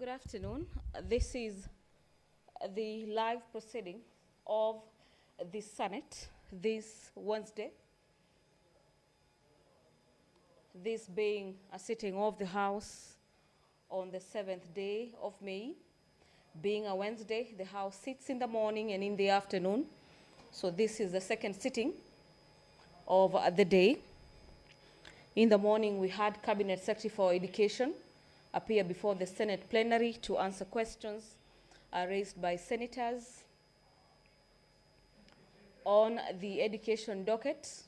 Good afternoon. This is the live proceeding of the Senate this Wednesday. This being a sitting of the House on the 7th day of May. Being a Wednesday, the House sits in the morning and in the afternoon. So this is the second sitting of the day. In the morning, we had Cabinet Secretary for Education appear before the Senate plenary to answer questions raised by senators on the education docket.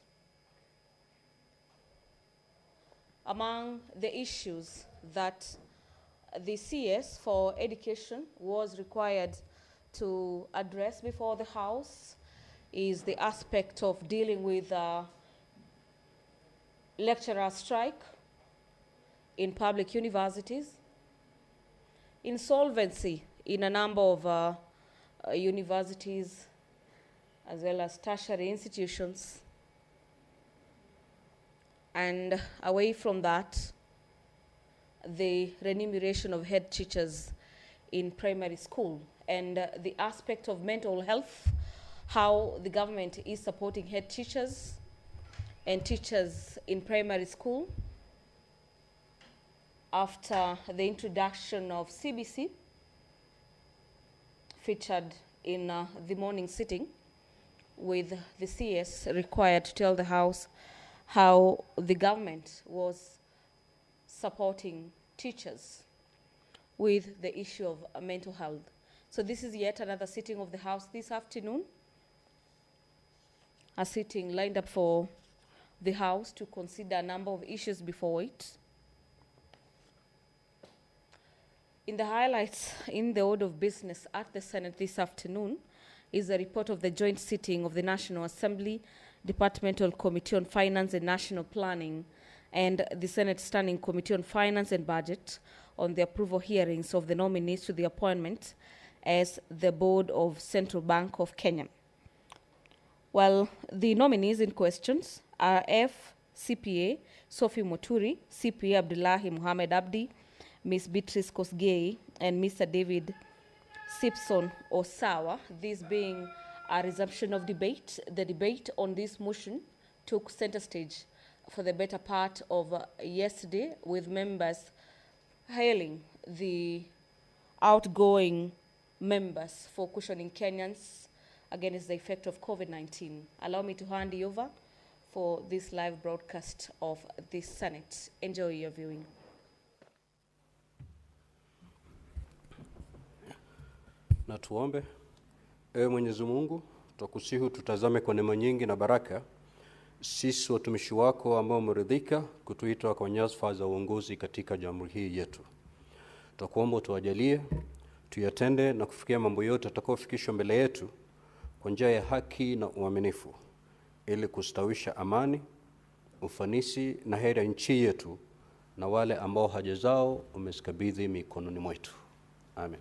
Among the issues that the CS for Education was required to address before the House is the aspect of dealing with lecturer strike in public universities, insolvency in a number of universities as well as tertiary institutions, and away from that, the remuneration of head teachers in primary school and the aspect of mental health, how the government is supporting head teachers and teachers in primary school after the introduction of CBC featured in the morning sitting, with the CS required to tell the House how the government was supporting teachers with the issue of mental health. So this is yet another sitting of the House this afternoon, a sitting lined up for the House to consider a number of issues before it. In the highlights in the order of business at the Senate this afternoon is a report of the joint sitting of the National Assembly, Departmental Committee on Finance and National Planning, and the Senate Standing Committee on Finance and Budget on the approval hearings of the nominees to the appointment as the Board of Central Bank of Kenya. Well, the nominees in questions are CPA Sophie Muturi, CPA Abdullahi Muhammad Abdi, Ms. Beatrice Kosgei, and Mr. David Simpson Osawa. This being a resumption of debate. The debate on this motion took center stage for the better part of yesterday, with members hailing the outgoing members for cushioning Kenyans against the effect of COVID-19. Allow me to hand you over for this live broadcast of this Senate. Enjoy your viewing. Na tuombe. Ewe Mwenyezi Mungu, twakusihi tutazame kwa neema nyingi na baraka sisi watumishi wako ambao umeridhika kutuita kwa nyadhifa za uongozi katika jamhuri hii yetu. Twakuomba tuwajalie tuyatende na kufikia mambo yote atakayofikishwa mbele yetu kwa njia ya haki na uaminifu, ili kustawisha amani, ufanisi na heri ya nchi yetu na wale ambao haja zao umezikabidhi mikononi mwetu. Amen.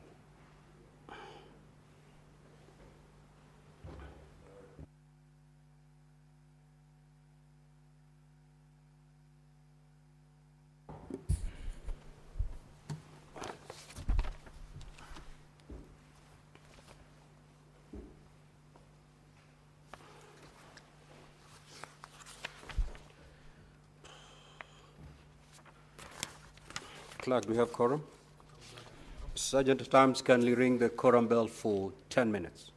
Clerk, do we have quorum? Sergeant at Arms, kindly ring the quorum bell for 10 minutes.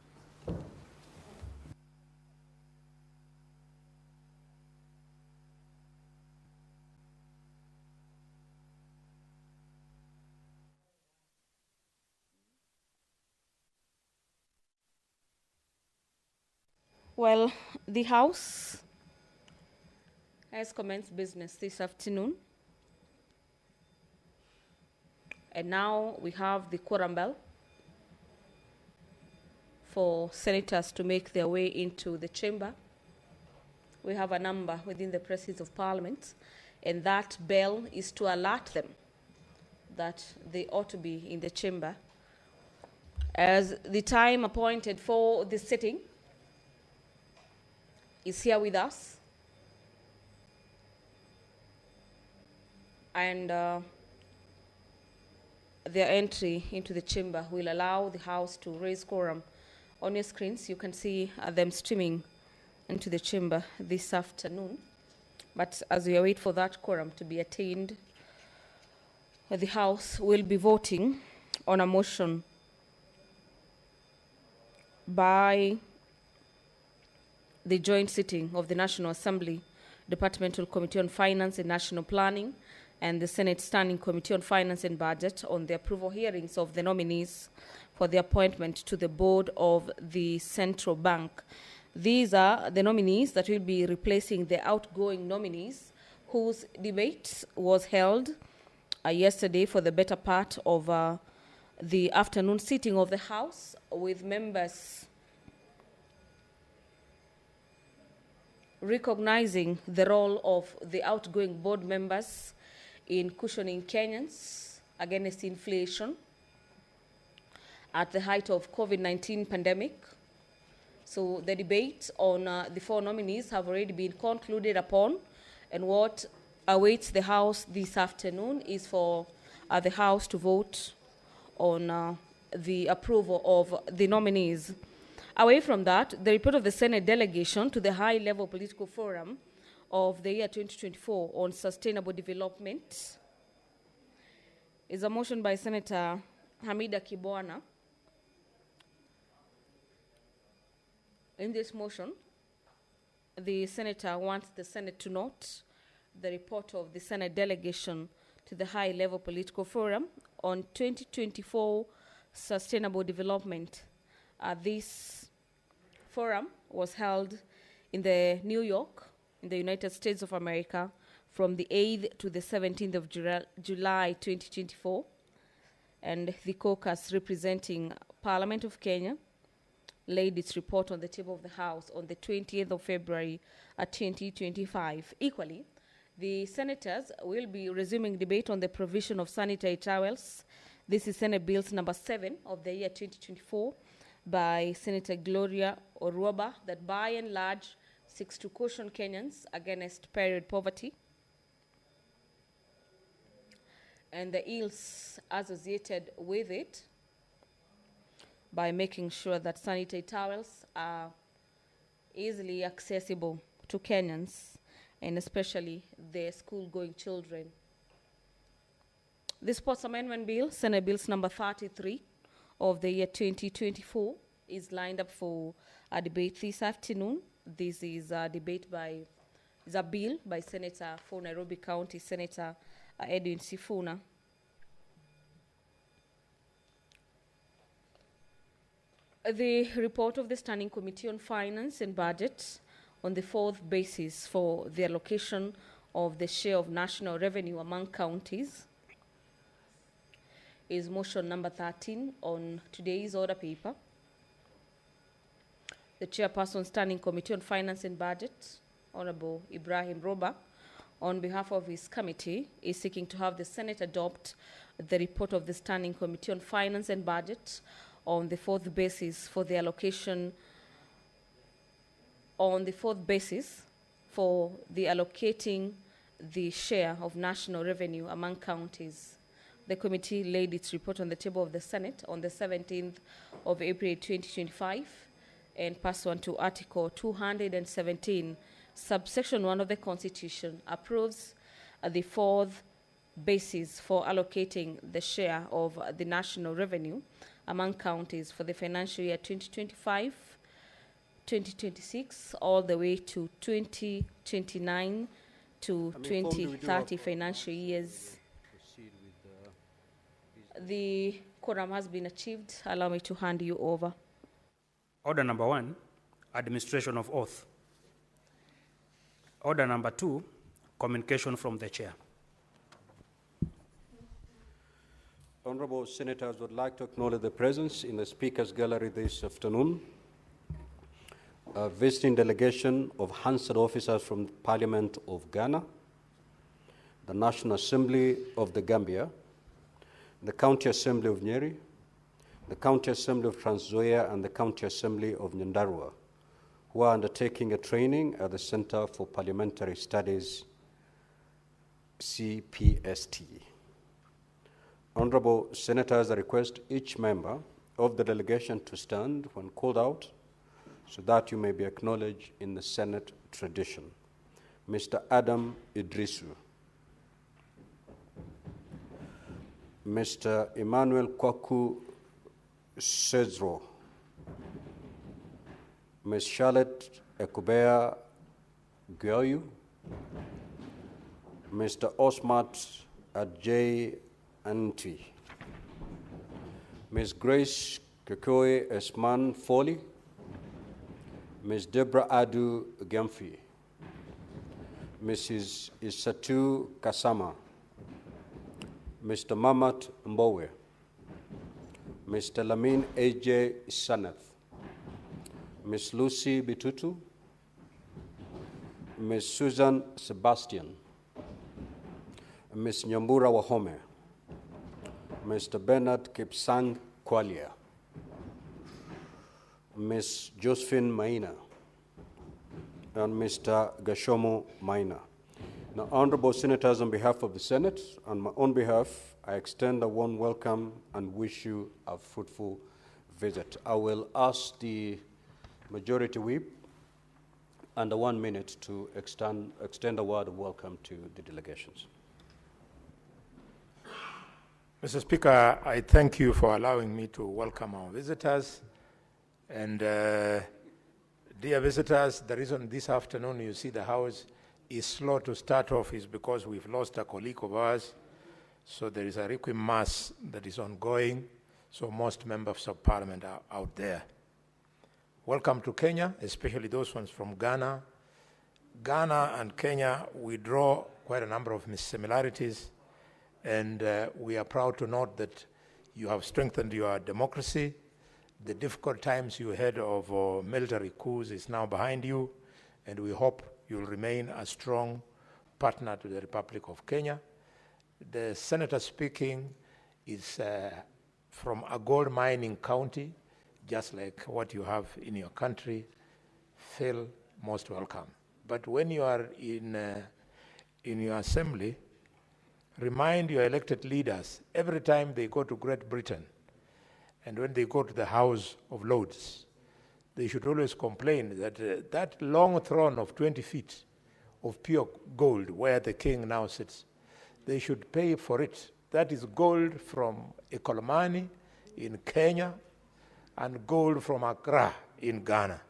Well, the House has commenced business this afternoon. And now we have the quorum bell for senators to make their way into the chamber. We have a number within the presence of Parliament, and that bell is to alert them that they ought to be in the chamber, as the time appointed for the sitting is here with us. And their entry into the chamber will allow the House to raise quorum. On your screens, you can see them streaming into the chamber this afternoon. But as we await for that quorum to be attained, the House will be voting on a motion by the joint sitting of the National Assembly, Departmental Committee on Finance and National Planning, and the Senate Standing Committee on Finance and Budget on the approval hearings of the nominees for the appointment to the board of the Central Bank. These are the nominees that will be replacing the outgoing nominees whose debate was held yesterday for the better part of the afternoon sitting of the House, with members recognizing the role of the outgoing board members in cushioning Kenyans against inflation at the height of COVID-19 pandemic. So the debate on the four nominees have already been concluded upon, and what awaits the House this afternoon is for the House to vote on the approval of the nominees. Away from that, the report of the Senate delegation to the high-level political forum of the year 2024 on sustainable development is a motion by Senator Hamida Kibwana. In this motion, the senator wants the Senate to note the report of the Senate delegation to the high-level political forum on 2024 sustainable development. This forum was held in New York, in the United States of America, from the 8th to the 17th of July 2024, and the caucus representing Parliament of Kenya laid its report on the table of the House on the 20th of February 2025. Equally, the senators will be resuming debate on the provision of sanitary towels. This is Senate Bills number 7 of the year 2024 by Senator Gloria Oruoba, that by and large seeks to caution Kenyans against period poverty and the ills associated with it, by making sure that sanitary towels are easily accessible to Kenyans, and especially the school-going children. The Sports Amendment Bill, Senate Bills number 33 of the year 2024, is lined up for a debate this afternoon. This is a bill by Senator for Nairobi County, Senator Edwin Sifuna. The report of the Standing Committee on Finance and Budget on the fourth basis for the allocation of the share of national revenue among counties is motion number 13 on today's order paper. The Chairperson, Standing Committee on Finance and Budget, Honorable Ibrahim Roba, on behalf of his committee, is seeking to have the Senate adopt the report of the Standing Committee on Finance and Budget on the fourth basis for the allocation, allocating the share of national revenue among counties. The committee laid its report on the table of the Senate on the 17th of April 2025, and pursuant to Article 217, subsection 1 of the Constitution, approves the fourth basis for allocating the share of the national revenue among counties for the financial year 2025, 2026, all the way to 2029 to 2030 financial years. The quorum has been achieved. Allow me to hand you over. Order number 1, administration of oath. Order number 2, communication from the chair. Honorable Senators, would like to acknowledge the presence in the Speaker's Gallery this afternoon, a visiting delegation of Hansard officers from the Parliament of Ghana, the National Assembly of the Gambia, the County Assembly of Nyeri, the County Assembly of Trans Nzoia, and the County Assembly of Nyandarua, who are undertaking a training at the Center for Parliamentary Studies, CPST. Honorable Senators, I request each member of the delegation to stand when called out so that you may be acknowledged in the Senate tradition. Mr. Adam Idrisu. Mr. Emmanuel Kwaku Sezro. Ms. Charlotte Ekubea Gyoyu. Mr. Osmat Adjei Anti. Ms. Grace Kekoe Esman Foley. Ms. Deborah Adu Gemfi. Mrs. Isatu Kasama. Mr. Mamat Mbowe. Mr. Lamin A.J. Sanath. Ms. Lucy Bitutu. Ms. Susan Sebastian. Ms. Nyambura Wahome. Mr. Bernard Kipsang Kwalia. Ms. Josephine Maina. And Mr. Gashomo Maina. Now, honorable senators, on behalf of the Senate and my own behalf, I extend a warm welcome and wish you a fruitful visit. I will ask the Majority Whip under 1 minute to extend a word of welcome to the delegations. Mr. Speaker, I thank you for allowing me to welcome our visitors. And dear visitors, the reason this afternoon you see the House is slow to start off is because we've lost a colleague of ours. So there is a requiem mass that is ongoing. So most members of parliament are out there. Welcome to Kenya, especially those ones from Ghana. Ghana and Kenya, we draw quite a number of similarities. And we are proud to note that you have strengthened your democracy. The difficult times you had of military coups is now behind you, and we hope you'll remain a strong partner to the Republic of Kenya. The senator speaking is from a gold mining county, just like what you have in your country. Feel most welcome. But when you are in your assembly, remind your elected leaders every time they go to Great Britain and when they go to the House of Lords, they should always complain that that long throne of 20 feet of pure gold where the king now sits, they should pay for it. That is gold from Ekolomani in Kenya and gold from Accra in Ghana.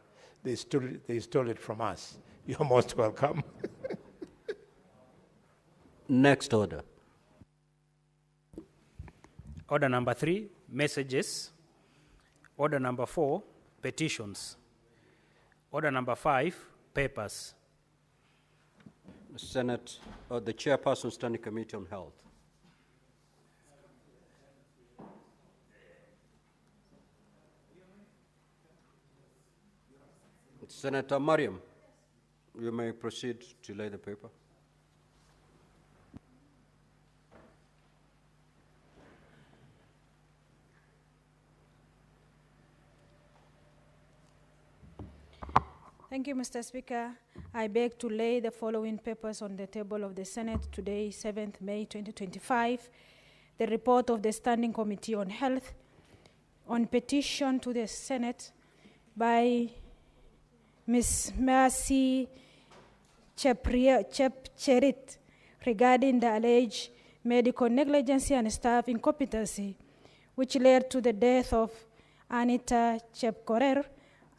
They stole it from us. You're most welcome. Next order. Order number 3, messages. Order number 4, petitions. Order number 5, papers. Senate, the Chairperson, Standing Committee on Health. Senator Mariam, you may proceed to lay the paper. Thank you, Mr. Speaker. I beg to lay the following papers on the table of the Senate today, 7th May 2025. The report of the Standing Committee on Health on petition to the Senate by Ms. Mercy Chepcherit regarding the alleged medical negligence and staff incompetency, which led to the death of Anita Chepkorir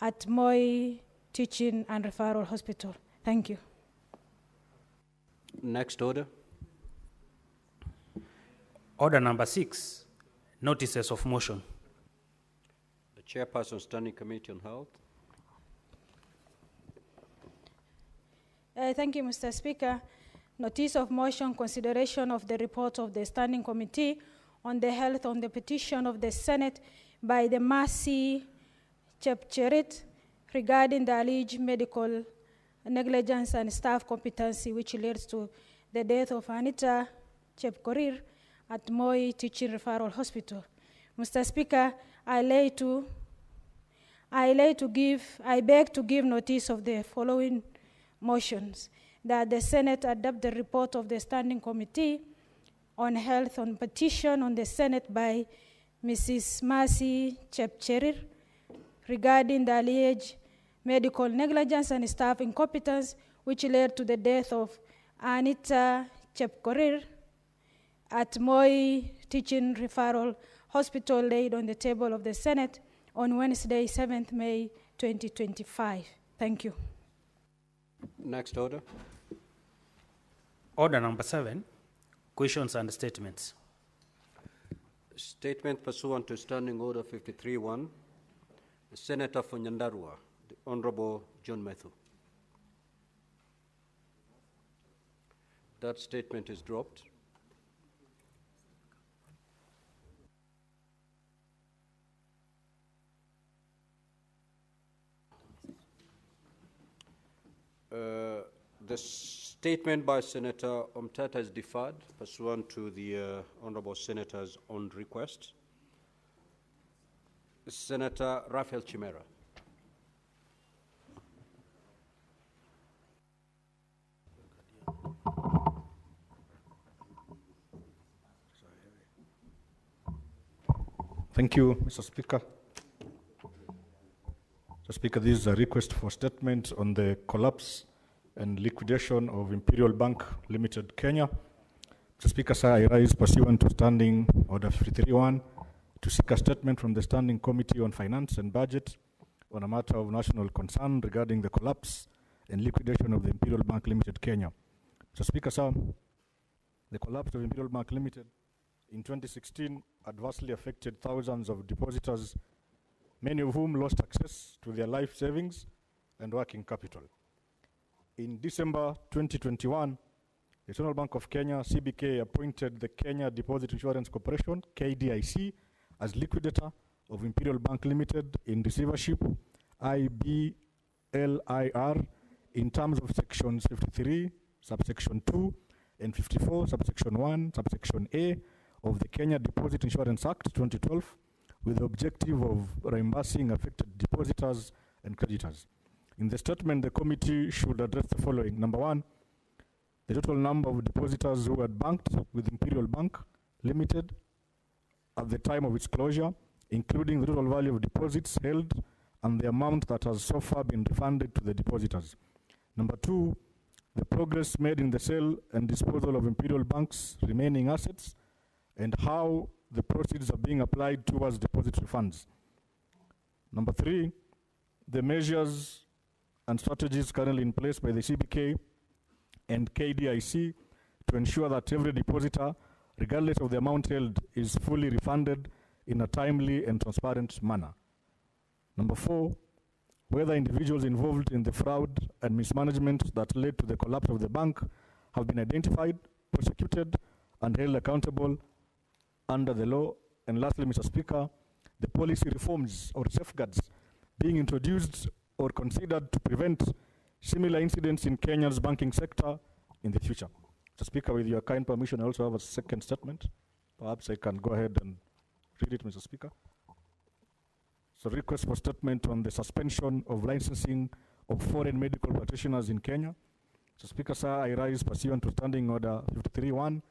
at Moi Teaching and Referral Hospital. Thank you. Next order. Order number 6, notices of motion. The Chairperson, Standing Committee on Health. Thank you, Mr. Speaker. Notice of motion, consideration of the report of the Standing Committee on the Health on the petition of the Senate by the Mercy Chepcherit regarding the alleged medical negligence and staff competency which leads to the death of Anita Chepkorir at Moi Teaching Referral Hospital. Mr. Speaker, I beg to give notice of the following motions: that the Senate adopt the report of the Standing Committee on Health on petition on the Senate by Mrs. Mercy Chepcherir regarding the alleged medical negligence and staff incompetence which led to the death of Anita Chepkorir at Moi Teaching Referral Hospital laid on the table of the Senate on Wednesday, 7th May 2025. Thank you. Next order. Order number 7, questions and statements. Statement pursuant to Standing Order 53-1, the Senator for Nyandarua, the Honorable John Methu. That statement is dropped. The statement by Senator Omtata is deferred pursuant to the Honorable Senator's own request. Senator Raphael Chimera. Thank you, Mr. Speaker. Mr. Speaker, this is a request for statement on the collapse and liquidation of Imperial Bank Limited, Kenya. Mr. Speaker, sir, I rise pursuant to Standing Order 53-1 to seek a statement from the Standing Committee on Finance and Budget on a matter of national concern regarding the collapse and liquidation of the Imperial Bank Limited, Kenya. Mr. Speaker, sir, the collapse of Imperial Bank Limited in 2016 adversely affected thousands of depositors, many of whom lost access to their life savings and working capital. In December 2021, the Central Bank of Kenya, CBK, appointed the Kenya Deposit Insurance Corporation, KDIC, as liquidator of Imperial Bank Limited in receivership, IBLIR, in terms of sections 53, subsection 2, and 54, subsection 1, subsection A of the Kenya Deposit Insurance Act 2012, with the objective of reimbursing affected depositors and creditors. In the statement, the committee should address the following. Number 1, the total number of depositors who had banked with Imperial Bank Limited at the time of its closure, including the total value of deposits held and the amount that has so far been refunded to the depositors. Number 2, the progress made in the sale and disposal of Imperial Bank's remaining assets and how the proceeds are being applied towards deposit refunds. Number 3, the measures and strategies currently in place by the CBK and KDIC to ensure that every depositor, regardless of the amount held, is fully refunded in a timely and transparent manner. Number 4, whether individuals involved in the fraud and mismanagement that led to the collapse of the bank have been identified, prosecuted, and held accountable under the law. And lastly, Mr. Speaker, the policy reforms or safeguards being introduced or considered to prevent similar incidents in Kenya's banking sector in the future. Mr. Speaker, with your kind permission, I also have a second statement. Perhaps I can go ahead and read it, Mr. Speaker. So, request for statement on the suspension of licensing of foreign medical practitioners in Kenya. Mr. Speaker, sir, I rise pursuant to Standing Order 53-1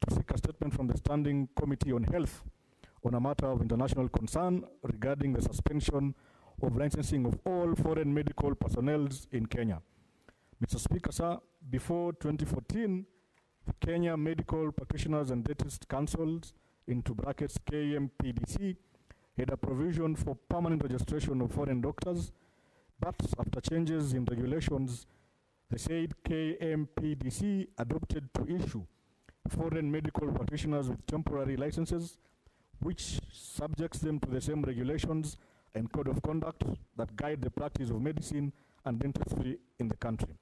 to seek a statement from the Standing Committee on Health on a matter of international concern regarding the suspension of licensing of all foreign medical personnel in Kenya. Mr. Speaker, sir, before 2014, the Kenya Medical Practitioners and Dentists Councils, into brackets KMPDC, had a provision for permanent registration of foreign doctors, but after changes in regulations, the said KMPDC adopted to issue foreign medical practitioners with temporary licenses, which subjects them to the same regulations and code of conduct that guide the practice of medicine and dentistry in the country.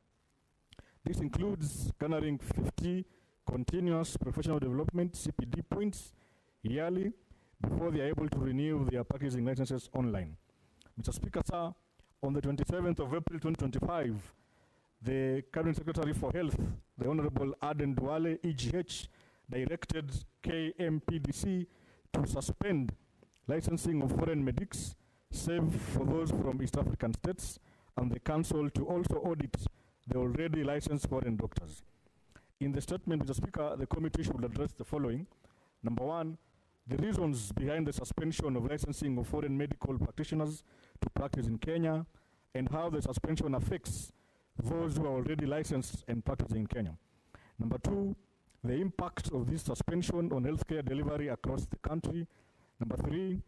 This includes garnering 50 continuous professional development CPD points yearly before they are able to renew their practicing licenses online. Mr. Speaker, sir, on the 27th of April 2025, the Cabinet Secretary for Health, the Honorable Aden Duale, EGH, directed KMPDC to suspend licensing of foreign medics, save for those from East African states, and the Council to also audit the already licensed foreign doctors. In the statement, Mr. Speaker, the committee should address the following. Number one, the reasons behind the suspension of licensing of foreign medical practitioners to practice in Kenya, and how the suspension affects those who are already licensed and practicing in Kenya. Number two, the impact of this suspension on healthcare delivery across the country. Number three,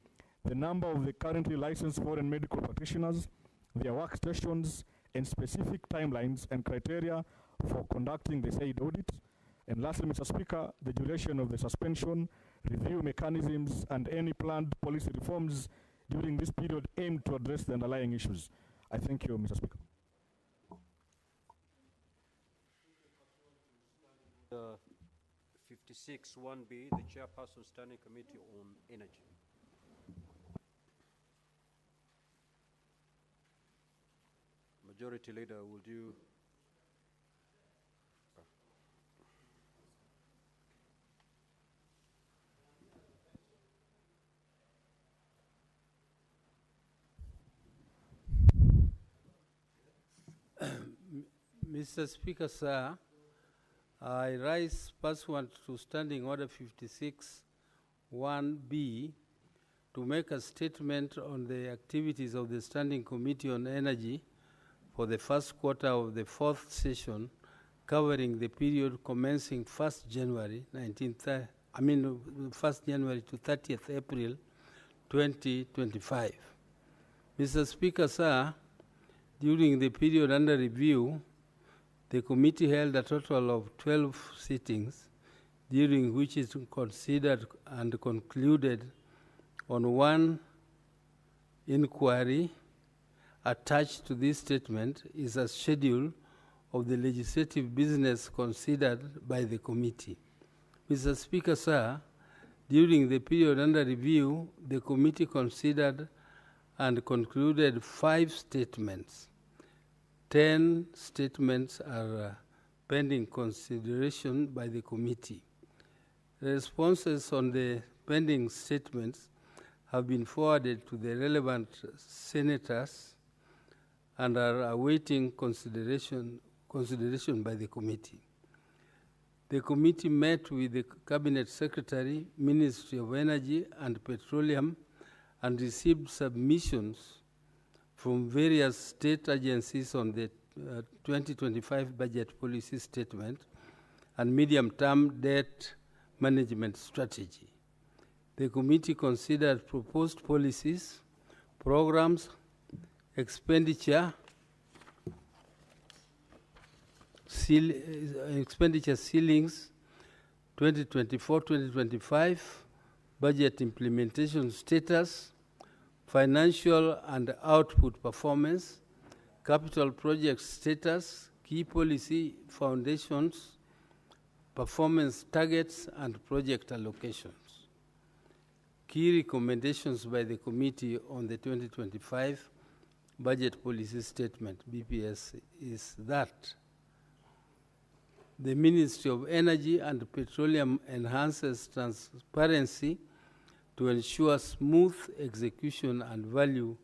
the number of the currently licensed foreign medical practitioners, their workstations, and specific timelines and criteria for conducting the said audit. And lastly, Mr. Speaker, the duration of the suspension, review mechanisms, and any planned policy reforms during this period aimed to address the underlying issues. I thank you, Mr. Speaker. 56 1B, the Chairperson Standing Committee on Energy. Majority Leader, would you? Mr. Speaker, sir, I rise pursuant to Standing Order 56 1B to make a statement on the activities of the Standing Committee on Energy for the first quarter of the fourth session, covering the period commencing 1st January to 30th April 2025. Mr. Speaker, sir, during the period under review, the committee held a total of 12 sittings, during which it considered and concluded on one inquiry. Attached to this statement is a schedule of the legislative business considered by the committee. Mr. Speaker, sir, during the period under review, the committee considered and concluded 5 statements. 10 statements are pending consideration by the committee. The responses on the pending statements have been forwarded to the relevant senators and are awaiting consideration by the committee. The committee met with the Cabinet Secretary, Ministry of Energy and Petroleum, and received submissions from various state agencies on the 2025 budget policy statement and medium-term debt management strategy. The committee considered proposed policies, programs, expenditure ceilings, 2024-2025, budget implementation status, financial and output performance, capital project status, key policy foundations, performance targets, and project allocations. Key recommendations by the committee on the 2025 budget policy statement, BPS, is that the Ministry of Energy and Petroleum enhances transparency to ensure smooth execution and value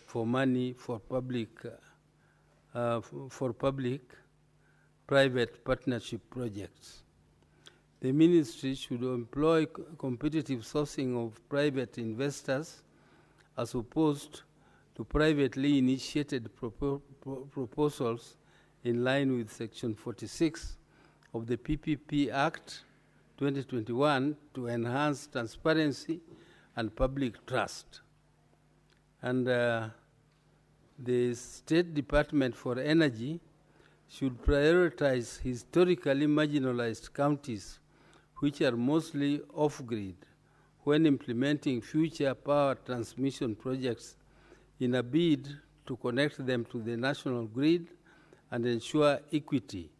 for money for public-private partnership projects. The ministry should employ competitive sourcing of private investors as opposed to privately initiated proposals in line with Section 46 of the PPP Act 2021 to enhance transparency and public trust. And the State Department for Energy should prioritize historically marginalized counties which are mostly off-grid when implementing future power transmission projects in a bid to connect them to the national grid and ensure equity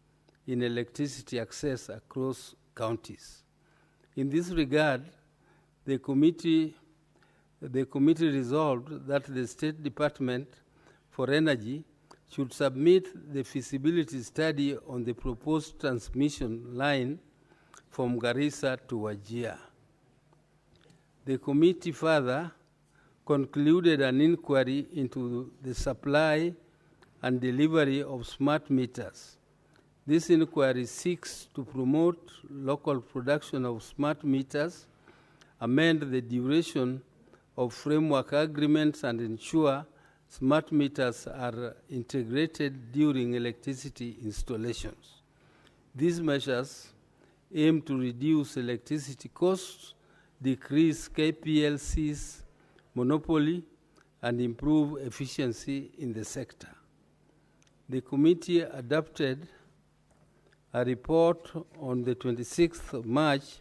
in electricity access across counties. In this regard, the committee resolved that the State Department for Energy should submit the feasibility study on the proposed transmission line from Garissa to Wajir. The committee further concluded an inquiry into the supply and delivery of smart meters, This inquiry seeks to promote local production of smart meters, amend the duration of framework agreements, and ensure smart meters are integrated during electricity installations. These measures aim to reduce electricity costs, decrease KPLC's monopoly, and improve efficiency in the sector. The committee adopted a report on the 26th of March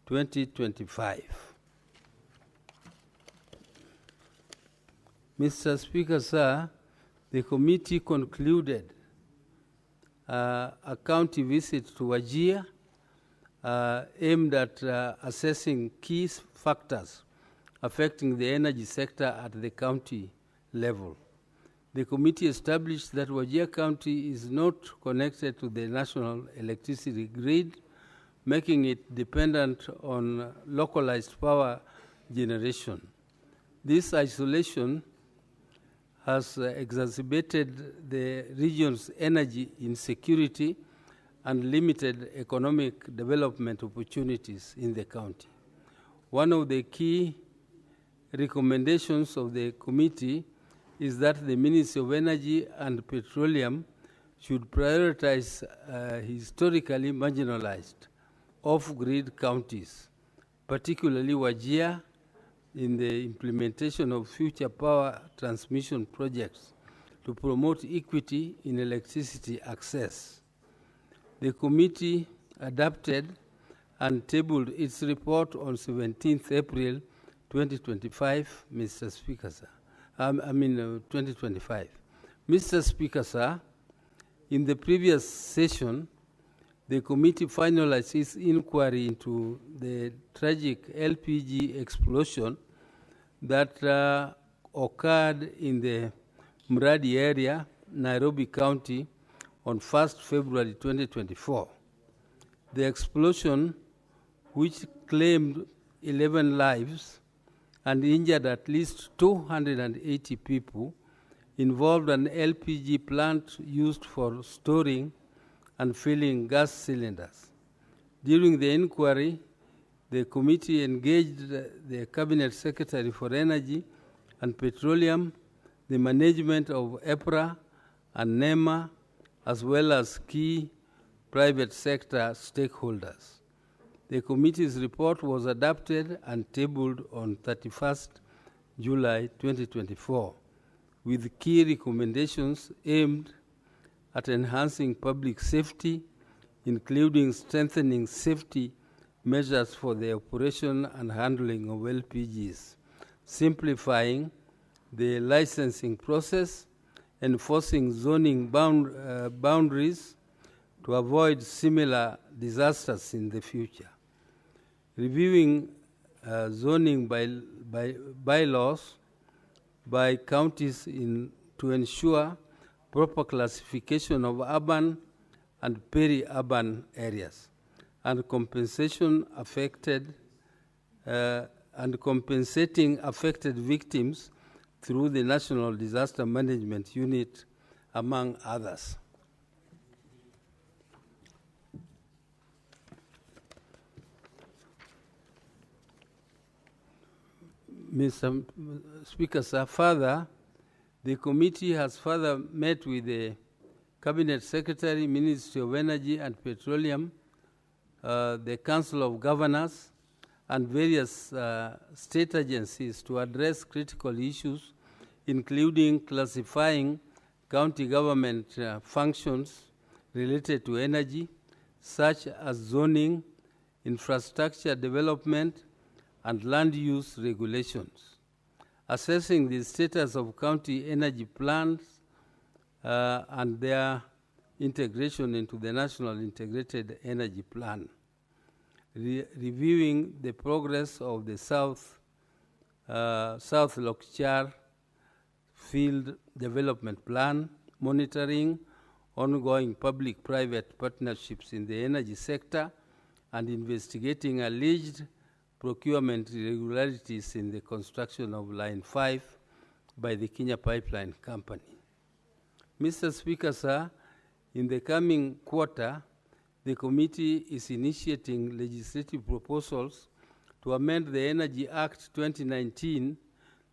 2025. Mr. Speaker, sir, the committee concluded a county visit to Wajir aimed at assessing key factors affecting the energy sector at the county level. The committee established that Wajir County is not connected to the national electricity grid, making it dependent on localized power generation. This isolation has exacerbated the region's energy insecurity and limited economic development opportunities in the county. One of the key recommendations of the committee is that the Ministry of Energy and Petroleum should prioritize historically marginalized off-grid counties, particularly Wajir, in the implementation of future power transmission projects to promote equity in electricity access. The committee adopted and tabled its report on 17th April 2025, Mr. Speaker, sir. 2025. Mr. Speaker, sir, in the previous session, the committee finalized its inquiry into the tragic LPG explosion that occurred in the Mradi area, Nairobi County, on 1st February 2024. The explosion, which claimed 11 lives and injured at least 280 people, involved an LPG plant used for storing and filling gas cylinders. During the inquiry, the committee engaged the Cabinet Secretary for Energy and Petroleum, the management of EPRA and NEMA, as well as key private sector stakeholders. The committee's report was adopted and tabled on 31st July 2024, with key recommendations aimed at enhancing public safety, including strengthening safety measures for the operation and handling of LPGs, simplifying the licensing process, enforcing zoning boundaries to avoid similar disasters in the future, reviewing zoning bylaws by counties to ensure proper classification of urban and peri-urban areas, and compensating affected victims through the National Disaster Management Unit, among others. Mr. Speaker, sir, further, the committee has further met with the Cabinet Secretary, Ministry of Energy and Petroleum, the Council of Governors, and various state agencies to address critical issues, including classifying county government functions related to energy, such as zoning, infrastructure development, and land use regulations, assessing the status of county energy plans and their integration into the National Integrated Energy Plan, reviewing the progress of the South Lokchar Field Development Plan, monitoring ongoing public-private partnerships in the energy sector, and investigating alleged procurement irregularities in the construction of Line 5 by the Kenya Pipeline Company. Mr. Speaker, sir, In the coming quarter, the committee is initiating legislative proposals to amend the Energy Act 2019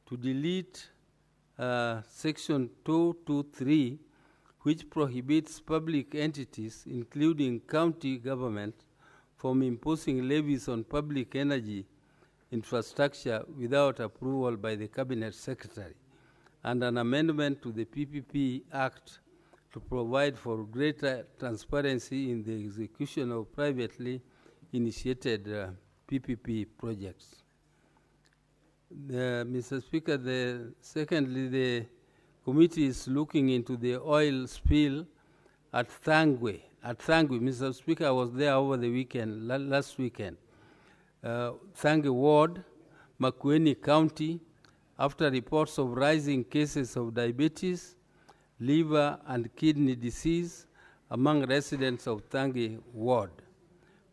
to delete Section 223, which prohibits public entities, including county government, from imposing levies on public energy infrastructure without approval by the Cabinet Secretary, and an amendment to the PPP Act to provide for greater transparency in the execution of privately initiated PPP projects. Mr. Speaker, secondly, the committee is looking into the oil spill at Thangwe. Mr. Speaker, I was there over the weekend, last weekend. Thangwe Ward, Makueni County, after reports of rising cases of diabetes, liver and kidney disease among residents of Thangwe Ward,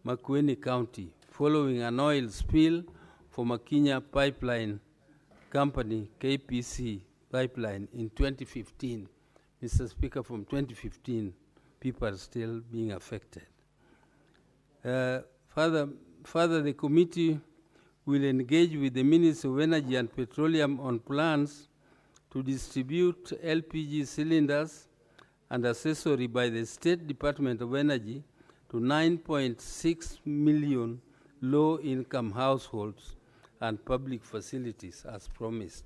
Makueni County, following an oil spill from a Kenya pipeline company, KPC pipeline, in 2015. Mr. Speaker, from 2015, people are still being affected. Further, the committee will engage with the Ministry of Energy and Petroleum on plans to distribute LPG cylinders and accessory by the State Department of Energy to 9.6 million low-income households and public facilities as promised.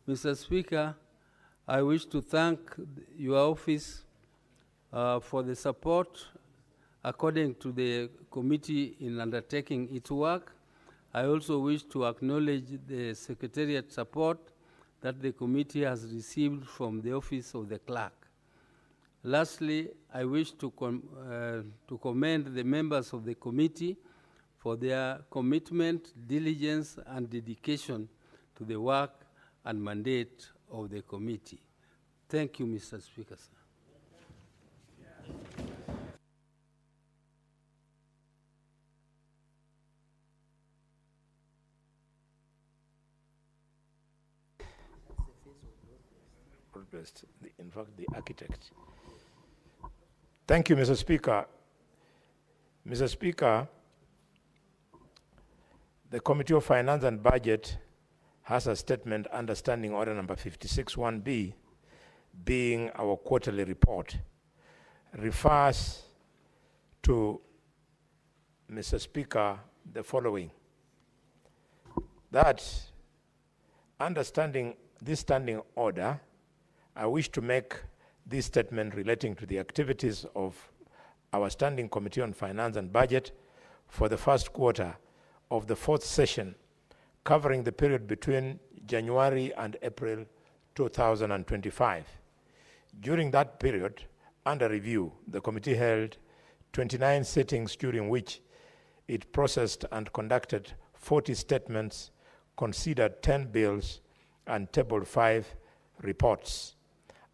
Mr. Speaker, I wish to thank your office for the support according to the committee in undertaking its work. I also wish to acknowledge the Secretariat support that the committee has received from the Office of the Clerk. Lastly, I wish to commend the members of the committee for their commitment, diligence, and dedication to the work and mandate of the committee. Thank you, Mr. Speaker, sir. In fact, the architect. Thank you, Mr. Speaker. Mr. Speaker, the Committee of Finance and Budget has a statement under Standing Order number 56-1B, being our quarterly report, refers to, Mr. Speaker, the following: that understanding this standing order, I wish to make this statement relating to the activities of our Standing Committee on Finance and Budget for the first quarter of the fourth session, covering the period between January and April 2025. During that period, under review, the committee held 29 sittings, during which it processed and conducted 40 statements, considered 10 bills, and tabled 5 reports.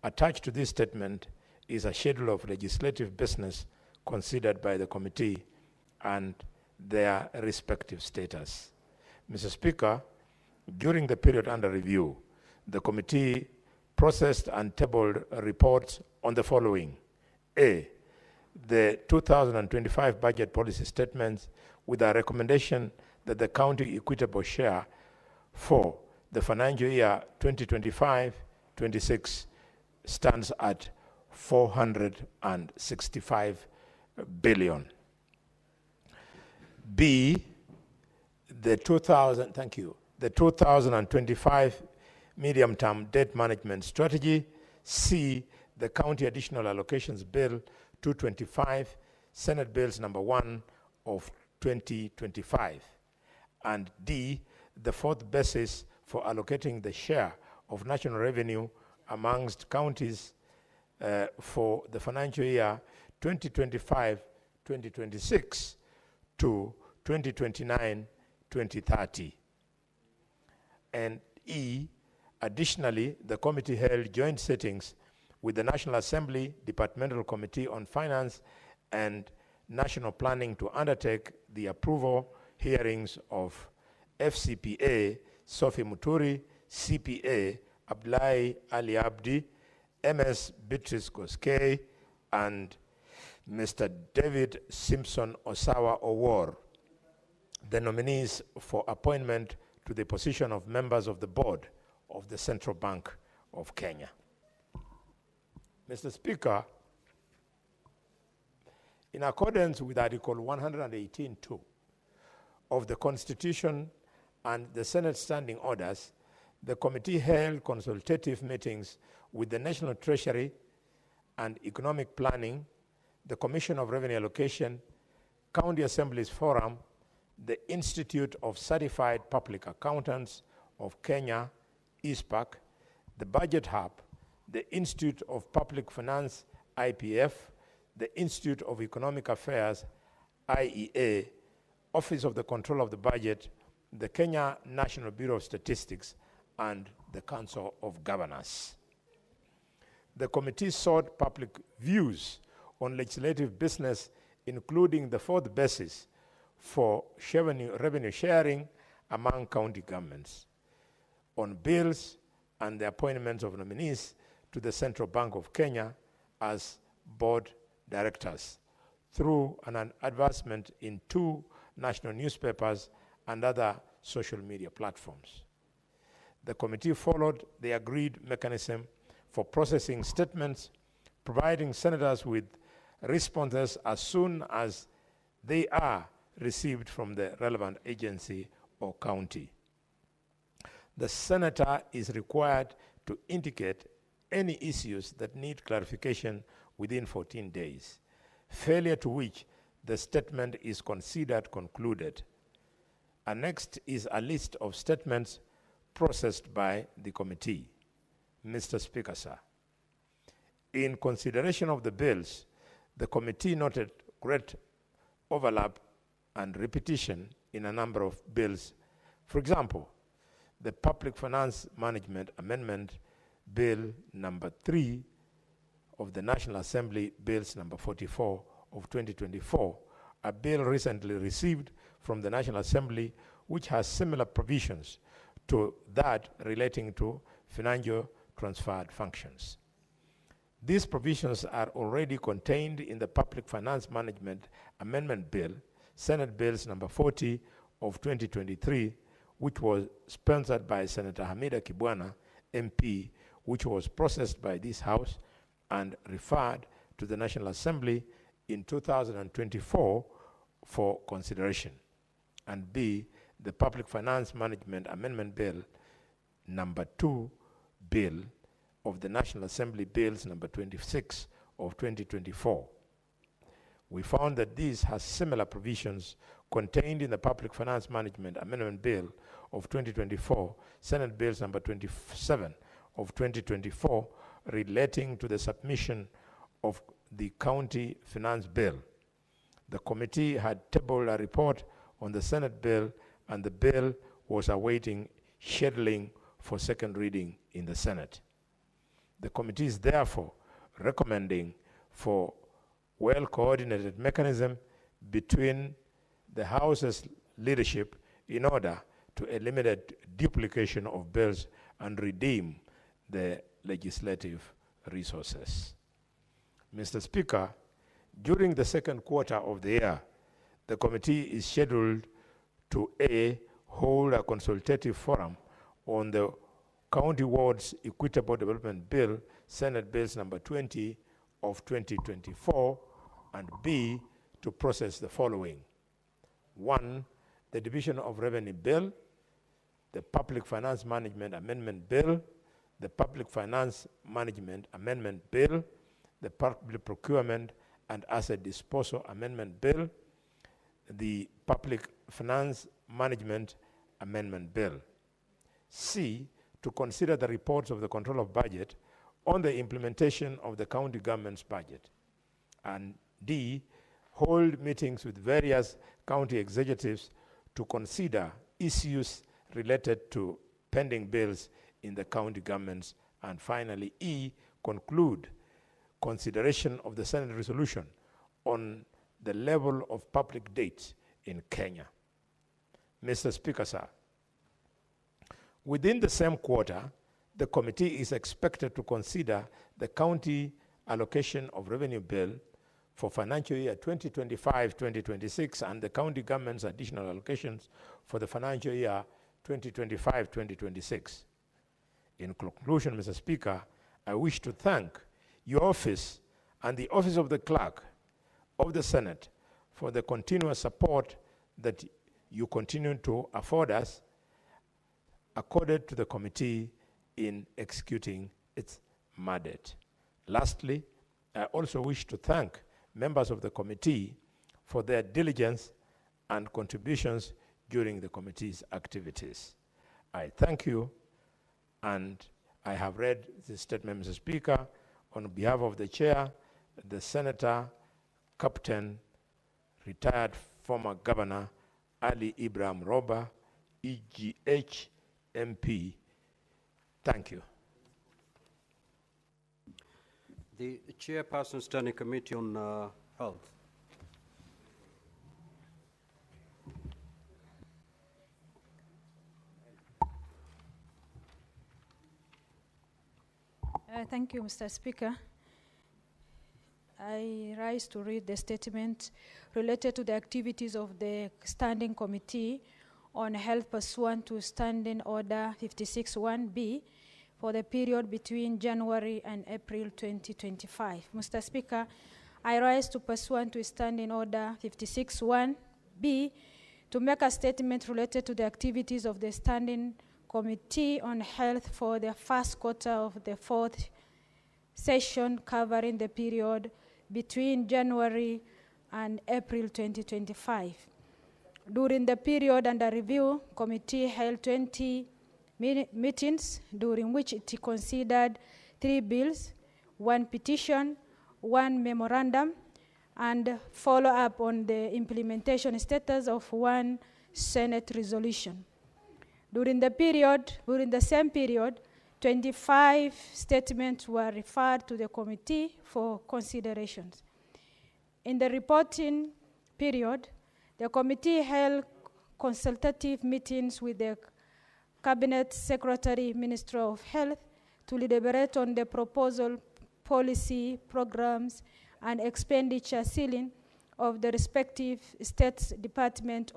Attached to this statement is a schedule of legislative business considered by the committee and their respective status. Mr. Speaker, during the period under review, the committee processed and tabled reports on the following: A, the 2025 budget policy statements with a recommendation that the county equitable share for the financial year 2025-26 stands at 465 billion. B, the 2025 medium-term debt management strategy. C, the county additional allocations bill 225, Senate bills number 1 of 2025. And D, the fourth basis for allocating the share of national revenue amongst counties for the financial year 2025-2026 to 2029-2030. And E, additionally, the committee held joint sittings with the National Assembly Departmental Committee on Finance and National Planning to undertake the approval hearings of FCPA Sophie Muturi, CPA, Abdullahi Ali Abdi, MS Beatrice Koskei, and Mr. David Simpson Osawa Owor, the nominees for appointment to the position of members of the board of the Central Bank of Kenya. Mr. Speaker, in accordance with Article 118(2) of the Constitution and the Senate Standing Orders, the committee held consultative meetings with the National Treasury and Economic Planning, the Commission of Revenue Allocation, County Assemblies Forum, the Institute of Certified Public Accountants of Kenya, ISPAC, the Budget Hub, the Institute of Public Finance, IPF, the Institute of Economic Affairs, IEA, Office of the Control of the Budget, the Kenya National Bureau of Statistics, and the Council of Governors. The committee sought public views on legislative business, including the fourth basis for revenue sharing among county governments, on bills and the appointments of nominees to the Central Bank of Kenya as board directors through an advertisement in 2 national newspapers and other social media platforms. The committee followed the agreed mechanism for processing statements, providing senators with responses as soon as they are received from the relevant agency or county. The senator is required to indicate any issues that need clarification within 14 days, failure to which the statement is considered concluded. Annexed is a list of statements processed by the committee. Mr. Speaker, sir, in consideration of the bills, the committee noted great overlap and repetition in a number of bills. For example, the Public Finance Management Amendment Bill number 3 of the National Assembly, Bills number 44 of 2024, a bill recently received from the National Assembly which has similar provisions to that relating to financial transferred functions. These provisions are already contained in the Public Finance Management Amendment Bill, Senate Bills number 40 of 2023, which was sponsored by Senator Hamida Kibwana, MP, which was processed by this House and referred to the National Assembly in 2024 for consideration. And B, the Public Finance Management Amendment Bill number 2 Bill of the National Assembly, Bills number 26 of 2024. We found that this has similar provisions contained in the Public Finance Management Amendment Bill of 2024, Senate Bills number 27 of 2024, relating to the submission of the County Finance Bill. The committee had tabled a report on the Senate bill, and the bill was awaiting scheduling for second reading in the Senate. The committee is therefore recommending for well-coordinated mechanism between the House's leadership in order to eliminate duplication of bills and redeem the legislative resources. Mr. Speaker, during the second quarter of the year, the committee is scheduled to A, hold a consultative forum on the County Wards Equitable Development Bill, Senate Bills number 20 of 2024, and B, to process the following. 1, the Division of Revenue Bill, the Public Finance Management Amendment Bill, the Public Finance Management Amendment Bill, the Public Procurement and Asset Disposal Amendment Bill, the Public Finance Management Amendment Bill. C, to consider the reports of the Control of Budget on the implementation of the county government's budget. And D, hold meetings with various county executives to consider issues related to pending bills in the county governments. And finally, E, conclude consideration of the Senate resolution on the level of public debt in Kenya. Mr. Speaker, sir, Within the same quarter, the committee is expected to consider the county allocation of revenue bill for financial year 2025-2026 and the county government's additional allocations for the financial year 2025-2026. In conclusion, Mr. Speaker, I wish to thank your office and the Office of the Clerk of the Senate for the continuous support that you continue to afford us accorded to the committee in executing its mandate. Lastly, I also wish to thank members of the committee for their diligence and contributions during the committee's activities. I thank you, and I have read the statement, Mr. Speaker, on behalf of the chair, the Senator, Captain, retired former Governor Ali Ibrahim Roba, EGH MP. Thank you. The Chairperson Standing Committee on Health. Thank you, Mr. Speaker. I rise to read the statement related to the activities of the Standing Committee on Health pursuant to Standing Order 56-1B for the period between January and April 2025. Mr. Speaker, I rise to pursuant to Standing Order 56-1B to make a statement related to the activities of the Standing Committee on Health for the first quarter of the fourth session covering the period between January and April 2025. During the period under review, committee held 20 meetings during which it considered 3 bills, 1 petition, 1 memorandum, and follow up on the implementation status of 1 Senate resolution. During the same period, 25 statements were referred to the committee for considerations. In the reporting period, the committee held consultative meetings with the Cabinet Secretary, Minister of Health, to deliberate on the proposal, policy, programs, and expenditure ceiling of the respective State Department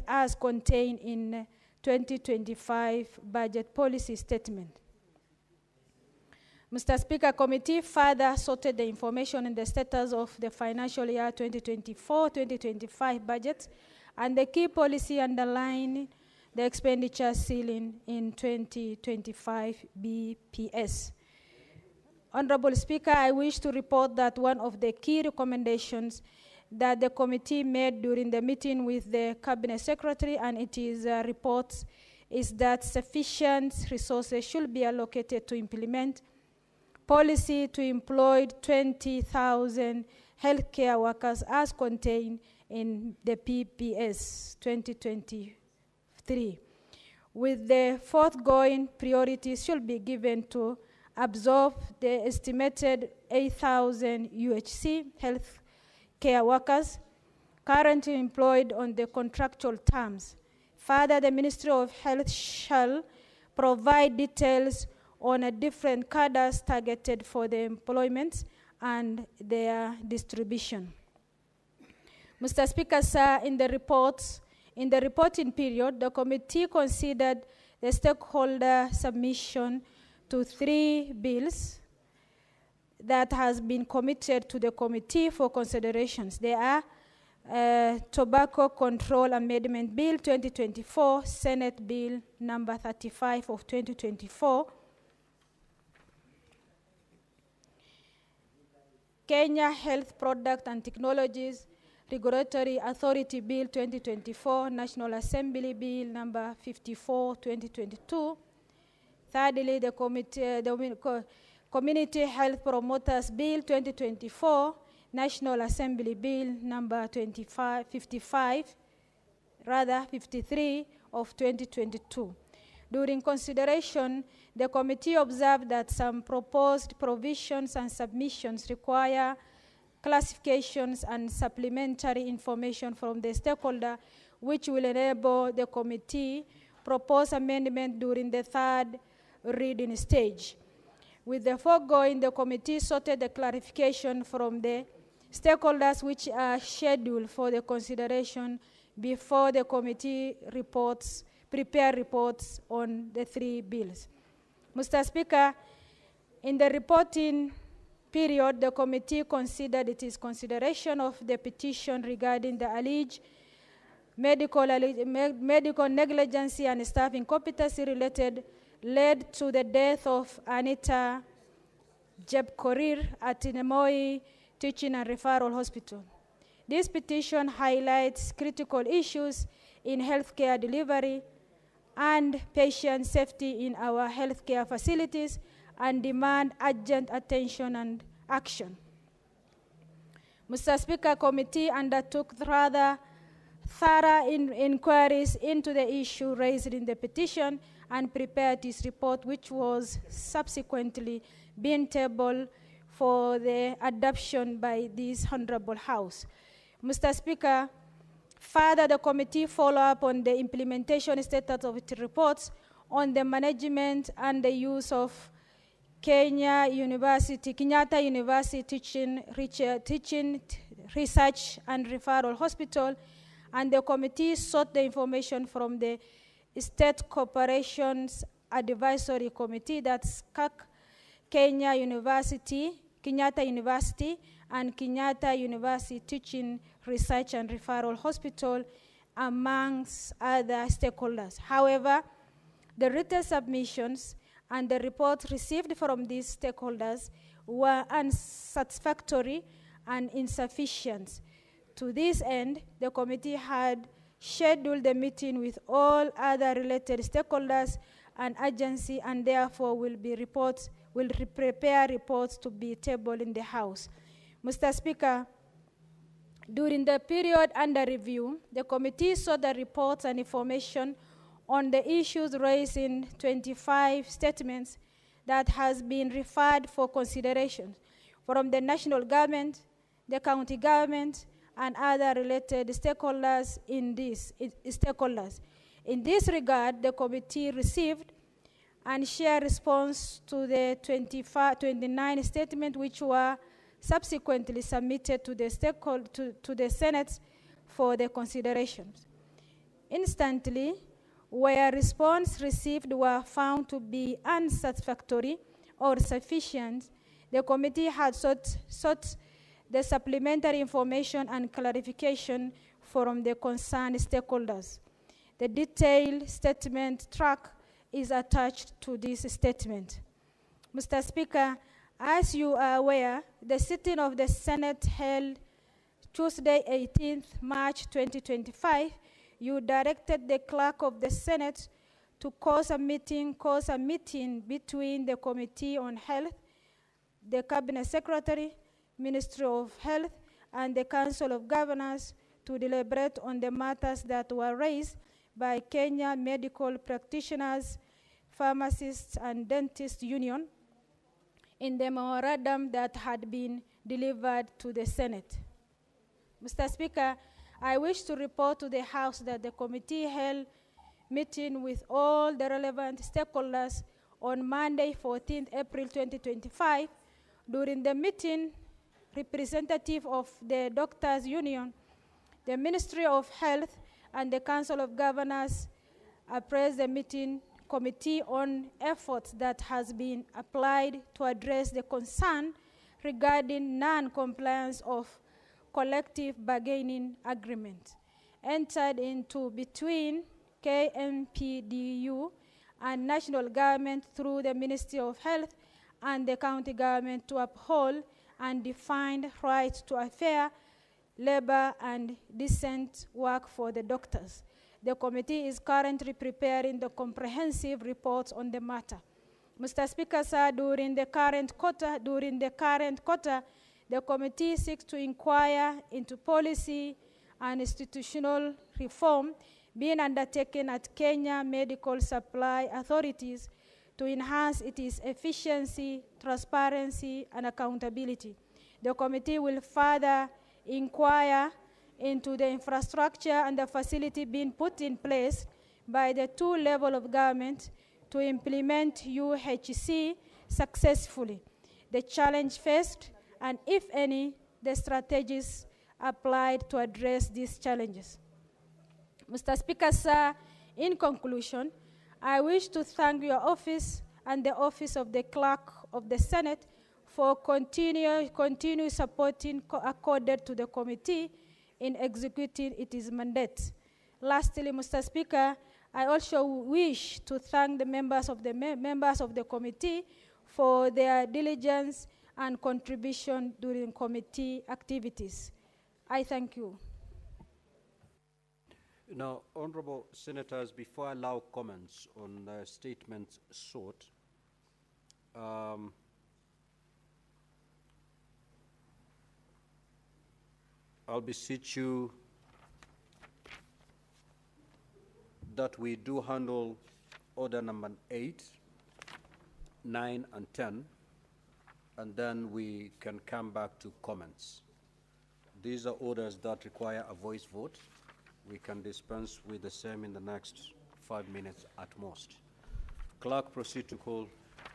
as contained in 2025 Budget Policy Statement. Mr. Speaker, committee further sorted the information in the status of the financial year 2024-2025 budget and the key policy underlying the expenditure ceiling in 2025 BPS. Honorable Speaker, I wish to report that one of the key recommendations that the committee made during the meeting with the Cabinet Secretary and its reports is that sufficient resources should be allocated to implement policy to employ 20,000 healthcare workers as contained in the PPS 2023, with the forthgoing priorities should be given to absorb the estimated 8,000 UHC health care workers currently employed on the contractual terms. Further, the Ministry of Health shall provide details on a different cadres targeted for the employment and their distribution. Mr. Speaker, sir, in the reporting period, the committee considered the stakeholder submission to 3 bills that has been committed to the committee for considerations. They are Tobacco Control Amendment Bill 2024, Senate Bill number 35 of 2024, Kenya Health Product and Technologies Regulatory Authority Bill 2024, National Assembly Bill number 54, 2022. Thirdly, the Community Health Promoters Bill 2024, National Assembly Bill number 53 of 2022. During consideration, the committee observed that some proposed provisions and submissions require classifications and supplementary information from the stakeholder, which will enable the committee proposed amendment during the third reading stage. With the foregoing, the committee sought the clarification from the stakeholders which are scheduled for the consideration before the committee prepare reports on the three bills. Mr. Speaker, in the reporting period, the committee considered its consideration of the petition regarding the alleged medical negligence and staff incompetency led to the death of Anita Jebkorir at Nemoi Teaching and Referral Hospital. This petition highlights critical issues in healthcare delivery and patient safety in our healthcare facilities and demand urgent attention and action. Mr. Speaker, committee undertook rather thorough inquiries into the issue raised in the petition and prepared its report, which was subsequently being tabled for the adoption by this Honorable House. Mr. Speaker, further, the committee followed up on the implementation status of its reports on the management and the use of Kenyatta University Teaching, Research and Referral Hospital, and the committee sought the information from the State Corporations Advisory Committee, that's CAC, Kenyatta University, and Kenyatta University Teaching, Research and Referral Hospital, amongst other stakeholders. However, the written submissions and the reports received from these stakeholders were unsatisfactory and insufficient. To this end, the committee had scheduled the meeting with all other related stakeholders and agencies, and therefore will prepare reports to be tabled in the House. Mr. Speaker, during the period under review, the committee sought the reports and information on the issues raised in 25 statements that has been referred for consideration from the national government, the county government, and other related stakeholders in this. In this regard, the committee received and shared response to the 29 statements which were subsequently submitted to the Senate for the considerations. Instantly, where response received were found to be unsatisfactory or sufficient, the committee had sought the supplementary information and clarification from the concerned stakeholders. The detailed statement track is attached to this statement. Mr. Speaker, as you are aware, the sitting of the Senate held Tuesday, 18th March 2025, you directed the clerk of the Senate to cause a meeting between the Committee on Health, the Cabinet Secretary, Ministry of Health, and the Council of Governors to deliberate on the matters that were raised by Kenya Medical Practitioners, Pharmacists, and Dentists Union in the memorandum that had been delivered to the Senate. Mr. Speaker, I wish to report to the House that the committee held meeting with all the relevant stakeholders on Monday, 14th April 2025. During the meeting, representative of the Doctors Union, the Ministry of Health, and the Council of Governors appraised the meeting committee on efforts that has been applied to address the concern regarding non-compliance of collective bargaining agreement entered into between KMPDU and national government through the Ministry of Health and the county government to uphold and define rights to a fair labor and decent work for the doctors. The committee is currently preparing the comprehensive reports on the matter. Mr. Speaker, sir, during the current quarter, the committee seeks to inquire into policy and institutional reform being undertaken at Kenya Medical Supply Authorities to enhance its efficiency, transparency, and accountability. The committee will further inquire into the infrastructure and the facility being put in place by the two levels of government to implement UHC successfully, the challenge faced, and if any, the strategies applied to address these challenges. Mr. Speaker, sir, in conclusion, I wish to thank your office and the office of the Clerk of the Senate for continue supporting accorded to the committee in executing its mandate. Lastly, Mr. Speaker, I also wish to thank the members of the committee for their diligence and contribution during committee activities. I thank you. Now, honorable senators, before I allow comments on the statements sought, I'll beseech you that we do handle order number 8, 9, and 10, and then we can come back to comments. These are orders that require a voice vote. We can dispense with the same in the next 5 minutes at most. Clerk, proceed to call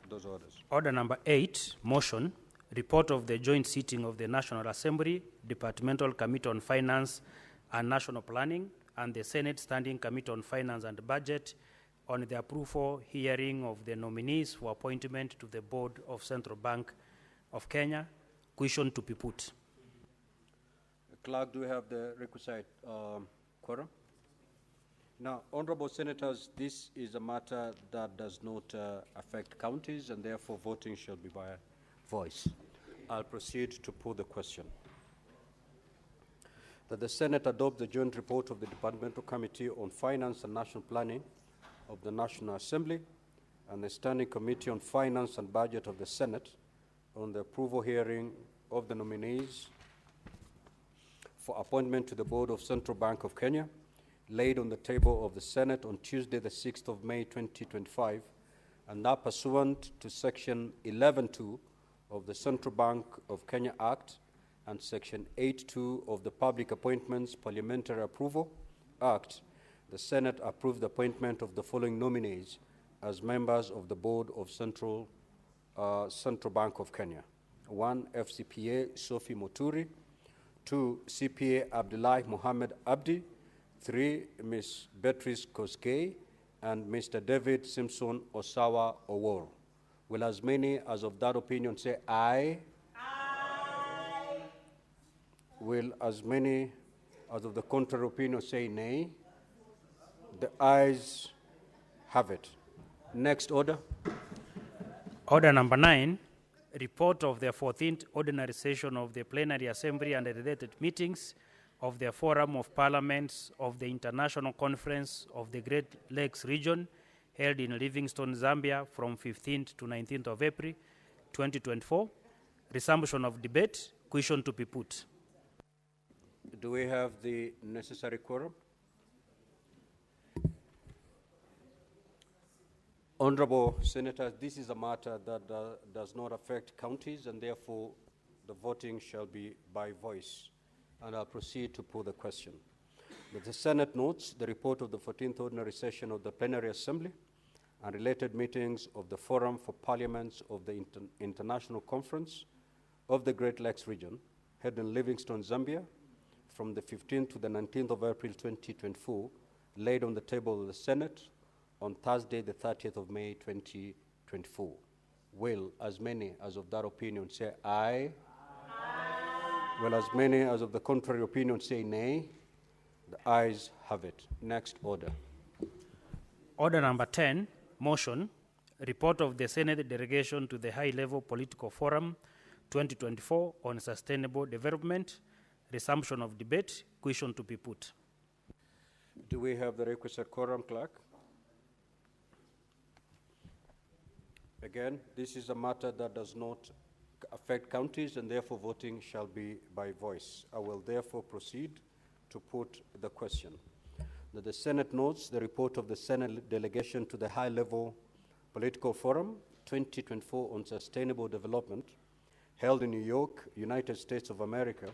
those orders. Order number 8, motion, report of the joint sitting of the National Assembly, Departmental Committee on Finance and National Planning, and the Senate Standing Committee on Finance and Budget on the approval hearing of the nominees for appointment to the Board of Central Bank of Kenya. Question to be put. Clerk, do we have the requisite quorum? Now, honorable senators, this is a matter that does not affect counties, and therefore voting shall be by voice. I'll proceed to put the question. That the Senate adopt the joint report of the Departmental Committee on Finance and National Planning of the National Assembly and the Standing Committee on Finance and Budget of the Senate on the approval hearing of the nominees for appointment to the Board of Central Bank of Kenya, laid on the table of the Senate on Tuesday, the 6th of May, 2025, and now pursuant to Section 11.2 of the Central Bank of Kenya Act and Section 8.2 of the Public Appointments Parliamentary Approval Act, the Senate approved the appointment of the following nominees as members of the Board of Central Bank of Kenya. 1, FCPA Sophie Muturi. 2, CPA Abdullahi Mohammed Abdi. 3, Ms. Beatrice Koskei, and Mr. David Simpson Osawa Oworo. Will as many as of that opinion say aye? Aye. Will as many as of the contrary opinion say nay? The ayes have it. Next order. Order number 9, report of the 14th ordinary session of the Plenary Assembly and the related meetings of the Forum of Parliaments of the International Conference of the Great Lakes Region held in Livingstone, Zambia from 15th to 19th of April 2024. Resumption of debate. Question to be put. Do we have the necessary quorum? Honorable Senators, this is a matter that does not affect counties, and therefore the voting shall be by voice. And I'll proceed to put the question. That the Senate notes the report of the 14th ordinary session of the Plenary Assembly and related meetings of the Forum for Parliaments of the International Conference of the Great Lakes Region, held in Livingstone, Zambia, from the 15th to the 19th of April 2024, laid on the table of the Senate on Thursday, the 30th of May 2024. Will as many as of that opinion say aye? Aye. Will as many as of the contrary opinion say nay? The ayes have it. Next order. Order number 10, motion, report of the Senate delegation to the High-Level Political Forum 2024 on sustainable development. Resumption of debate. Question to be put. Do we have the requisite quorum, Clerk? Again, this is a matter that does not affect counties, and therefore voting shall be by voice. I will therefore proceed to put the question. That the Senate notes the report of the Senate delegation to the High-Level Political Forum 2024 on Sustainable Development, held in New York, United States of America,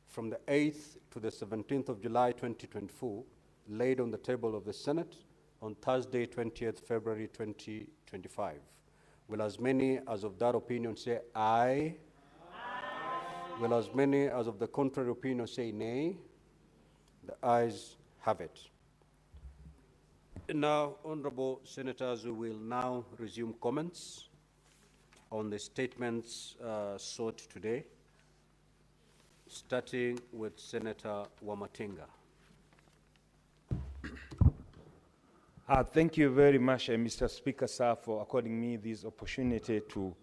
from the 8th to the 17th of July 2024, laid on the table of the Senate on Thursday, 20th February 2025. Will as many as of that opinion say aye? Aye. Will as many as of the contrary opinion say nay? The ayes have it. Now, honorable senators, we will now resume comments on the statements sought today, starting with Senator Wamatinga. Thank you very much, Mr. Speaker, sir, for according me this opportunity to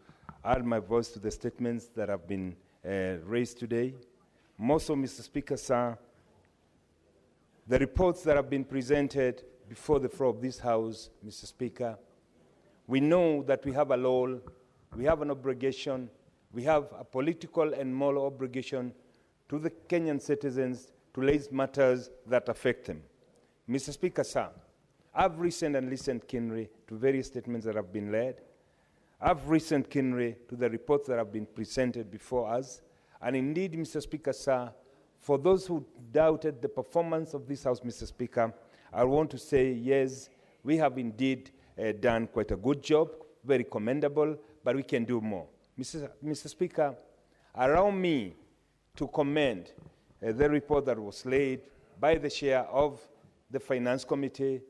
add my voice to the statements that have been raised today. Also, Mr. Speaker, sir, the reports that have been presented before the floor of this House, Mr. Speaker, we know that we have a law, we have an obligation, we have a political and moral obligation to the Kenyan citizens to raise matters that affect them. Mr. Speaker, sir, I've listened and listened keenly to various statements that have been led. I've listened keenly to the reports that have been presented before us. And indeed, Mr. Speaker, sir, for those who doubted the performance of this House, Mr. Speaker, I want to say, yes, we have indeed done quite a good job, very commendable, but we can do more. Mr. Speaker, allow me to commend the report that was laid by the chair of the Finance Committee.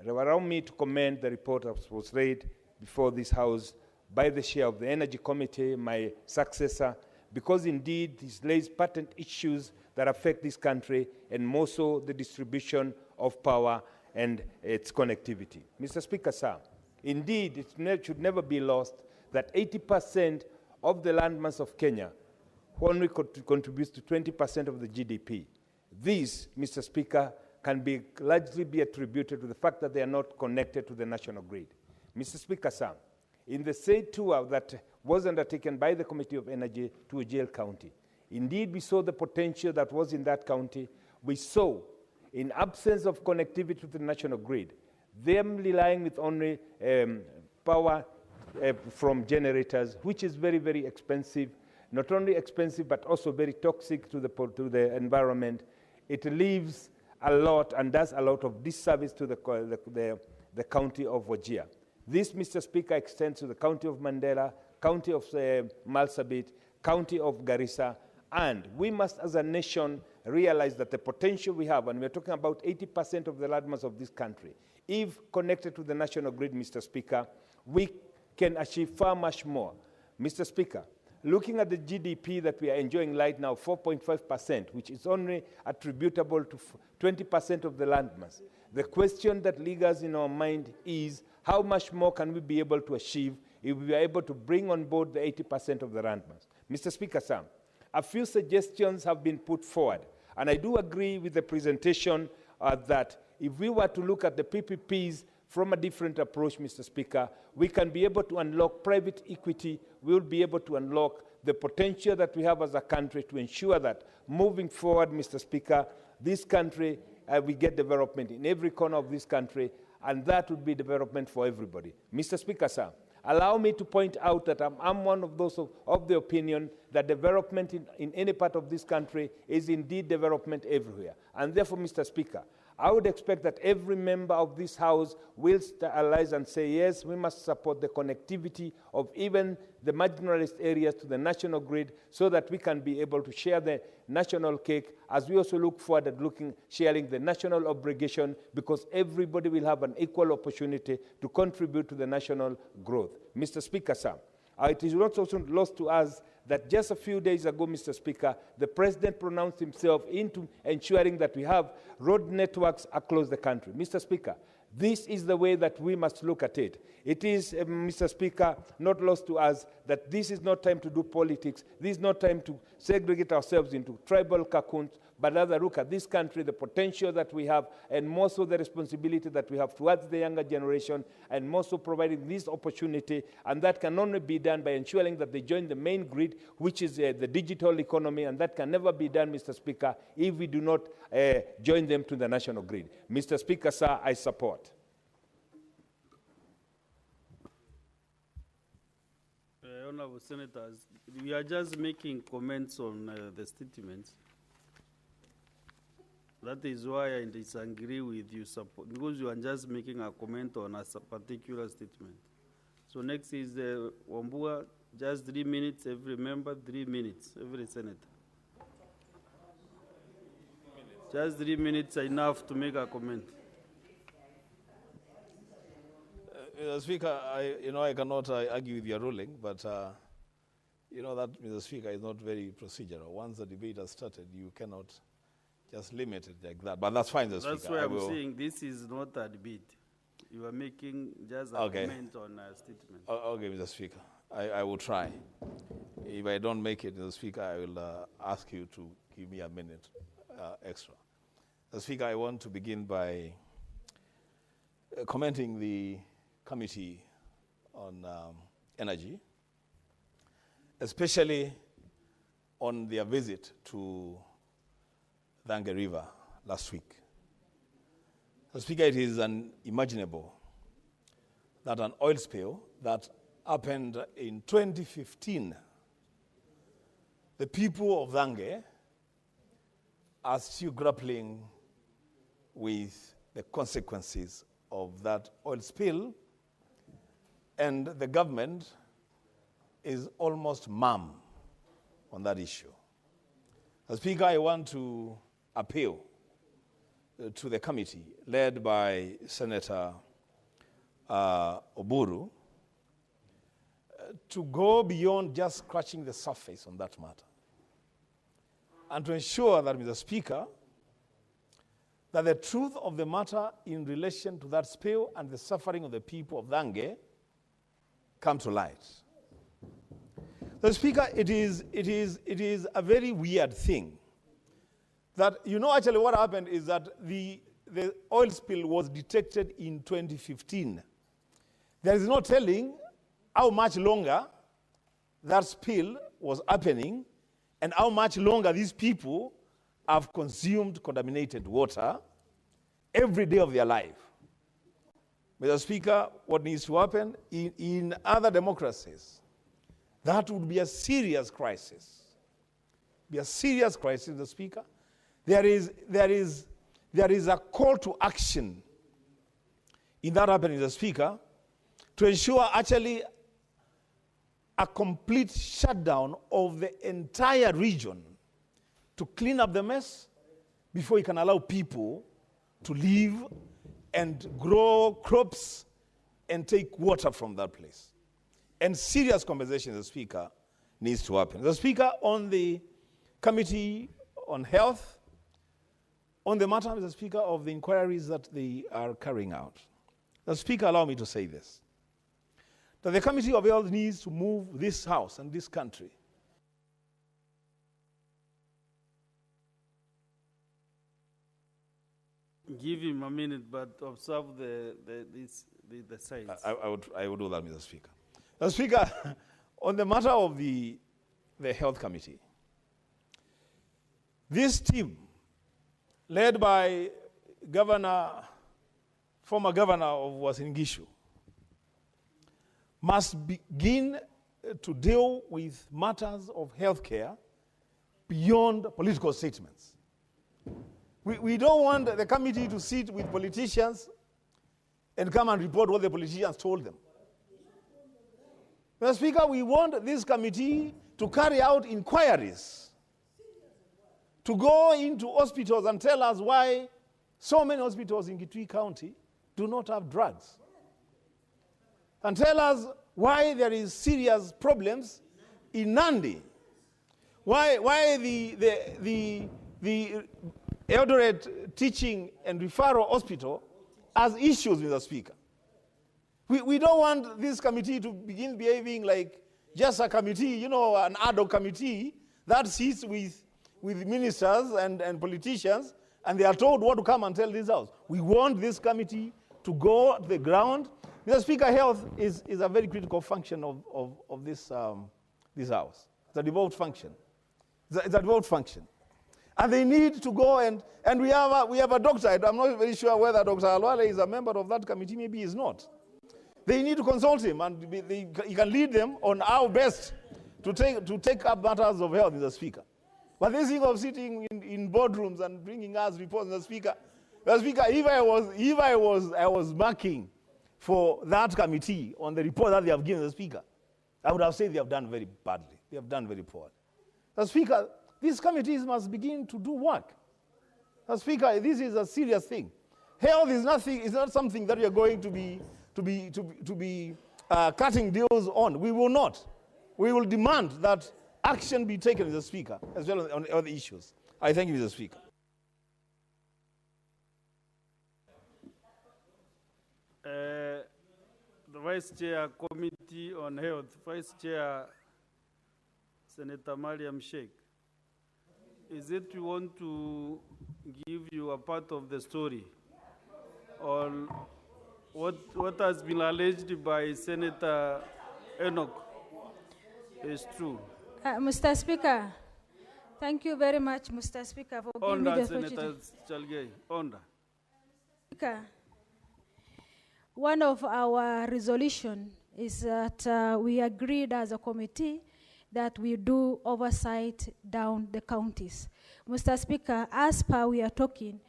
Allow me to commend the report that was laid before this House by the chair of the Energy Committee, my successor, because indeed this lays patent issues that affect this country and more so the distribution of power and its connectivity. Mr. Speaker, sir, indeed it should never be lost that 80% of the landmass of Kenya only contributes to 20% of the GDP. This, Mr. Speaker, can be largely be attributed to the fact that they are not connected to the national grid. Mr. Speaker, sir, in the said tour that was undertaken by the Committee of Energy to Ujel County, indeed we saw the potential that was in that county. We saw, in absence of connectivity to the national grid, them relying with only power from generators, which is very, very expensive, not only expensive, but also very toxic to the environment. It leaves a lot and does a lot of disservice to the county of Wajir. This, Mr. Speaker, extends to the county of Mandera, county of Marsabit, county of Garissa, and we must, as a nation, realize that the potential we have, and we're talking about 80% of the landmass of this country, if connected to the national grid, Mr. Speaker, we can achieve far much more. Mr. Speaker, looking at the GDP that we are enjoying right now, 4.5%, which is only attributable to 20% of the landmass, the question that lingers in our mind is how much more can we be able to achieve if we are able to bring on board the 80% of the landmass? Mr. Speaker, sir, a few suggestions have been put forward, and I do agree with the presentation that if we were to look at the PPPs from a different approach, Mr. Speaker, we can be able to unlock private equity. We will be able to unlock the potential that we have as a country to ensure that moving forward, Mr. Speaker, this country, we get development in every corner of this country, and that would be development for everybody. Mr. Speaker, sir, allow me to point out that I'm one of those of the opinion that development in any part of this country is indeed development everywhere. And therefore, Mr. Speaker, I would expect that every member of this House will realize and say, yes, we must support the connectivity of even the marginalized areas to the national grid so that we can be able to share the national cake as we also look forward at sharing the national obligation, because everybody will have an equal opportunity to contribute to the national growth. Mr. Speaker, sir, it is not also lost to us that just a few days ago, Mr. Speaker, the President pronounced himself into ensuring that we have road networks across the country. Mr. Speaker, this is the way that we must look at it. It is, Mr. Speaker, not lost to us that this is not time to do politics. This is not time to segregate ourselves into tribal cocoons, but rather look at this country, the potential that we have, and more so the responsibility that we have towards the younger generation, and more so providing this opportunity, and that can only be done by ensuring that they join the main grid, which is the digital economy, and that can never be done, Mr. Speaker, if we do not join them to the national grid. Mr. Speaker, sir, I support. Honorable Senators, we are just making comments on the statements. That is why I disagree with you, because you are just making a comment on a particular statement. So next is Wambua, just 3 minutes, every member, 3 minutes, every senator. Just 3 minutes are enough to make a comment. Mr. Speaker, I cannot argue with your ruling, but you know that, Mr. Speaker, is not very procedural. Once the debate has started, you cannot just limit it like that. But that's fine, Mr. Speaker. That's why I'm saying this is not a debate. You are making just a comment on a statement. Okay, Mr. Speaker, I will try. If I don't make it, Mr. Speaker, I will ask you to give me a minute extra. Mr. Speaker, I want to begin by commenting the Committee on Energy, especially on their visit to Thange River last week. Mr. Speaker, it is unimaginable that an oil spill that happened in 2015, the people of Thange are still grappling with the consequences of that oil spill, and the government is almost mum on that issue. As Speaker, I want to appeal to the committee led by Senator Oburu to go beyond just scratching the surface on that matter, and to ensure that, Mr. Speaker, that the truth of the matter in relation to that spill and the suffering of the people of Thange come to light. Mr. Speaker, it is a very weird thing that, actually what happened is that the oil spill was detected in 2015. There is no telling how much longer that spill was happening and how much longer these people have consumed contaminated water every day of their life. Mr. Speaker, what needs to happen in other democracies, that would be a serious crisis. Be a serious crisis, Mr. Speaker. There is a call to action in that happening, Mr. Speaker, to ensure actually a complete shutdown of the entire region to clean up the mess before you can allow people to live and grow crops and take water from that place. And serious conversation, the Speaker, needs to happen. The Speaker, on the Committee on Health, on the matter, Mr. Speaker, of the inquiries that they are carrying out. The Speaker, allow me to say this, that the Committee of Health needs to move this House and this country Give him a minute, but observe the signs. I would do that, Mr. Speaker. Mr. Speaker, on the matter of the Health Committee, this team, led by former governor of Uasin Gishu, must begin to deal with matters of healthcare beyond political statements. We don't want the committee to sit with politicians and come and report what the politicians told them. Mr. Speaker, we want this committee to carry out inquiries, to go into hospitals and tell us why so many hospitals in Kitui County do not have drugs, and tell us why there is serious problems in Nandi, why the Eldoret Teaching and Referral Hospital has issues, Mr. Speaker. We don't want this committee to begin behaving like just a committee, an ad hoc committee that sits with ministers and politicians, and they are told what to come and tell this House. We want this committee to go to the ground. Mr. Speaker, health is a very critical function of this House. It's a devolved function. It's a devolved function. And they need to go and we have a doctor. I'm not very sure whether Dr. Alwale is a member of that committee. Maybe he's not. They need to consult him, and he can lead them on how best to take up matters of health, Mr. Speaker. But this thing of sitting in boardrooms and bringing us reports, the Speaker, if I was marking for that committee on the report that they have given the Speaker, I would have said they have done very badly. They have done very poorly. The Speaker, these committees must begin to do work. The Speaker, this is a serious thing. Health is nothing. It's not something that we are going to be cutting deals on. We will not. We will demand that action be taken, Mr. Speaker, as well as on other issues. I thank you, Mr. Speaker. The Vice Chair, Committee on Health, Vice Chair, Senator Mariam Sheikh. Is it you want to give you a part of the story on what has been alleged by Senator Enoch is true? Mr. Speaker, thank you very much, Mr. Speaker, for giving me the Senator opportunity. Chalgei, Onda. Speaker, one of our resolution is that we agreed as a committee that we do oversight down the counties. Mr. Speaker, as per we are talking,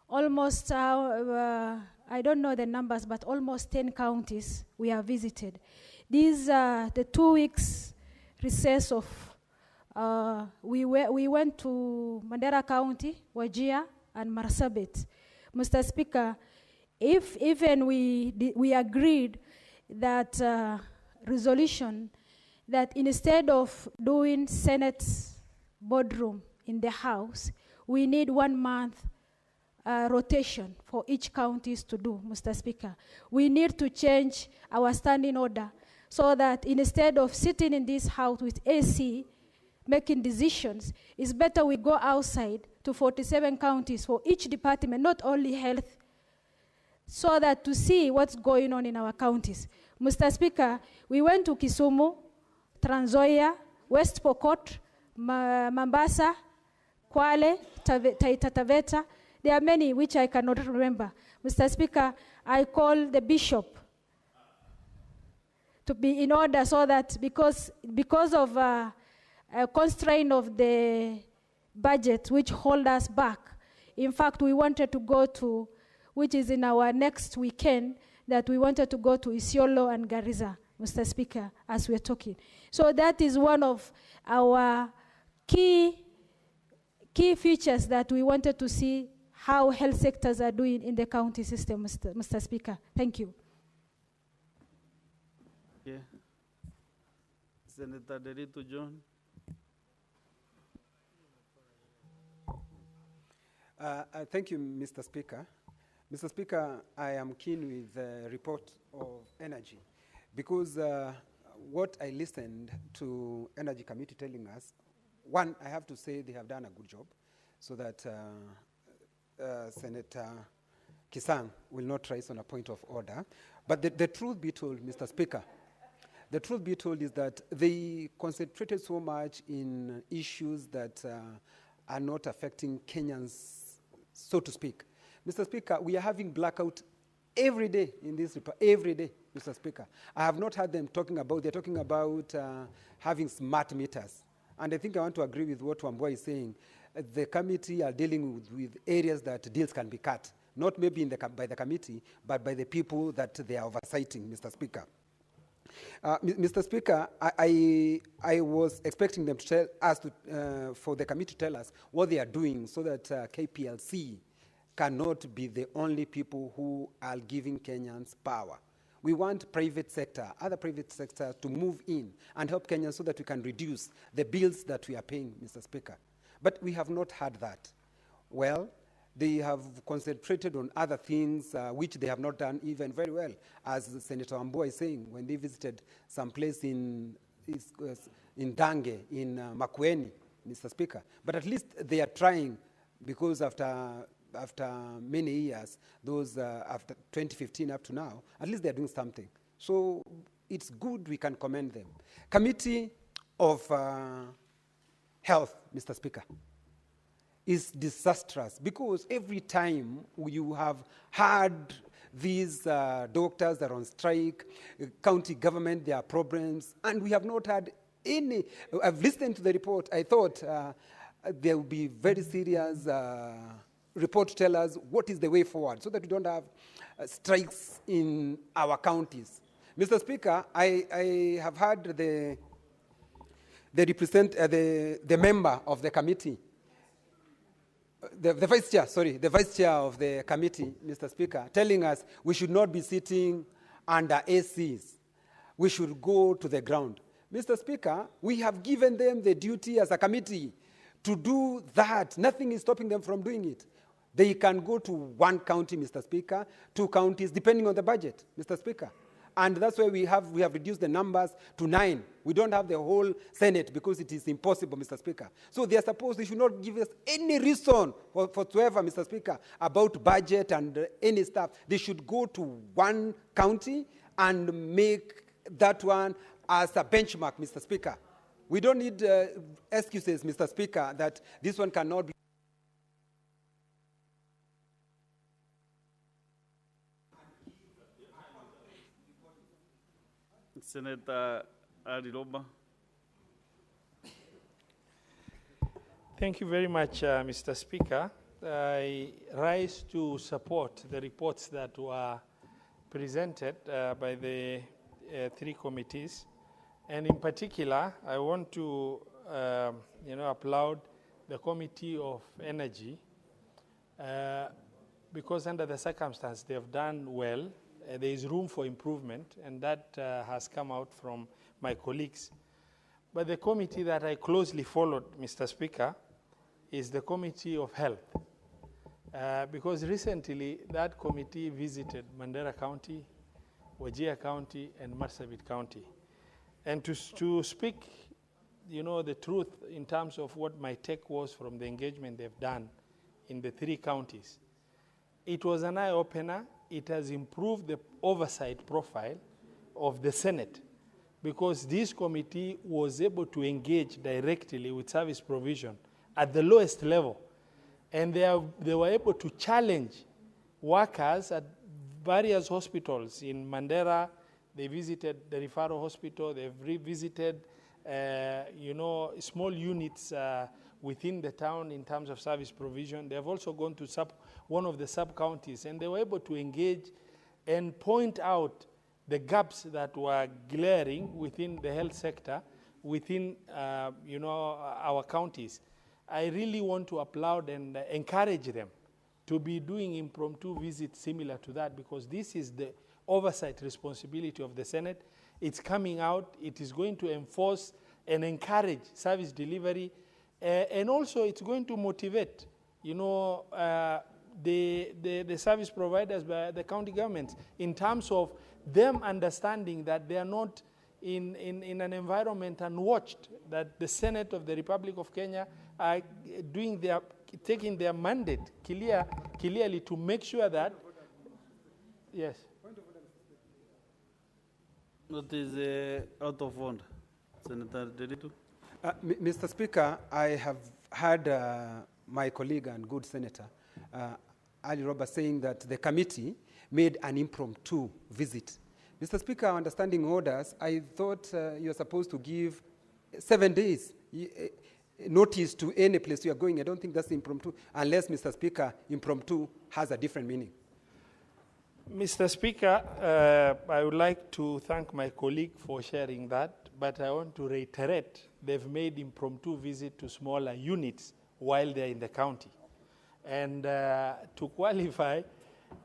almost, I don't know the numbers, but almost 10 counties we have visited. These are the 2 weeks recess of, we went to Mandera County, Wajir, and Marsabit. Mr. Speaker, if even we agreed that resolution that instead of doing Senate boardroom in the House, we need 1 month rotation for each counties to do, Mr. Speaker. We need to change our standing order so that instead of sitting in this House with AC making decisions, it's better we go outside to 47 counties for each department, not only health, so that to see what's going on in our counties. Mr. Speaker, we went to Kisumu, Trans Nzoia, West Pokot, Mombasa, Kwale, Taita Taveta. There are many which I cannot remember. Mr. Speaker, I call the bishop to be in order so that because of a constraint of the budget which hold us back, in fact, we wanted to go to, which is in our next weekend, that we wanted to go to Isiolo and Garissa, Mr. Speaker, as we're talking. So that is one of our key features that we wanted to see how health sectors are doing in the county system, Mr. Speaker. Thank you. Yeah. Senator Derito John. Thank you, Mr. Speaker. Mr. Speaker, I am keen with the report of energy because what I listened to Energy Committee telling us, one, I have to say they have done a good job so that Senator Kisang will not rise on a point of order. But the truth be told, Mr. Speaker, the truth be told is that they concentrated so much in issues that are not affecting Kenyans, so to speak. Mr. Speaker, we are having blackout every day in this report, every day, Mr. Speaker. I have not heard them talking about, they're talking about having smart meters. And I think I want to agree with what Wambua is saying. The committee are dealing with areas that deals can be cut, not maybe by the committee, but by the people that they are oversighting, Mr. Speaker. Mr. Speaker, I was expecting them to tell us, for the committee to tell us what they are doing so that KPLC cannot be the only people who are giving Kenyans power. We want private sector, other private sectors to move in and help Kenyans so that we can reduce the bills that we are paying, Mr. Speaker. But we have not had that. Well, they have concentrated on other things which they have not done even very well, as Senator Wambua is saying, when they visited some place in Dange, in Makueni, Mr. Speaker. But at least they are trying, because after many years, those after 2015 up to now, at least they're doing something. So it's good, we can commend them. Committee of Health, Mr. Speaker, is disastrous because every time you have had these doctors that are on strike, county government, there are problems, and we have not had any. I've listened to the report. I thought there will be very serious report to tell us what is the way forward so that we don't have strikes in our counties. Mr. Speaker, I have heard the member of the committee, the vice chair of the committee, Mr. Speaker, telling us we should not be sitting under ACs. We should go to the ground. Mr. Speaker, we have given them the duty as a committee to do that. Nothing is stopping them from doing it. They can go to one county, Mr. Speaker, 2 counties, depending on the budget, Mr. Speaker. And that's why we have reduced the numbers to 9. We don't have the whole Senate because it is impossible, Mr. Speaker. So they should not give us any reason whatsoever, Mr. Speaker, about budget and any stuff. They should go to one county and make that one as a benchmark, Mr. Speaker. We don't need excuses, Mr. Speaker, that this one cannot be. Senator Adiloba. Thank you very much, Mr. Speaker. I rise to support the reports that were presented by the 3 committees. And in particular, I want to applaud the Committee of Energy because under the circumstance they have done well. There is room for improvement, and that has come out from my colleagues. But the committee that I closely followed, Mr. Speaker, is the Committee of Health. Because recently that committee visited Mandera County, Wajir County, and Marsabit County. And to speak, the truth in terms of what my take was from the engagement they've done in the 3 counties, it was an eye-opener. It has improved the oversight profile of the Senate because this committee was able to engage directly with service provision at the lowest level. And they were able to challenge workers at various hospitals. In Mandera, they visited the referral hospital. They've revisited, small units within the town in terms of service provision. They have also gone to one of the sub-counties, and they were able to engage and point out the gaps that were glaring within the health sector, within our counties. I really want to applaud and encourage them to be doing impromptu visits similar to that, because this is the oversight responsibility of the Senate. It's coming out. It is going to enforce and encourage service delivery, and also it's going to motivate, the service providers by the county governments in terms of them understanding that they are not in an environment unwatched, that the Senate of the Republic of Kenya are taking their mandate clearly to make sure that, yes. What is out of order? Senator Deditu. Mr. Speaker, I have heard my colleague and good senator, Ali Roba, saying that the committee made an impromptu visit. Mr. Speaker, understanding orders, I thought you're supposed to give 7 days notice to any place you are going. I don't think that's impromptu, unless, Mr. Speaker, impromptu has a different meaning. Mr. Speaker, I would like to thank my colleague for sharing that, but I want to reiterate they've made impromptu visit to smaller units while they're in the county. And to qualify,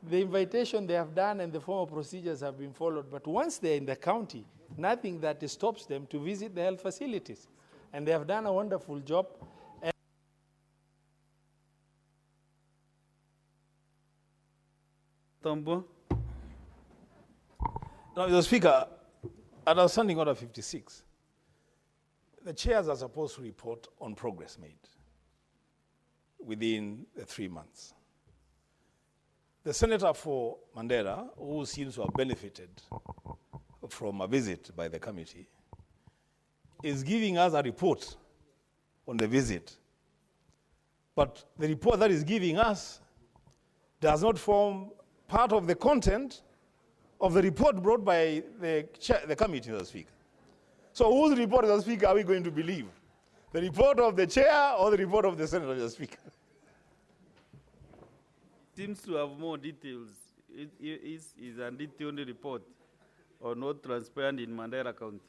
the invitation they have done and the formal procedures have been followed, but once they're in the county, nothing that stops them to visit the health facilities. And they have done a wonderful job. Tambo. Now, Mr. Speaker, under Standing Order 56, the chairs are supposed to report on progress made within the 3 months. The senator for Mandera, who seems to have benefited from a visit by the committee, is giving us a report on the visit. But the report that is giving us does not form part of the content of the report brought by the committee, Mr. Speaker. So whose report, Mr. Speaker, are we going to believe? The report of the chair or the report of the Senate, Mr. Speaker? Seems to have more details. Is and it the only report or not transparent in Mandera County?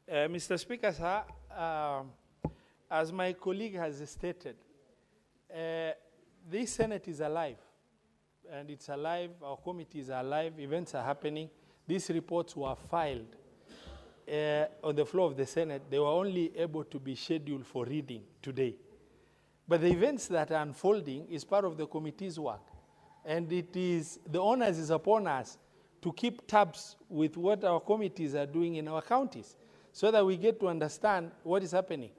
Mr. Speaker, sir, as my colleague has stated, this Senate is alive, and it's alive, our committee is alive, events are happening. These reports were filed on the floor of the Senate. They were only able to be scheduled for reading today. But the events that are unfolding is part of the committee's work. And it is, the onus is upon us to keep tabs with what our committees are doing in our counties, so that we get to understand what is happening.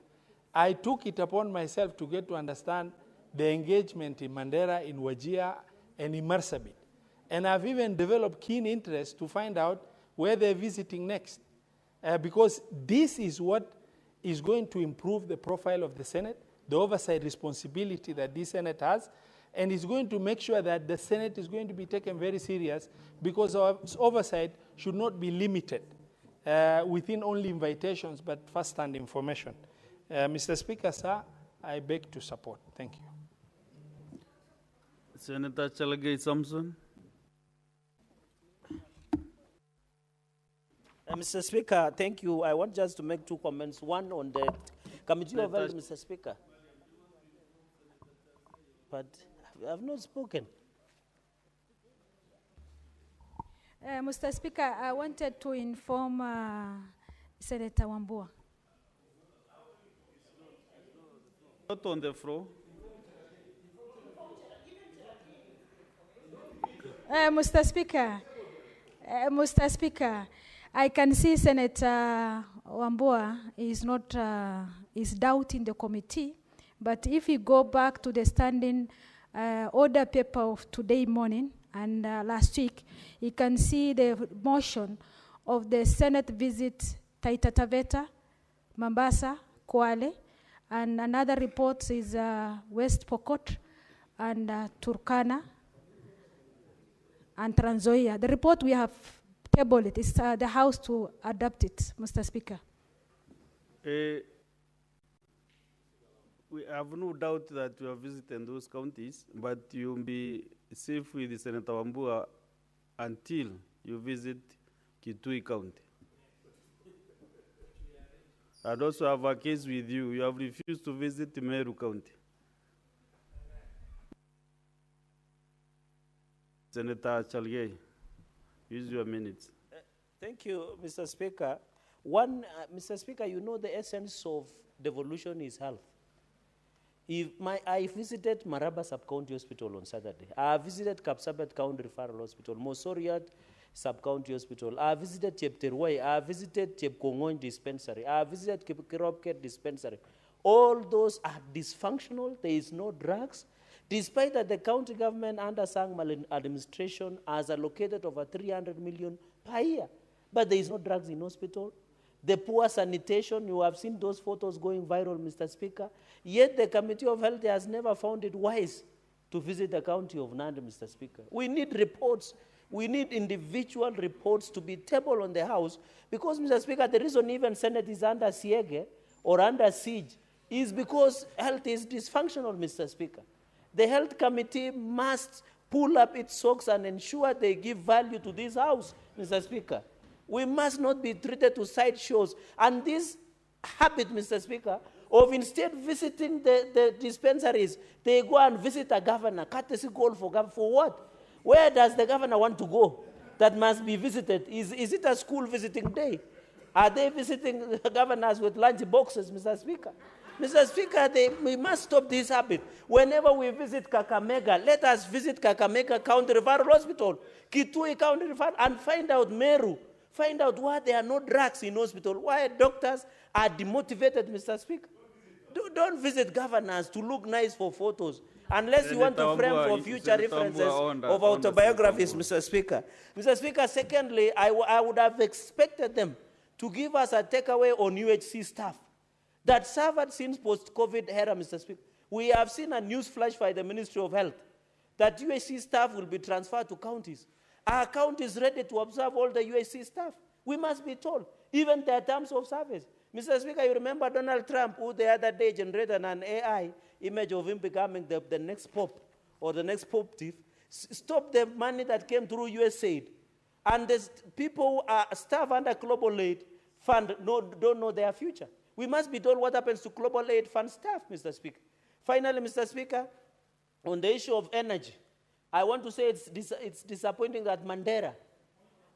I took it upon myself to get to understand the engagement in Mandera, in Wajir, and in Marsabit. And I've even developed keen interest to find out where they're visiting next. Because this is what is going to improve the profile of the Senate, the oversight responsibility that this Senate has, and is going to make sure that the Senate is going to be taken very serious, because our oversight should not be limited within only invitations, but first-hand information. Mr. Speaker, sir, I beg to support. Thank you. Senator Chalagay Samson. Mr. Speaker, thank you. I want just to make two comments. One on the Committee of Health, Mr. Speaker. But I have not spoken. Mr. Speaker, I wanted to inform Senator Wambua. Not on the floor. Mr. Speaker, I can see Senator Wambua is not is doubting the committee, but if you go back to the standing order paper of today morning and last week, you can see the motion of the Senate visit Taita Taveta, Mombasa, Kwale, and another report is West Pokot and Turkana and Trans Nzoia. The report we have tabled it. It's the House to adopt it, Mr. Speaker. We have no doubt that you are visiting those counties, but you'll be safe with Senator Wambua until you visit Kitui County. I'd also have a case with you. You have refused to visit Meru County. Senator Chalgay, use your minutes. Thank you, Mr. Speaker. One, Mr. Speaker, you know the essence of devolution is health. I visited Maraba Sub-County Hospital on Saturday. I visited Kapsabet County Referral Hospital, Mosoriat Sub-County Hospital. I visited Chepterwai. I visited Chepkongon Dispensary. I visited Kiropket Dispensary. All those are dysfunctional. There is no drugs. Despite that the county government under Sang administration has allocated over 300 million per year. But there is no drugs in hospital. The poor sanitation, you have seen those photos going viral, Mr. Speaker. Yet the Committee of Health has never found it wise to visit the county of Nandi, Mr. Speaker. We need reports. We need individual reports to be tabled on the House, because, Mr. Speaker, the reason even Senate is under siege or under siege is because health is dysfunctional, Mr. Speaker. The Health Committee must pull up its socks and ensure they give value to this House, Mr. Speaker. We must not be treated to sideshows. And this habit, Mr. Speaker, of instead visiting the dispensaries, they go and visit a governor, courtesy call for what? Where does the governor want to go that must be visited? Is it a school visiting day? Are they visiting governors with lunch boxes, Mr. Speaker? Mr. Speaker, we must stop this habit. Whenever we visit Kakamega, let us visit Kakamega County Referral Hospital, Kitui County Referral, and find out Meru. Find out why there are no drugs in hospital, why doctors are demotivated, Mr. Speaker. Don't visit governors to look nice for photos, unless you want to frame for future references of autobiographies, Mr. Speaker. Mr. Speaker, secondly, I would have expected them to give us a takeaway on UHC staff that suffered since post-COVID era, Mr. Speaker. We have seen a news flash by the Ministry of Health that UAC staff will be transferred to counties. Are counties ready to observe all the UAC staff? We must be told, even their terms of service. Mr. Speaker, you remember Donald Trump, who the other day generated an AI image of him becoming the next pope or the next pope thief, stop the money that came through USAID. And the people who are staff under Global Aid Fund don't know their future. We must be told what happens to Global Aid Fund staff, Mr. Speaker. Finally, Mr. Speaker, on the issue of energy, I want to say it's disappointing that Mandera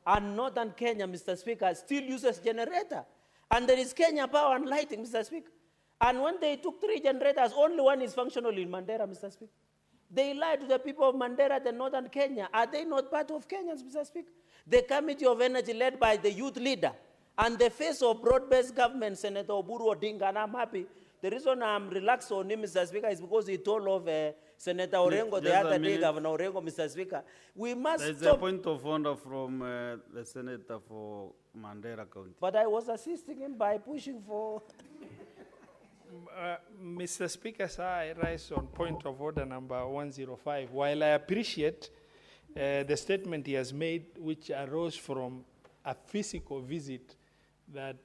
and Northern Kenya, Mr. Speaker, still uses generator. And there is Kenya Power and Lighting, Mr. Speaker. And when they took 3 generators, only one is functional in Mandera, Mr. Speaker. They lied to the people of Mandera, the Northern Kenya. Are they not part of Kenyans, Mr. Speaker? The Committee of Energy led by the youth leader and the face of broad-based government, Senator Oburu Odinga, and I'm happy. The reason I'm relaxed on him, Mr. Speaker, is because he told of Senator Orengo the other day, Governor Orengo, Mr. Speaker. We must There's stop. a point of order from the Senator for Mandera County. But I was assisting him by pushing for... Mr. Speaker, sir, I rise on point of order number 105. While I appreciate the statement he has made, which arose from a physical visit that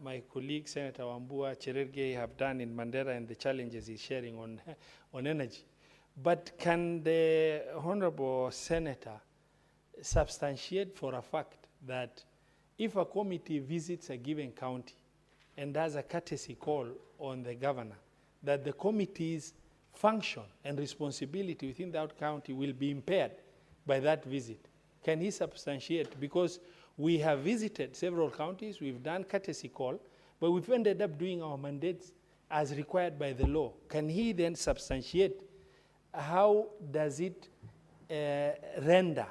my colleague, Senator Wambua Cherargei, have done in Mandera and the challenges he's sharing on energy. But can the Honorable Senator substantiate for a fact that if a committee visits a given county and does a courtesy call on the governor, that the committee's function and responsibility within that county will be impaired by that visit? Can he substantiate? Because we have visited several counties, we've done courtesy call, but we've ended up doing our mandates as required by the law. Can he then substantiate how does it render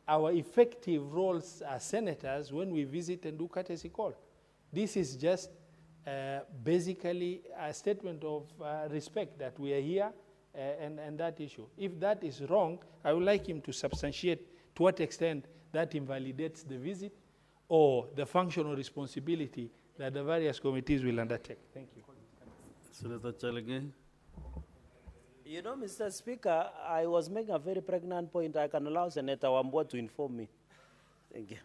our effective roles as senators when we visit and do courtesy call? This is just basically a statement of respect that we are here and that issue. If that is wrong, I would like him to substantiate to what extent that invalidates the visit or the functional responsibility that the various committees will undertake. Thank you. Senator Chalege. You know, Mr. Speaker, I was making a very pregnant point. I can allow Senator Wambua to inform me. Thank you.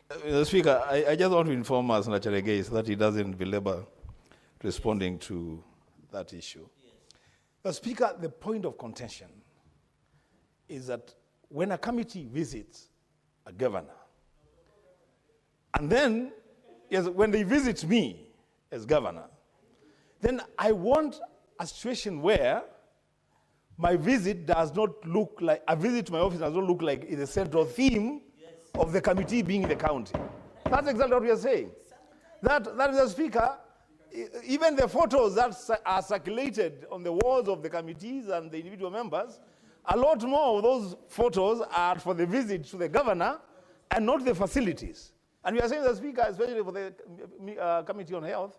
Mr. Speaker, I just want to inform us, Senator Chalege, so that he doesn't belabor responding to that issue. Yes. Mr. Speaker, the point of contention is that when a committee visits a governor, and then yes, when they visit me as governor, then I want a situation where my visit does not look like, a visit to my office does not look like it's the central theme of the committee being in the county. That's exactly what we are saying. That is the Speaker, even the photos that are circulated on the walls of the committees and the individual members, a lot more of those photos are for the visit to the governor and not the facilities. And we are saying, the Speaker, especially for the Committee on Health,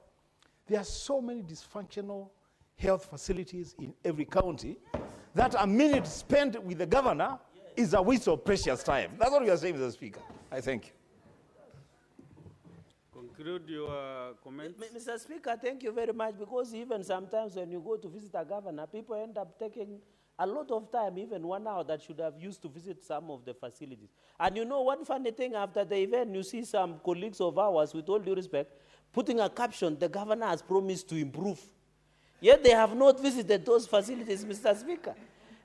there are so many dysfunctional health facilities in every county that a minute spent with the governor is a waste of precious time. That's what we are saying, Mr. Speaker. I thank you. Conclude your comments. Mr. Speaker, thank you very much, because even sometimes when you go to visit a governor, people end up taking a lot of time, even 1 hour, that should have used to visit some of the facilities. And you know, one funny thing, after the event, you see some colleagues of ours, with all due respect, putting a caption, the governor has promised to improve. Yet they have not visited those facilities, Mr. Speaker.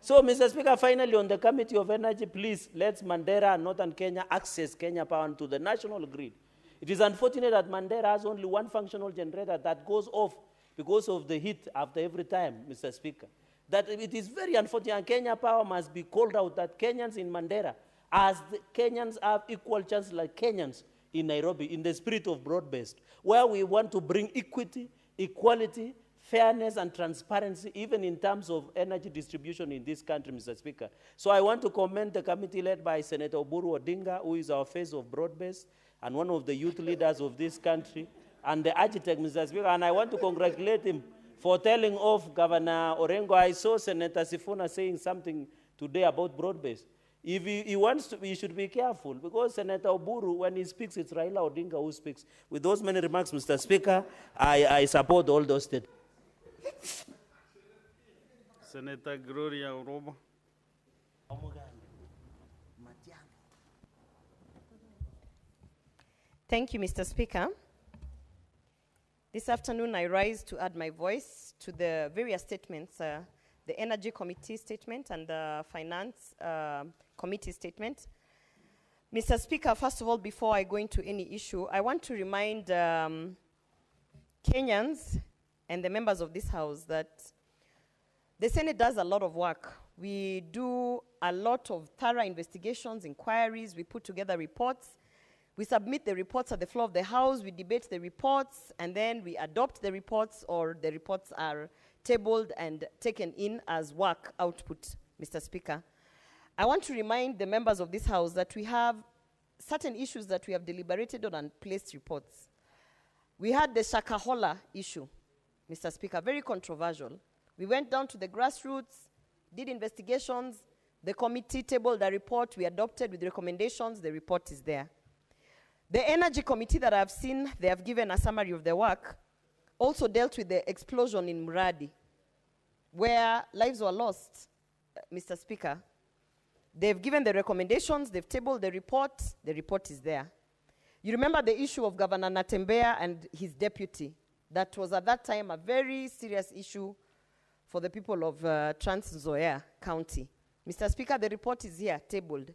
So, Mr. Speaker, finally, on the Committee of Energy, please, let's Mandera and Northern Kenya access Kenya Power to the national grid. It is unfortunate that Mandera has only one functional generator that goes off because of the heat after every time, Mr. Speaker. That it is very unfortunate, and Kenya Power must be called out that Kenyans in Mandera, as the Kenyans have equal chance like Kenyans in Nairobi, in the spirit of broad-based, where we want to bring equity, equality, fairness, and transparency, even in terms of energy distribution in this country, Mr. Speaker. So I want to commend the committee led by Senator Oburu Odinga, who is our face of broad-based and one of the youth leaders of this country, and the architect, Mr. Speaker, and I want to congratulate him for telling off Governor Orengo. I saw Senator Sifuna saying something today about broad-based. If he wants to, he should be careful, because Senator Oburu, when he speaks, it's Raila Odinga who speaks. With those many remarks, Mr. Speaker, I support all those statements. Senator Gloria Oromo. Thank you, Mr. Speaker. This afternoon, I rise to add my voice to the various statements, the Energy Committee statement and the Finance Committee statement. Mr. Speaker, first of all, before I go into any issue, I want to remind Kenyans and the members of this House that the Senate does a lot of work. We do a lot of thorough investigations, inquiries, we put together reports. We submit the reports at the floor of the House, we debate the reports, and then we adopt the reports, or the reports are tabled and taken in as work output, Mr. Speaker. I want to remind the members of this House that we have certain issues that we have deliberated on and placed reports. We had the Shakahola issue, Mr. Speaker, very controversial. We went down to the grassroots, did investigations, the committee tabled a report, we adopted with recommendations, the report is there. The Energy Committee that I've seen, they have given a summary of their work, also dealt with the explosion in Muradi, where lives were lost, Mr. Speaker. They've given the recommendations, they've tabled the report is there. You remember the issue of Governor Natembeya and his deputy. That was at that time a very serious issue for the people of Trans Nzoia County. Mr. Speaker, the report is here, tabled.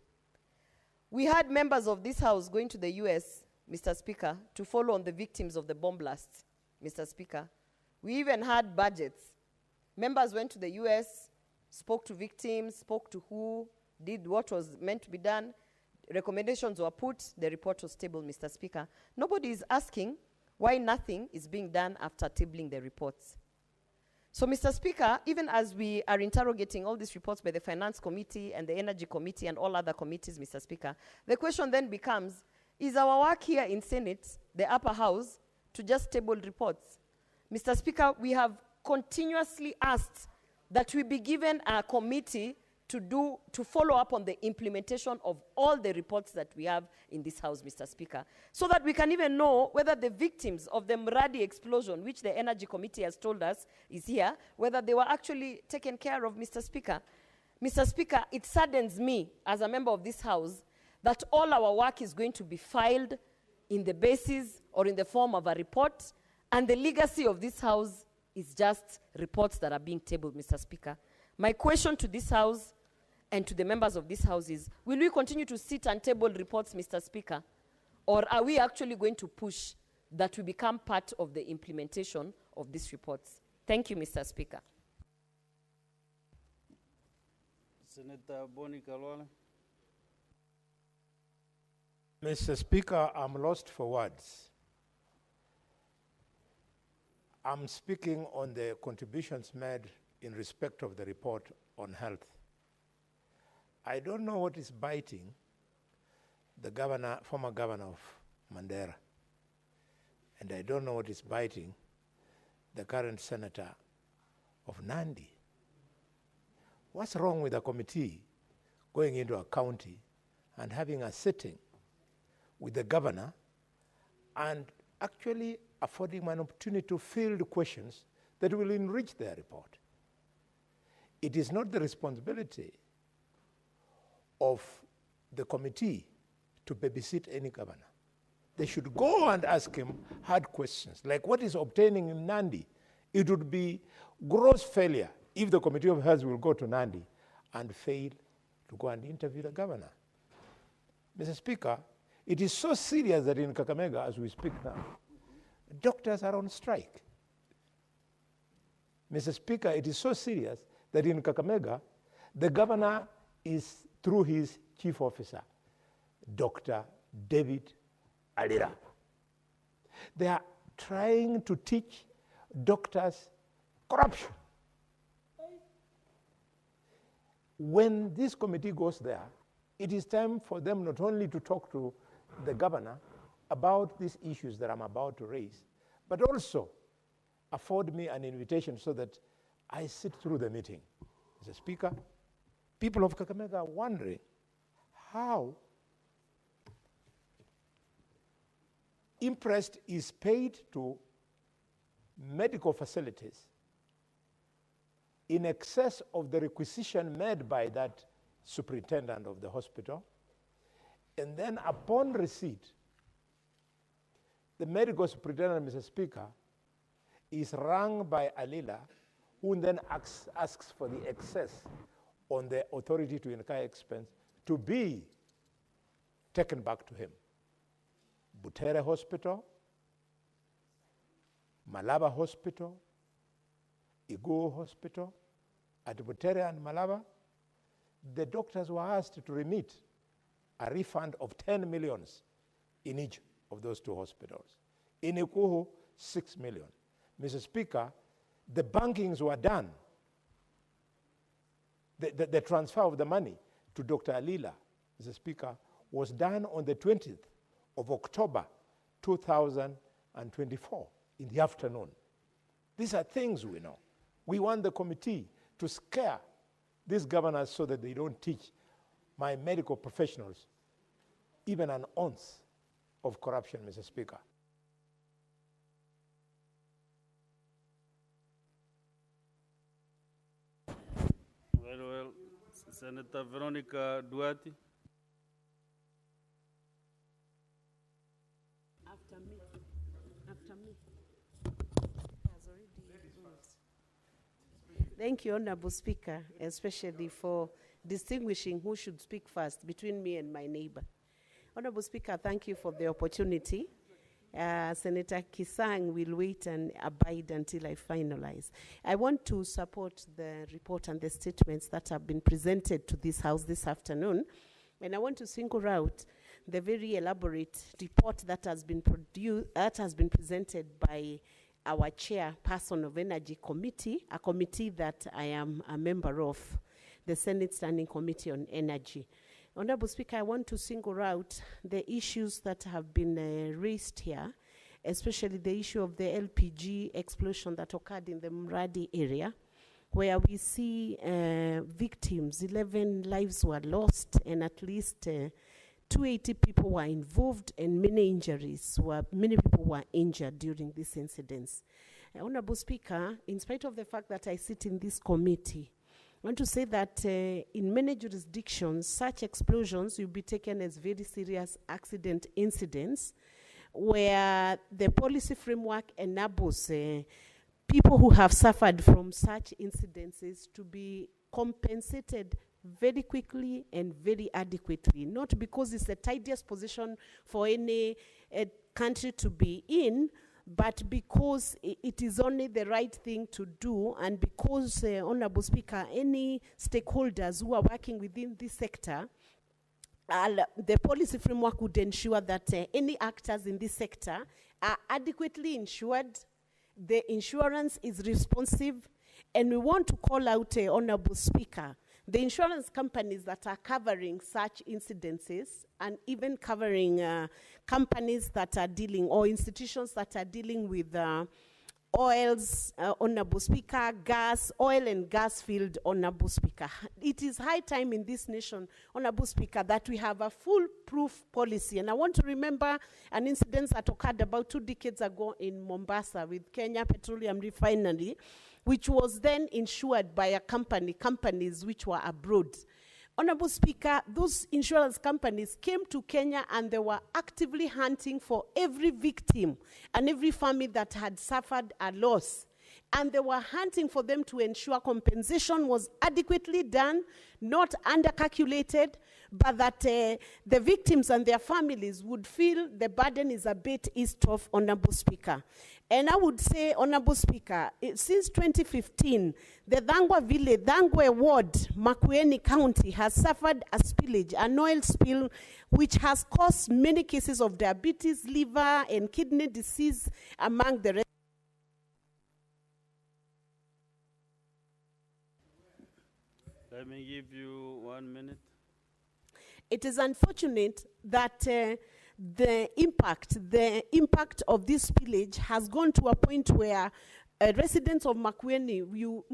We had members of this House going to the US, Mr. Speaker, to follow on the victims of the bomb blasts, Mr. Speaker. We even had budgets. Members went to the US, spoke to victims, spoke to who, did what was meant to be done. Recommendations were put, the report was tabled, Mr. Speaker. Nobody is asking why nothing is being done after tabling the reports. So, Mr. Speaker, even as we are interrogating all these reports by the Finance Committee and the Energy Committee and all other committees, Mr. Speaker, the question then becomes, is our work here in Senate, the upper house, to just table reports? Mr. Speaker, we have continuously asked that we be given a committee to follow up on the implementation of all the reports that we have in this House, Mr. Speaker, so that we can even know whether the victims of the Muradi explosion, which the Energy Committee has told us is here, whether they were actually taken care of, Mr. Speaker. Mr. Speaker, it saddens me as a member of this House that all our work is going to be filed in the basis or in the form of a report, and the legacy of this House is just reports that are being tabled, Mr. Speaker. My question to this House and to the members of this House is, will we continue to sit and table reports, Mr. Speaker? Or are we actually going to push that we become part of the implementation of these reports? Thank you, Mr. Speaker. Senator Boni Kalwale. Mr. Speaker, I'm lost for words. I'm speaking on the contributions made in respect of the report on health. I don't know what is biting the governor, former governor of Mandera, and I don't know what is biting the current senator of Nandi. What's wrong with a committee going into a county and having a sitting with the governor and actually affording him an opportunity to field questions that will enrich their report? It is not the responsibility of the committee to babysit any governor. They should go and ask him hard questions, like what is obtaining in Nandi. It would be gross failure if the Committee of Health will go to Nandi and fail to go and interview the governor. Mr. Speaker, it is so serious that in Kakamega, as we speak now, doctors are on strike. Mr. Speaker, it is so serious that in Kakamega, the governor is, through his chief officer, Dr. David Alira. They are trying to teach doctors corruption. When this committee goes there, it is time for them not only to talk to the governor about these issues that I'm about to raise, but also afford me an invitation so that I sit through the meeting. Mr. Speaker, people of Kakamega are wondering how interest is paid to medical facilities in excess of the requisition made by that superintendent of the hospital, and then upon receipt, the medical superintendent, Mr. Speaker, is rung by Alila, who then asks for the excess on the authority to incur expense to be taken back to him. Butere Hospital, Malaba Hospital, Igo Hospital, at Butere and Malaba, the doctors were asked to remit a refund of 10 millions in each of those two hospitals. In Ikuhu, 6 million. Mr. Speaker, the bankings were done. The transfer of the money to Dr. Alila, Mr. Speaker, was done on the 20th of October 2024 in the afternoon. These are things we know. We want the committee to scare these governors so that they don't teach my medical professionals even an ounce of corruption, Mr. Speaker. Very well. Senator Veronica Duarte. After me. Thank you, Honorable Speaker, especially for distinguishing who should speak first between me and my neighbor. Honorable Speaker, thank you for the opportunity. Senator Kisang will wait and abide until I finalize. I want to support the report and the statements that have been presented to this House this afternoon, and I want to single out the very elaborate report that has been presented by our chairperson of Energy Committee, a committee that I am a member of, the Senate Standing Committee on Energy. Honorable Speaker, I want to single out the issues that have been raised here, especially the issue of the LPG explosion that occurred in the Mradi area, where we see victims, 11 lives were lost, and at least 280 people were involved, and many people were injured during these incidents. Honorable Speaker, in spite of the fact that I sit in this committee, I want to say that in many jurisdictions, such explosions will be taken as very serious accident incidents, where the policy framework enables people who have suffered from such incidences to be compensated very quickly and very adequately, not because it's the tidiest position for any country to be in, but because it is only the right thing to do, and because, Honorable Speaker, any stakeholders who are working within this sector, the policy framework would ensure that any actors in this sector are adequately insured, the insurance is responsive, and we want to call out, Honorable Speaker, the insurance companies that are covering such incidences, and even covering companies that are dealing, or institutions that are dealing with oils, Honorable Speaker, gas, oil and gas field, Honorable Speaker. It is high time in this nation, Honorable Speaker, that we have a foolproof policy. And I want to remember an incident that occurred about 2 decades ago in Mombasa with Kenya Petroleum Refinery, which was then insured by a companies which were abroad. Honorable Speaker, those insurance companies came to Kenya and they were actively hunting for every victim and every family that had suffered a loss. And they were hunting for them to ensure compensation was adequately done, not undercalculated, but that the victims and their families would feel the burden is a bit eased off, Honorable Speaker. And I would say, Honorable Speaker, since 2015, the Dhangwe Ward, Makueni County, has suffered a spillage, an oil spill, which has caused many cases of diabetes, liver, and kidney disease among the rest. Let me give you 1 minute. It is unfortunate that the impact of this spillage has gone to a point where residents of Makueni will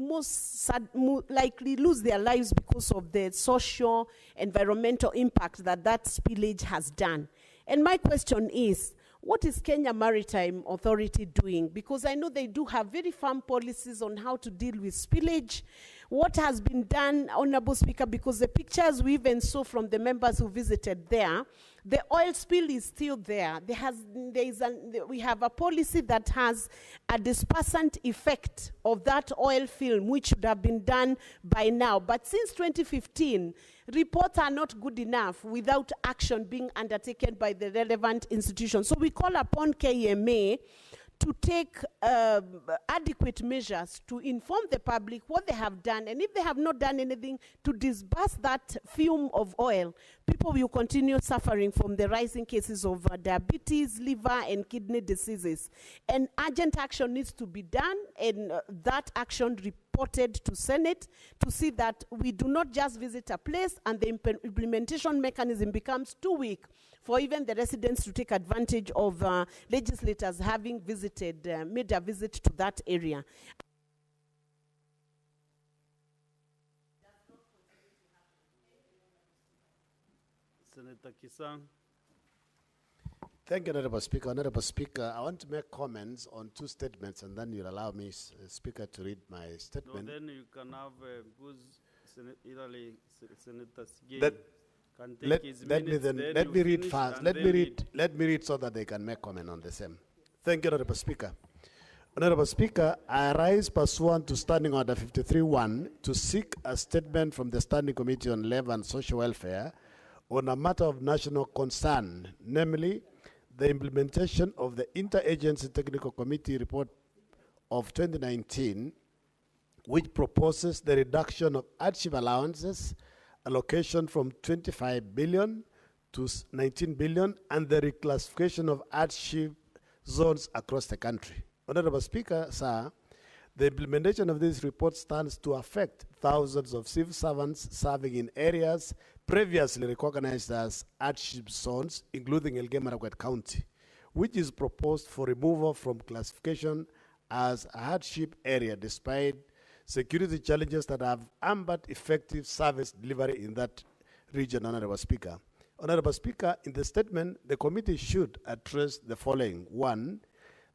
likely lose their lives because of the social, environmental impact that that spillage has done. And my question is, what is Kenya Maritime Authority doing? Because I know they do have very firm policies on how to deal with spillage. What has been done, Honorable Speaker, because the pictures we even saw from the members who visited there, the oil spill is still there. We have a policy that has a dispersant effect of that oil film, which should have been done by now. But since 2015, reports are not good enough without action being undertaken by the relevant institutions. So we call upon KMA to take adequate measures to inform the public what they have done, and if they have not done anything to disperse that fume of oil, people will continue suffering from the rising cases of diabetes, liver, and kidney diseases. And urgent action needs to be done, and that action reported to Senate to see that we do not just visit a place and the implementation mechanism becomes too weak for even the residents to take advantage of legislators having visited, made a visit to that area. Senator Kisang. Thank you, Honorable Speaker. Honorable Speaker, I want to make comments on two statements, and then you'll allow me, Speaker, to read my statement. No, then you can have Senator Sigay. Let me read fast. Let me read so that they can make comment on the same. Thank you, Honorable Speaker. Honorable Speaker, I rise pursuant to Standing Order 53-1 to seek a statement from the Standing Committee on Labor and Social Welfare on a matter of national concern, namely the implementation of the Interagency Technical Committee report of 2019, which proposes the reduction of hardship allowances allocation from 25 billion to 19 billion and the reclassification of hardship zones across the country. Honorable Speaker, sir, the implementation of this report stands to affect thousands of civil servants serving in areas previously recognized as hardship zones, including Elgeyo-Marakwet County, which is proposed for removal from classification as a hardship area despite security challenges that have hampered effective service delivery in that region, Honorable Speaker. Honorable Speaker, in the statement, the committee should address the following. One,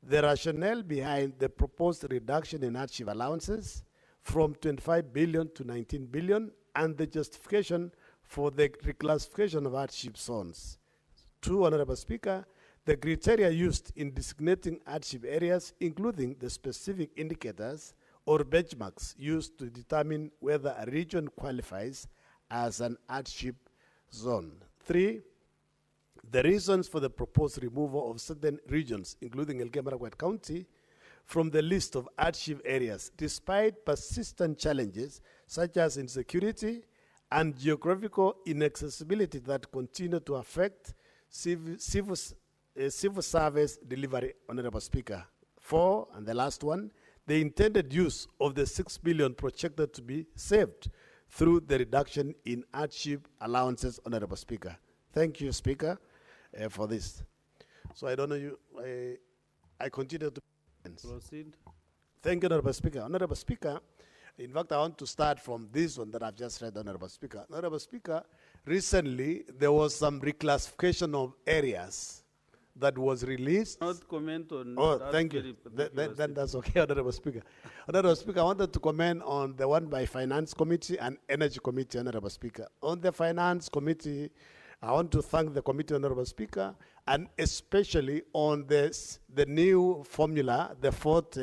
the rationale behind the proposed reduction in hardship allowances from 25 billion to 19 billion and the justification for the reclassification of hardship zones. Two, Honorable Speaker, the criteria used in designating hardship areas, including the specific indicators or benchmarks used to determine whether a region qualifies as an hardship zone. Three, the reasons for the proposed removal of certain regions, including Elgeyo-Marakwet County, from the list of hardship areas, despite persistent challenges such as insecurity and geographical inaccessibility that continue to affect civil service delivery, Honorable Speaker. Four, and the last one, the intended use of the 6 billion projected to be saved through the reduction in hardship allowances, Honorable Speaker. Thank you, Speaker, for this. So I don't know you, I continue to proceed. Thank you, Honorable Speaker. Honorable Speaker, in fact, I want to start from this one that I've just read, Honorable Speaker. Honorable Speaker, recently there was some reclassification of areas that was released. Not comment on that. Thank you. Then that's okay, Honorable Speaker. Honorable Speaker, I wanted to comment on the one by Finance Committee and Energy Committee, Honorable Speaker. On the Finance Committee, I want to thank the committee, Honorable Speaker, and especially on the new formula, the fourth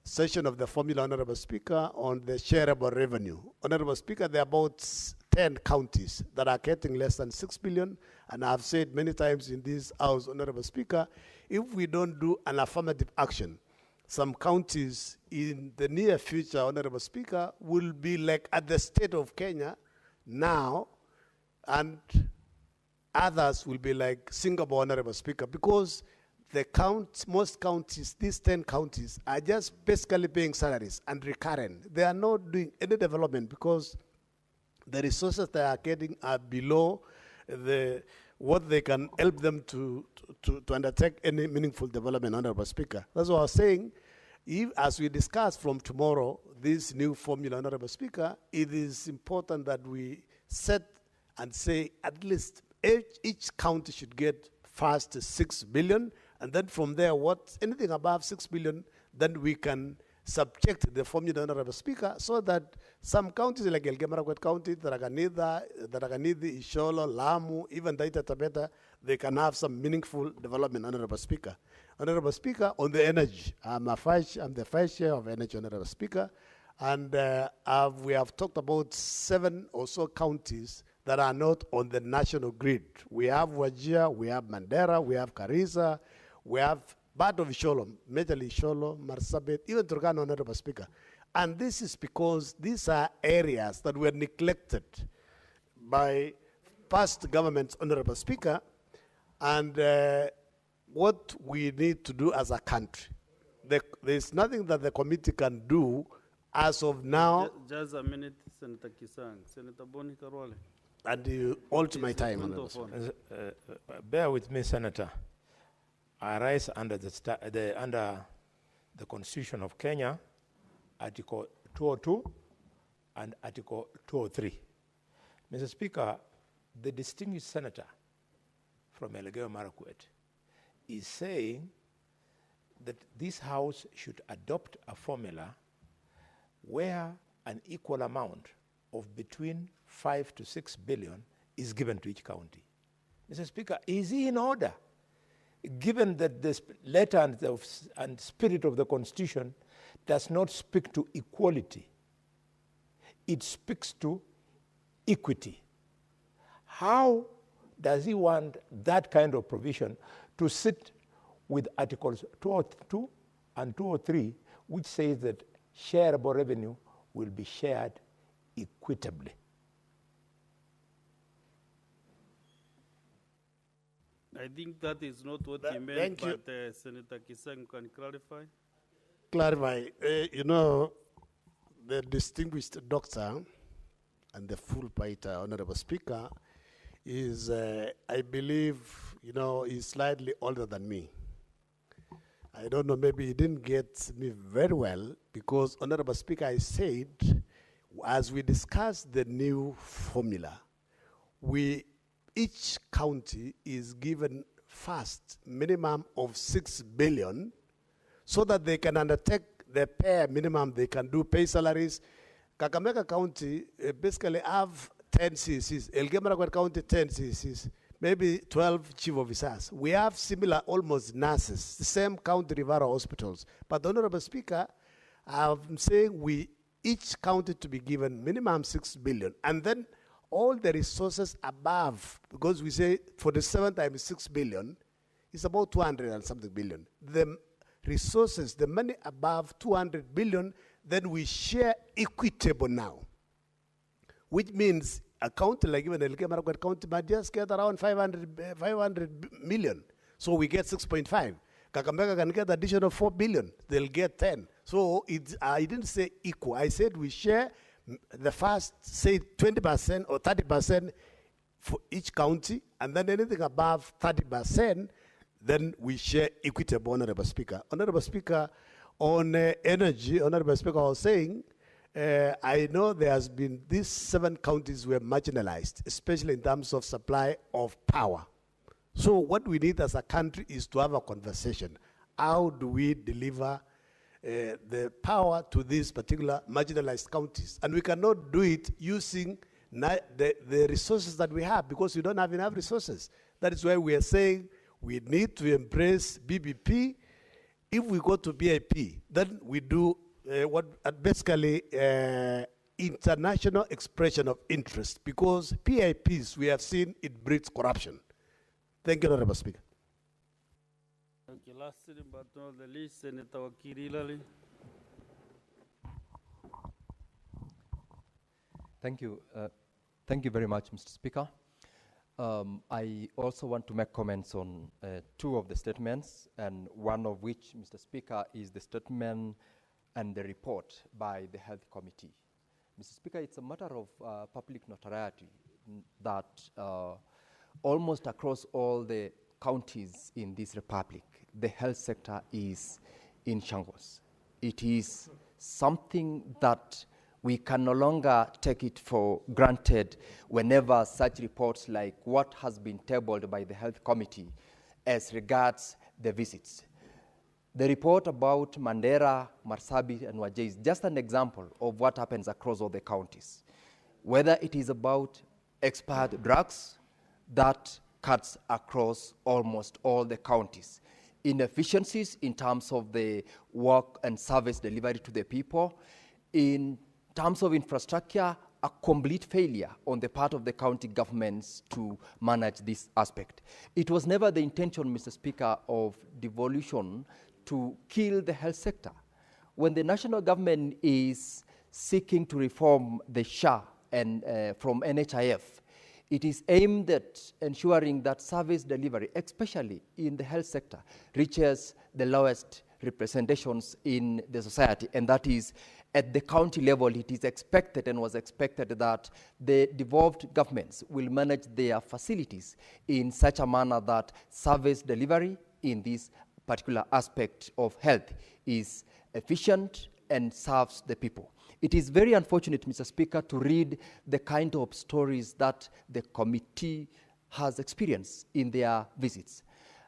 session of the formula, Honorable Speaker, on the shareable revenue. Honorable Speaker, there are about 10 counties that are getting less than 6 billion, and I've said many times in this House, Honorable Speaker, if we don't do an affirmative action, some counties in the near future, Honorable Speaker, will be like at the state of Kenya now, and others will be like Singapore, Honorable Speaker, because most counties, these 10 counties, are just basically paying salaries and recurrent. They are not doing any development because the resources they are getting are below what they can help them to undertake any meaningful development, Honorable Speaker. That's what I was saying. If, as we discuss from tomorrow, this new formula, Honorable Speaker, it is important that we set and say at least each county should get first 6 billion, and then from there, anything above 6 billion, then we can subject the formula, Honorable Speaker, so that some counties like Elgeyo-Marakwet County, Tharaka-Nithi, Isholo, Lamu, even Taita Taveta, they can have some meaningful development, Honorable Speaker. Honorable Speaker, on the energy, I'm the vice chair of energy, Honorable Speaker, and we have talked about 7 or so counties that are not on the national grid. We have Wajir, we have Mandera, we have Karisa, we have part of Isholo, majorly Isholo, Marsabit, even Turkana, Honorable Speaker. And this is because these are areas that were neglected by past governments, Honorable Speaker, and what we need to do as a country. There's nothing that the committee can do as of now. Just a minute, Senator Kisang. Senator Boni Karwale. And you alter my time. Bear with me, Senator. I rise under the Constitution of Kenya, Article 202 and Article 203. Mr. Speaker, the distinguished senator from Elgeyo-Marakwet is saying that this House should adopt a formula where an equal amount of between 5 to 6 billion is given to each county. Mr. Speaker, is he in order? Given that the letter and spirit of the Constitution does not speak to equality, it speaks to equity. How does he want that kind of provision to sit with Articles 202 and 203, which says that shareable revenue will be shared equitably? I think that is not what he meant, but Senator Kisang can clarify. You know, the distinguished doctor and the full fighter, Honorable Speaker, is, I believe, he's slightly older than me. I don't know, maybe he didn't get me very well, because, Honorable Speaker, I said, as we discuss the new formula, each county is given first minimum of 6 billion so that they can undertake the pay minimum, they can do pay salaries. Kakamega County basically have 10 CCs, Elgeyo-Marakwet County 10 CCs, maybe 12 chief officers. We have similar almost nurses, the same county referral hospitals. But Honorable Speaker, I'm saying each county to be given minimum 6 billion, and then all the resources above, because we say for the 7 times 6 billion, it's about 200 and something billion. The resources, the money above 200 billion, then we share equitable now, which means a county like even Elgeyo-Marakwet County might just get around 500 million. So we get 6.5. Kakamega can get additional 4 billion. They'll get 10. So I didn't say equal. I said we share the first, say 20% or 30% for each county, and then anything above 30%, then we share equitable, Honorable Speaker. Honorable Speaker, on energy, Honorable Speaker, I was saying, I know there has been, these 7 counties were marginalized, especially in terms of supply of power. So what we need as a country is to have a conversation. How do we deliver the power to these particular marginalized counties? And we cannot do it using the resources that we have, because we don't have enough resources. That is why we are saying we need to embrace BBP. If we go to BIP, then we do basically international expression of interest, because PIPs, we have seen it breeds corruption. Thank you, Honorable Speaker. Okay, last but not the least, Senator Wakiri Lali. Thank you. Thank you very much, Mr. Speaker. I also want to make comments on 2 of the statements, and one of which, Mr. Speaker, is the statement and the report by the Health Committee. Mr. Speaker, it's a matter of public notoriety that almost across all the counties in this republic, the health sector is in shambles. It is something that we can no longer take it for granted whenever such reports like what has been tabled by the Health Committee as regards the visits. The report about Mandera, Marsabit, and Wajir is just an example of what happens across all the counties. Whether it is about expired drugs, that cuts across almost all the counties. Inefficiencies in terms of the work and service delivery to the people. In terms of infrastructure, a complete failure on the part of the county governments to manage this aspect. It was never the intention, Mr. Speaker, of devolution to kill the health sector. When the national government is seeking to reform the SHA and from NHIF, it is aimed at ensuring that service delivery, especially in the health sector, reaches the lowest representations in the society, and that is at the county level. It is expected and was expected that the devolved governments will manage their facilities in such a manner that service delivery in this particular aspect of health is efficient and serves the people. It is very unfortunate, Mr. Speaker, to read the kind of stories that the committee has experienced in their visits.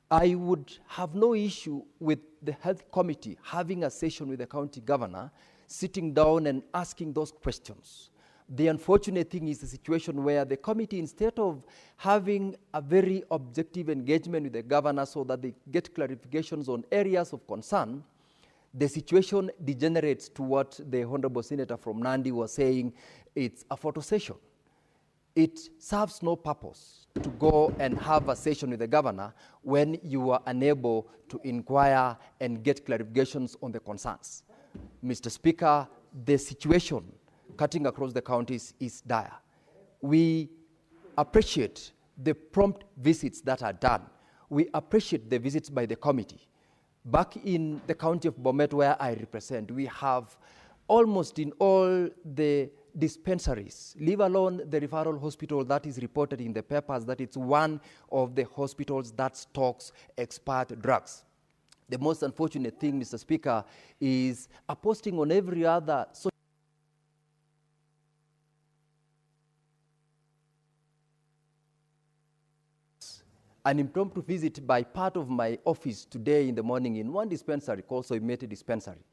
I would have no issue with the health committee having a session with the county governor, sitting down and asking those questions. The unfortunate thing is the situation where the committee, instead of having a very objective engagement with the governor so that they get clarifications on areas of concern, the situation degenerates to what the Honorable Senator from Nandi was saying. It's a photo session. It serves no purpose to go and have a session with the governor when you are unable to inquire and get clarifications on the concerns. Mr. Speaker, the situation cutting across the counties is dire. We appreciate the prompt visits that are done. We appreciate the visits by the committee. Back in the county of Bomet, where I represent, we have almost in all the dispensaries, leave alone the referral hospital that is reported in the papers that it's one of the hospitals that stocks expired drugs. The most unfortunate thing, Mr. Speaker, is a posting on every other social an impromptu visit by part of my office today in the morning in one dispensary called Soimete Dispensary.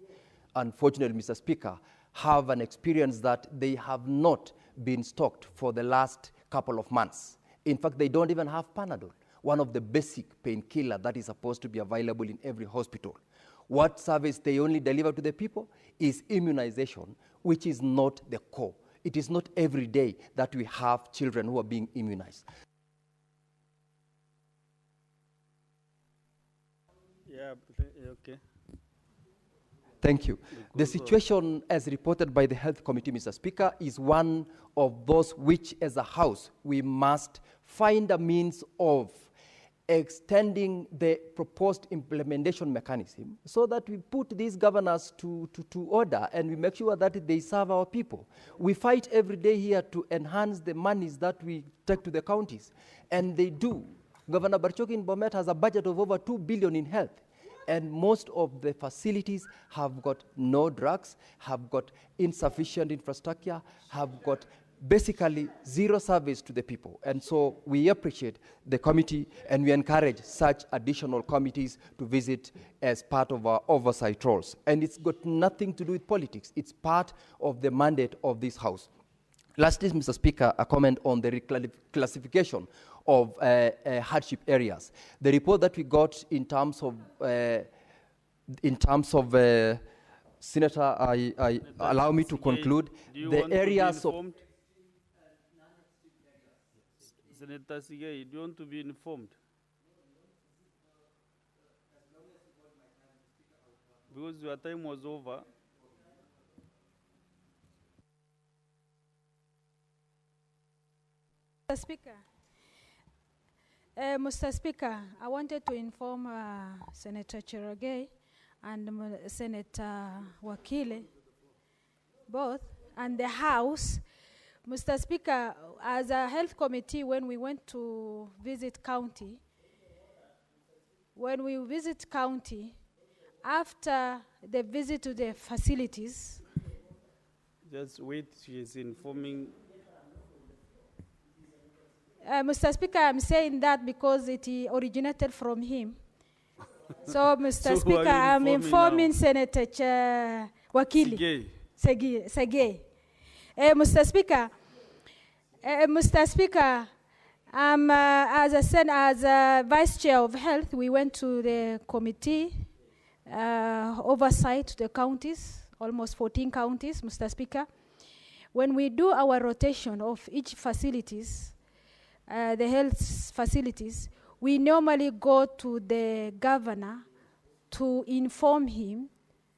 Unfortunately, Mr. Speaker, have an experience that they have not been stocked for the last couple of months. In fact, they don't even have Panadol, one of the basic painkiller that is supposed to be available in every hospital. What service they only deliver to the people is immunization, which is not the core. It is not every day that we have children who are being immunized. Yeah, okay. Thank you. The situation as reported by the Health Committee, Mr. Speaker, is one of those which as a House we must find a means of extending the proposed implementation mechanism so that we put these governors to order and we make sure that they serve our people. We fight every day here to enhance the monies that we take to the counties, and they do. Governor Barchoki in Bomet has a budget of over 2 billion in health, and most of the facilities have got no drugs, have got insufficient infrastructure, have got basically zero service to the people. And so we appreciate the committee and we encourage such additional committees to visit as part of our oversight roles. And it's got nothing to do with politics. It's part of the mandate of this House. Lastly, Mr. Speaker, a comment on the reclassification of hardship areas. The report that we got in terms of Senator, allow me to conclude. The areas of Senator Sigei, do you want to be informed? Because your time was over. Mr. Speaker, I wanted to inform Senator Cherogei and Senator Wakile, both, and the House. Mr. Speaker, as a health committee, when we went to visit county, after the visit to the facilities. Just wait, she is informing. Mr. Speaker, I'm saying that because it originated from him. So, Mr. So Speaker, I'm informing Senator Wakili Segei. Mr. Speaker, as a Vice Chair of Health, we went to the committee oversight the counties, almost 14 counties, Mr. Speaker. When we do our rotation of each facilities, the health facilities, we normally go to the governor to inform him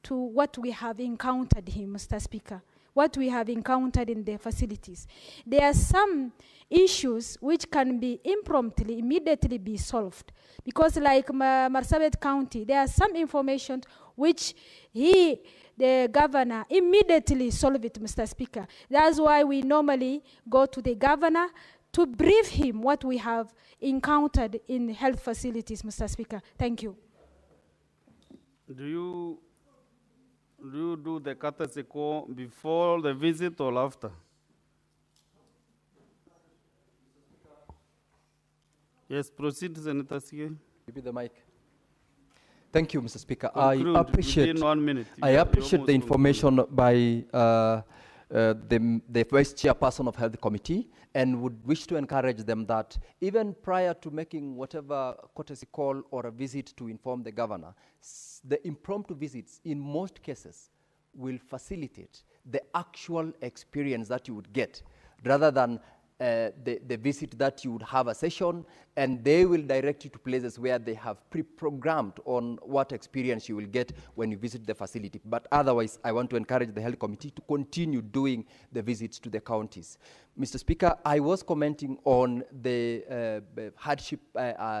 to what we have encountered him, Mr. Speaker, what we have encountered in the facilities. There are some issues which can be immediately be solved. Because like Marsabit County, there are some information which the governor, immediately solve it, Mr. Speaker. That's why we normally go to the governor to brief him what we have encountered in health facilities, Mr. Speaker. Thank you. Do you do the courtesy call before the visit or after? Yes, proceed, Senator Sige. Give me the mic. Thank you, Mr. Speaker. Conclude I appreciate within 1 minute. I appreciate the information by the Vice Chairperson of Health Committee, and would wish to encourage them that even prior to making whatever courtesy call or a visit to inform the governor, the impromptu visits in most cases will facilitate the actual experience that you would get, rather than the visit that you would have a session and they will direct you to places where they have pre-programmed on what experience you will get when you visit the facility. But otherwise, I want to encourage the Health Committee to continue doing the visits to the counties. Mr. Speaker, I was commenting on the hardship,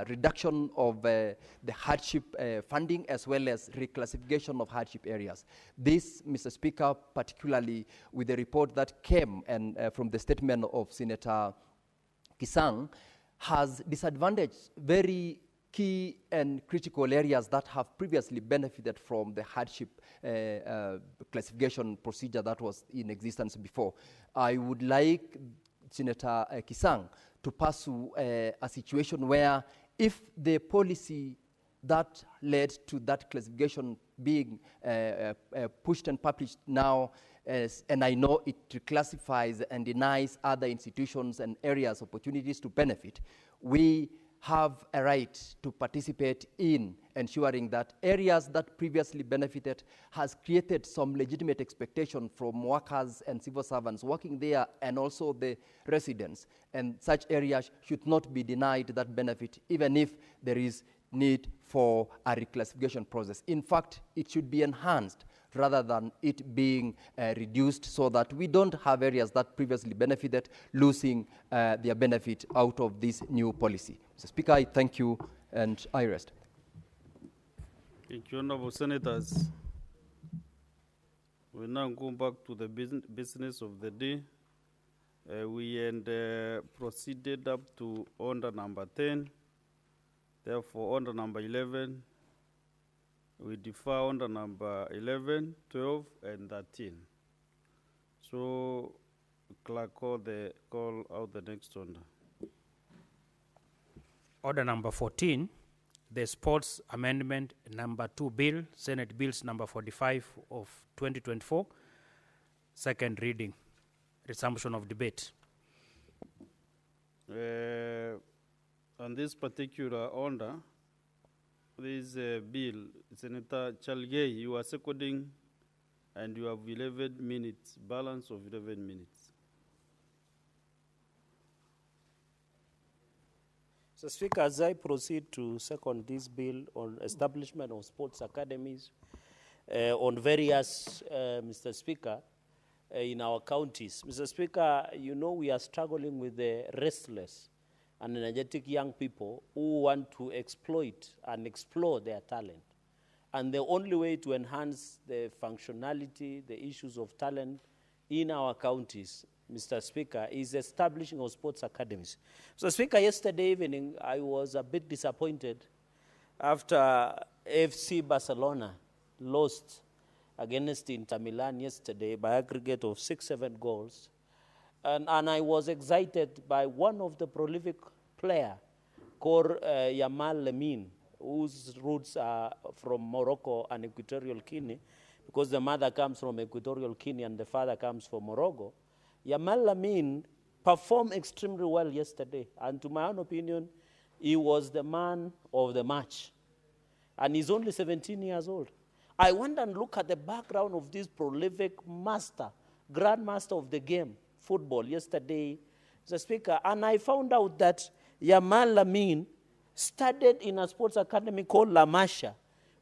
reduction of the hardship funding as well as reclassification of hardship areas. This, Mr. Speaker, particularly with the report that came and from the statement of Senator Kisang, has disadvantaged very key and critical areas that have previously benefited from the hardship classification procedure that was in existence before. I would like Senator Kisang to pursue a situation where if the policy that led to that classification being pushed and published now, and I know it reclassifies and denies other institutions and areas opportunities to benefit, we have a right to participate in ensuring that areas that previously benefited has created some legitimate expectation from workers and civil servants working there and also the residents. And such areas should not be denied that benefit, even if there is need for a reclassification process. In fact, it should be enhanced rather than it being reduced, so that we don't have areas that previously benefited losing their benefit out of this new policy. Mr. Speaker, I thank you and I rest. Thank you, Honorable Senators. We now go back to the business of the day. We proceeded up to order number 10. Therefore, order number 11, we defer order number 11, 12, and 13. So, clerk, call out the next order. Order number 14, the Sports Amendment number 2 Bill, Senate Bills number 45 of 2024, second reading, resumption of debate. On this particular order, this bill, Senator Chalgei, you are seconding, and you have 11 minutes, balance of 11 minutes. Mr. Speaker, as I proceed to second this bill on establishment of sports academies on various, Mr. Speaker, in our counties. Mr. Speaker, you know we are struggling with the restless and energetic young people who want to exploit and explore their talent. And the only way to enhance the functionality, the issues of talent in our counties, Mr. Speaker, is establishing of sports academies. So, Speaker, yesterday evening, I was a bit disappointed after FC Barcelona lost against Inter Milan yesterday by aggregate of 6-7 goals. And I was excited by one of the prolific player called Yamal Lamine, whose roots are from Morocco and Equatorial Guinea, because the mother comes from Equatorial Guinea and the father comes from Morocco. Yamal Lamine performed extremely well yesterday, and to my own opinion, he was the man of the match. And he's only 17 years old. I went and looked at the background of this prolific master, grandmaster of the game, football, yesterday, Mr. Speaker, and I found out that Yamal Lamine studied in a sports academy called La Masia,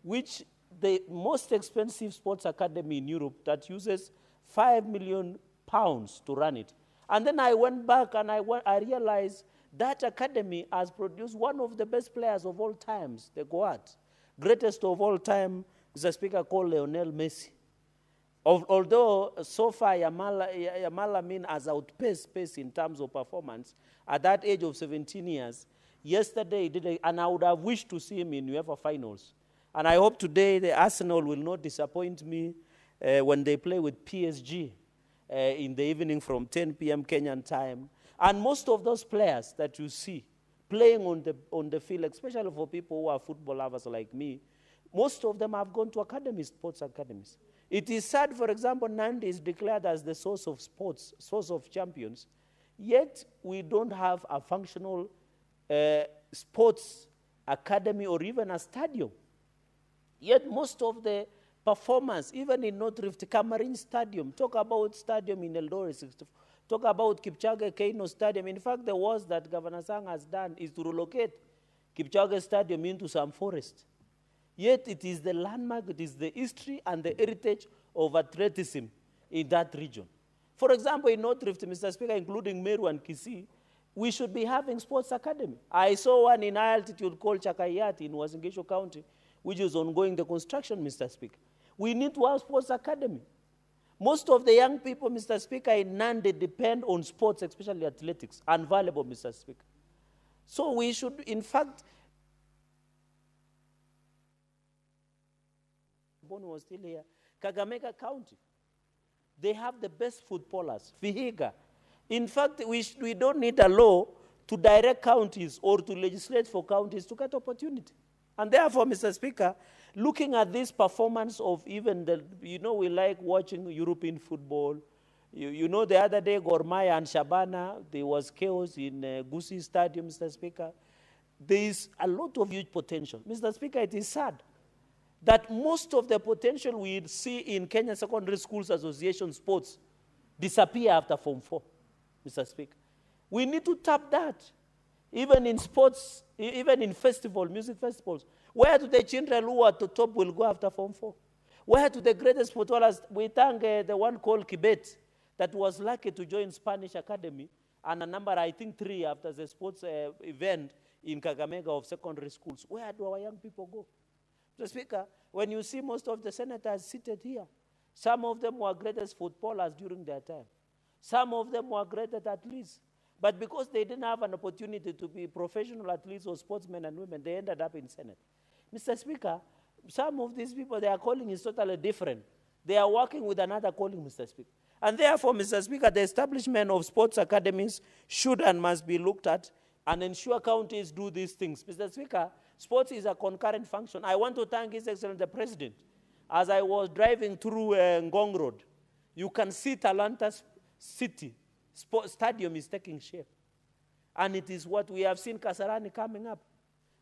which the most expensive sports academy in Europe that uses £5 million to run it. And then I went back and I realized that academy has produced one of the best players of all times, the GOAT, greatest of all time, Mr. Speaker, called Lionel Messi. Although so far Yamal Lamine has outpaced pace in terms of performance, at that age of 17 years, yesterday he did and I would have wished to see him in UEFA finals. And I hope today the Arsenal will not disappoint me when they play with PSG in the evening from 10 p.m. Kenyan time. And most of those players that you see playing on the field, especially for people who are football lovers like me, most of them have gone to academies, sports academies. It is sad, for example, Nandi is declared as the source of sports, source of champions, yet we don't have a functional sports academy or even a stadium. Yet most of the performance, even in North Rift, Cameroon Stadium, talk about stadium in Eldoret, talk about Kipchoge Keino Stadium. In fact, the worst that Governor Sang has done is to relocate Kipchoge Stadium into some forest. Yet it is the landmark, it is the history and the heritage of athleticism in that region. For example, in North Rift, Mr. Speaker, including Meru and Kisii, we should be having sports academy. I saw one in high altitude called Chakayati in Uasin Gishu County, which is ongoing the construction, Mr. Speaker. We need to have sports academy. Most of the young people, Mr. Speaker, in Nandi depend on sports, especially athletics, unvaluable, Mr. Speaker. So we should, in fact, Boni was still here, Kakamega County, they have the best footballers, Vihiga. In fact, we don't need a law to direct counties or to legislate for counties to get opportunity. And therefore, Mr. Speaker, looking at this performance of even the, we like watching European football. You know, the other day, Gor Mahia and Shabana, there was chaos in Gusii Stadium, Mr. Speaker. There is a lot of huge potential. Mr. Speaker, it is sad that most of the potential we see in Kenya Secondary Schools Association sports disappear after Form 4, Mr. Speaker. We need to tap that, even in sports, even in festivals, music festivals. Where do the children who are at the top will go after Form 4? Where do the greatest footballers? We thank the one called Kibet that was lucky to join Spanish Academy, and a number, I think 3 after the sports event in Kakamega of secondary schools. Where do our young people go? Mr. Speaker, when you see most of the senators seated here, some of them were greatest footballers during their time. Some of them were great athletes. But because they didn't have an opportunity to be professional athletes or sportsmen and women, they ended up in Senate. Mr. Speaker, some of these people, their calling is totally different. They are working with another calling, Mr. Speaker. And therefore, Mr. Speaker, the establishment of sports academies should and must be looked at and ensure counties do these things. Mr. Speaker, sports is a concurrent function. I want to thank His Excellency the President. As I was driving through Ngong Road, you can see Talanta City Stadium is taking shape. And it is what we have seen Kasarani coming up.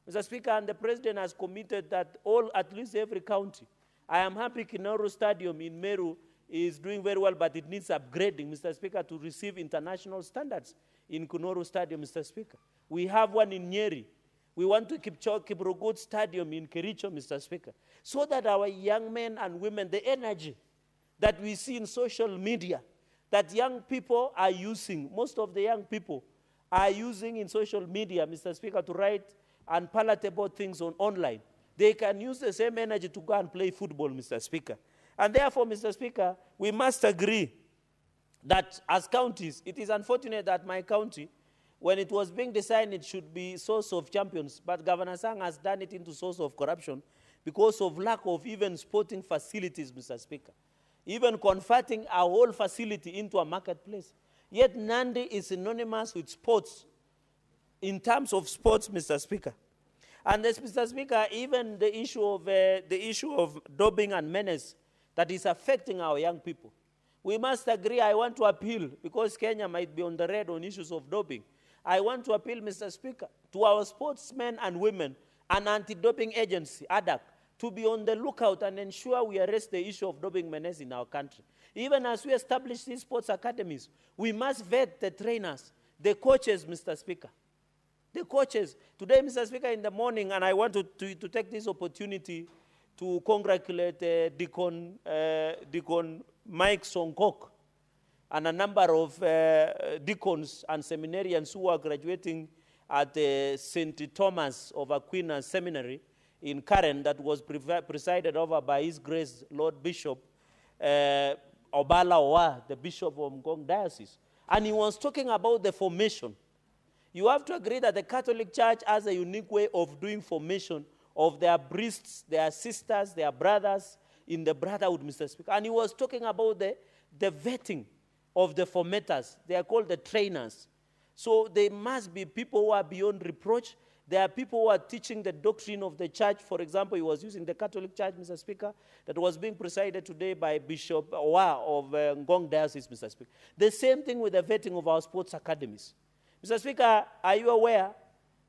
Mr. Speaker, and the President has committed that at least every county. I am happy Kinoru Stadium in Meru is doing very well, but it needs upgrading, Mr. Speaker, to receive international standards in Kinoru Stadium, Mr. Speaker. We have one in Nyeri. We want to keep Kiprogot Stadium in Kericho, Mr. Speaker, so that our young men and women, the energy that we see in social media, that young people are using, most of the young people are using in social media, Mr. Speaker, to write unpalatable things online. They can use the same energy to go and play football, Mr. Speaker. And therefore, Mr. Speaker, we must agree that as counties, it is unfortunate that my county, when it was being designed, it should be source of champions. But Governor Sang has done it into source of corruption because of lack of even sporting facilities, Mr. Speaker. Even converting a whole facility into a marketplace. Yet Nandi is synonymous with sports in terms of sports, Mr. Speaker. And this, Mr. Speaker, even the issue of doping and menace that is affecting our young people. We must agree, I want to appeal, because Kenya might be on the red on issues of doping. I want to appeal, Mr. Speaker, to our sportsmen and women and anti-doping agency, ADAC, to be on the lookout and ensure we arrest the issue of doping menace in our country. Even as we establish these sports academies, we must vet the trainers, the coaches, Mr. Speaker. The coaches. Today, Mr. Speaker, in the morning, and I want to take this opportunity to congratulate Deacon Mike Songkok and a number of deacons and seminarians who are graduating at St. Thomas of Aquinas Seminary in Karen, that was presided over by His Grace Lord Bishop Obala Owa, the Bishop of Ngong Diocese. And he was talking about the formation. You have to agree that the Catholic Church has a unique way of doing formation of their priests, their sisters, their brothers in the brotherhood, Mr. Speaker. And he was talking about the vetting of the formators. They are called the trainers. So they must be people who are beyond reproach. There are people who are teaching the doctrine of the church. For example, he was using the Catholic Church, Mr. Speaker, that was being presided today by Bishop Owa of Ngong Diocese, Mr. Speaker. The same thing with the vetting of our sports academies. Mr. Speaker, are you aware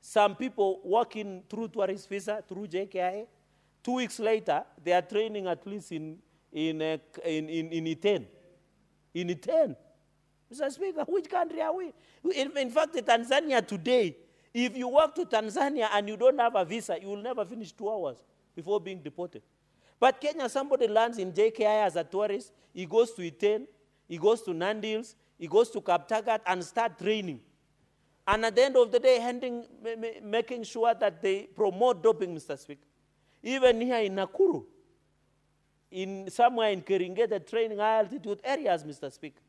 some people working through tourist visa, through JKIA, 2 weeks later, they are training at least in Iten. In Iten. Mr. Speaker, which country are we? In fact, Tanzania today, if you walk to Tanzania and you don't have a visa, you will never finish 2 hours before being deported. But Kenya, somebody lands in JKI as a tourist, he goes to Iten, he goes to Nandi Hills, he goes to Kaptagat and start training. And at the end of the day, making sure that they promote doping, Mr. Speaker. Even here in Nakuru, somewhere in Keringet, the training high altitude areas, Mr. Speaker.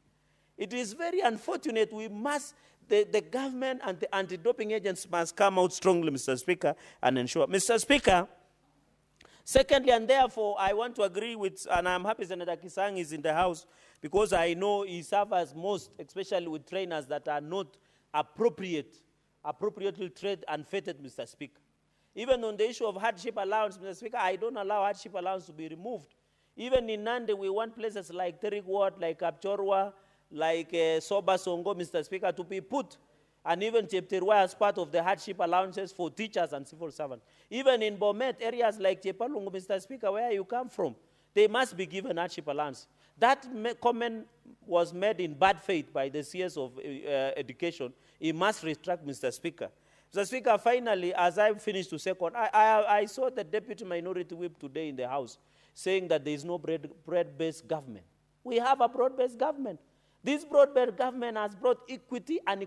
It is very unfortunate. The government and the anti-doping agents must come out strongly, Mr. Speaker, and ensure. Mr. Speaker, secondly, and therefore, I want to agree with, and I'm happy Senator Kisang is in the House, because I know he suffers most, especially with trainers that are not appropriately trained and fitted, Mr. Speaker. Even on the issue of hardship allowance, Mr. Speaker, I don't allow hardship allowance to be removed. Even in Nandi, we want places like Terik Ward, like Kapchorwa, like Soba Songo, Mr. Speaker, to be put, and even Chepterwa as part of the hardship allowances for teachers and civil servants. Even in Bomet, areas like Chepalungu, Mr. Speaker, where you come from, they must be given hardship allowance. That comment was made in bad faith by the CS of Education. He must retract, Mr. Speaker. Mr. Speaker, finally, as I finish to second, I saw the Deputy Minority Whip today in the House saying that there is no broad-based government. We have a broad-based government. This broad-based government has brought equity and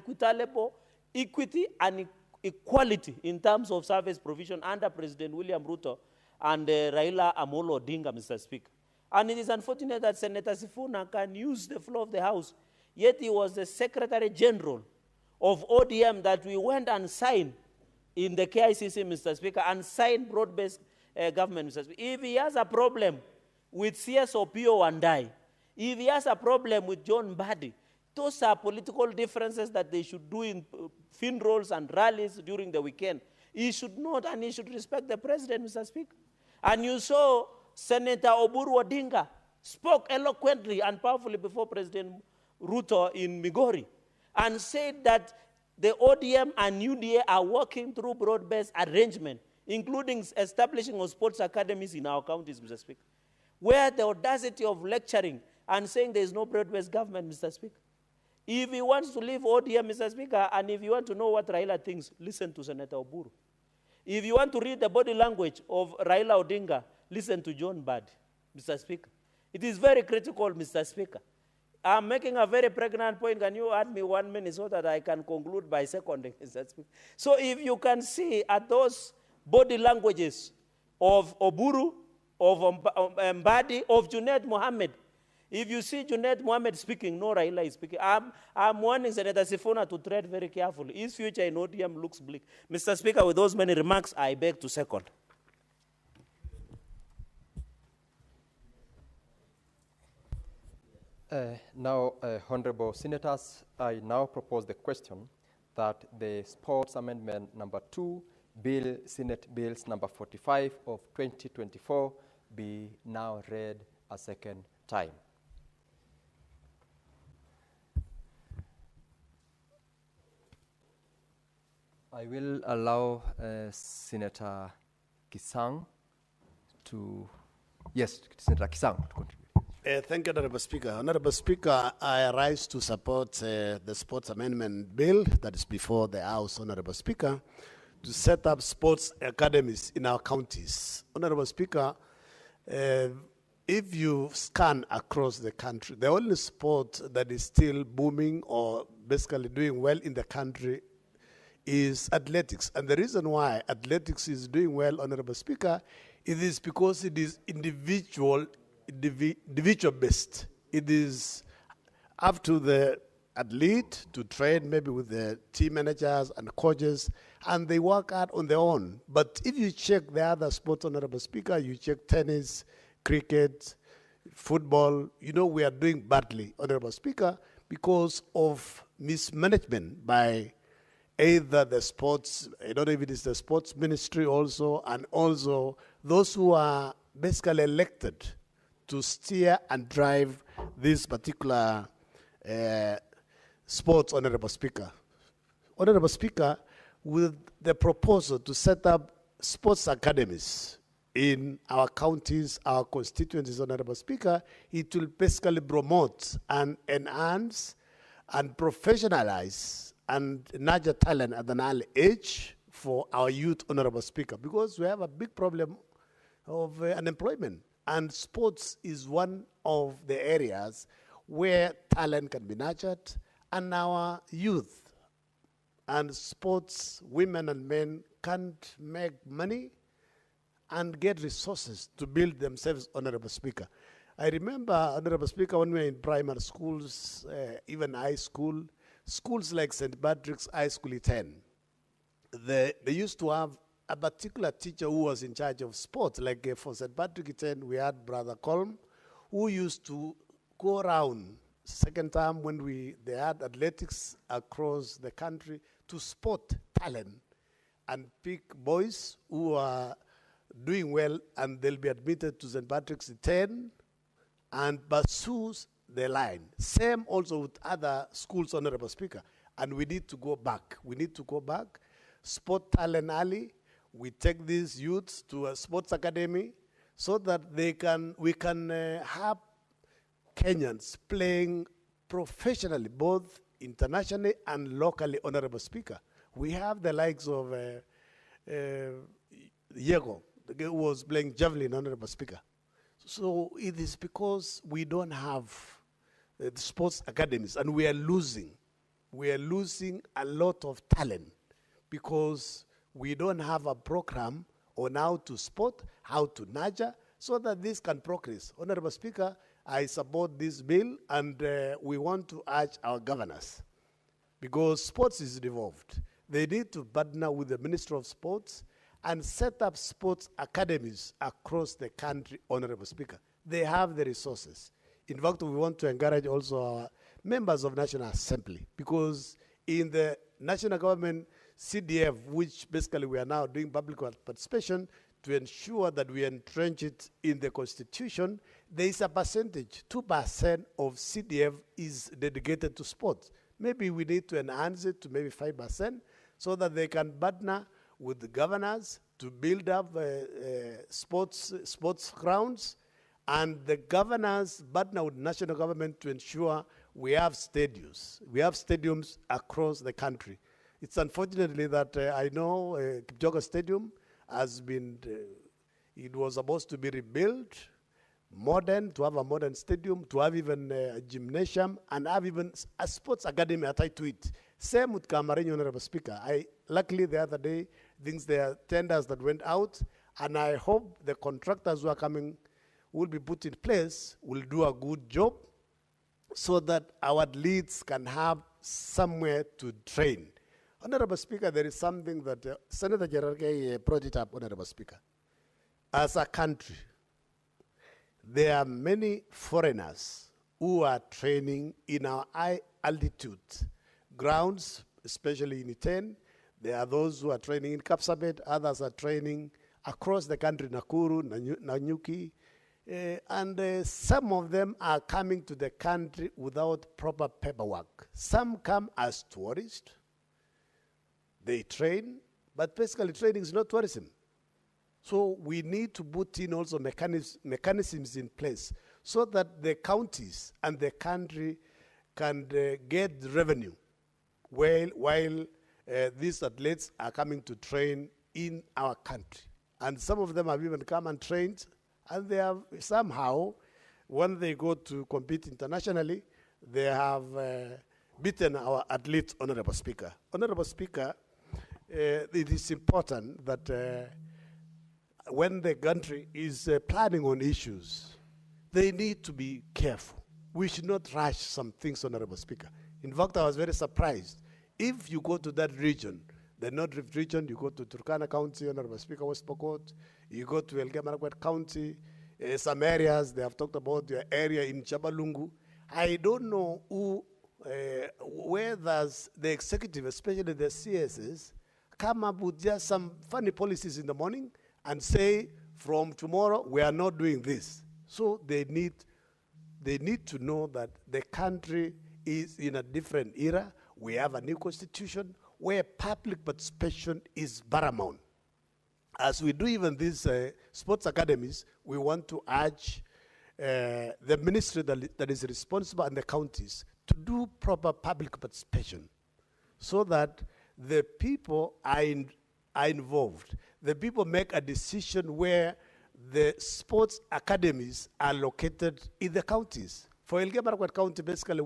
equality in terms of service provision under President William Ruto and Raila Amolo Odinga, Mr. Speaker. And it is unfortunate that Senator Sifuna can use the floor of the House, yet he was the Secretary General of ODM that we went and signed in the KICC, Mr. Speaker, and signed broad-based government, Mr. Speaker. If he has a problem with CSOPO and I, if he has a problem with John Mbadi, those are political differences that they should do in funerals and rallies during the weekend. He should not, and he should respect the president, Mr. Speaker. And you saw Senator Oburu Odinga spoke eloquently and powerfully before President Ruto in Migori and said that the ODM and UDA are working through broad-based arrangement, including establishing of sports academies in our counties, Mr. Speaker, where the audacity of lecturing and saying there is no broad-based government, Mr. Speaker. If he wants to leave ODM, Mr. Speaker, and if you want to know what Raila thinks, listen to Senator Oburu. If you want to read the body language of Raila Odinga, listen to John Mbadi, Mr. Speaker. It is very critical, Mr. Speaker. I'm making a very pregnant point. Can you add me 1 minute so that I can conclude by seconding, Mr. Speaker? So if you can see at those body languages of Oburu, of Mbadi, of Junaid Mohammed, If you see Junaid Mohammed speaking, no Raila is speaking. I'm warning Senator Sifuna to tread very carefully. His future in ODM looks bleak. Mr. Speaker, with those many remarks, I beg to second. Now, Honorable Senators, I now propose the question that the Sports Amendment number 2, Bill, Senate Bills number 45 of 2024 be now read a second time. I will allow Senator Kisang to, yes, Senator Kisang to contribute. Thank you, Honorable Speaker. Honorable Speaker, I rise to support the Sports Amendment Bill that is before the House, Honorable Speaker, to set up sports academies in our counties. Honorable Speaker, if you scan across the country, the only sport that is still booming or basically doing well in the country is athletics. And the reason why athletics is doing well, Honorable Speaker, it is because it is individual based. It is up to the athlete to train maybe with the team managers and coaches, and they work out on their own. But if you check the other sports, Honorable Speaker, you check tennis, cricket, football, you know we are doing badly, Honorable Speaker, because of mismanagement by either the sports, I don't know if it is the sports ministry also, and also those who are basically elected to steer and drive this particular sports, Honorable Speaker. Honorable Speaker, with the proposal to set up sports academies in our counties, our constituencies, Honorable Speaker, it will basically promote and enhance and professionalize and nurture talent at an early age for our youth, Honorable Speaker, because we have a big problem of unemployment. And sports is one of the areas where talent can be nurtured, and our youth and sports women and men can't make money and get resources to build themselves, Honorable Speaker. I remember, Honorable Speaker, when we were in primary schools, even high school, schools like St. Patrick's High School in 10, they used to have a particular teacher who was in charge of sports. Like for St. Patrick 10, we had Brother Quorum, who used to go around second time when they had athletics across the country to spot talent and pick boys who are doing well, and they'll be admitted to St. Patrick's 10 and pursue the line. Same also with other schools, Honorable Speaker. And we need to go back. We need to go back. Sport talent early. We take these youths to a sports academy so that we can have Kenyans playing professionally, both internationally and locally, Honorable Speaker. We have the likes of Diego, the guy who was playing javelin, Honorable Speaker. So it is because we don't have the sports academies, and we are losing. We are losing a lot of talent because we don't have a program on how to sport, how to nurture, so that this can progress. Honorable Speaker, I support this bill, and we want to urge our governors, because sports is devolved. They need to partner with the Ministry of Sports and set up sports academies across the country, Honorable Speaker. They have the resources. In fact, we want to encourage also our members of National Assembly, because in the national government CDF, which basically we are now doing public participation to ensure that we entrench it in the Constitution, there is a percentage, 2% of CDF is dedicated to sports. Maybe we need to enhance it to maybe 5% so that they can partner with the governors to build up sports grounds, and the governors partner with national government to ensure we have stadiums. We have stadiums across the country. It's unfortunately that I know Kipchoge Stadium has been, it was supposed to be rebuilt, modern, to have a modern stadium, to have even a gymnasium, and have even a sports academy attached to it. Same with Cameroon, Honorable Speaker. Luckily the other day, things there are tenders that went out, and I hope the contractors who are coming will be put in place will do a good job so that our athletes can have somewhere to train. Honorable Speaker, there is something that Senator Jerargei brought it up, Honorable Speaker. As a country, there are many foreigners who are training in our high altitude grounds, especially in Iten. There are those who are training in Kapsabet, others are training across the country, Nakuru, Nanyuki, and some of them are coming to the country without proper paperwork. Some come as tourists, they train, but basically training is not tourism. So we need to put in also mechanisms in place so that the counties and the country can get revenue while these athletes are coming to train in our country. And some of them have even come and trained, and they have somehow, when they go to compete internationally, they have beaten our athletes, Honorable Speaker. Honorable Speaker, it is important that when the country is planning on issues, they need to be careful. We should not rush some things, Honorable Speaker. In fact, I was very surprised. If you go to that region, the North Rift region, you go to Turkana County, Honorable Speaker, West Pokot, you go to Elgeyo Marakwet County, some areas, they have talked about your area in Chabalungu. I don't know where does the executive, especially the CSS, come up with just some funny policies in the morning and say, from tomorrow, we are not doing this. So they need to know that the country is in a different era. We have a new constitution where public participation is paramount. As we do even these sports academies, we want to urge the ministry that is responsible and the counties to do proper public participation so that the people are involved. The people make a decision where the sports academies are located in the counties. For Elgeyo Marakwet County, basically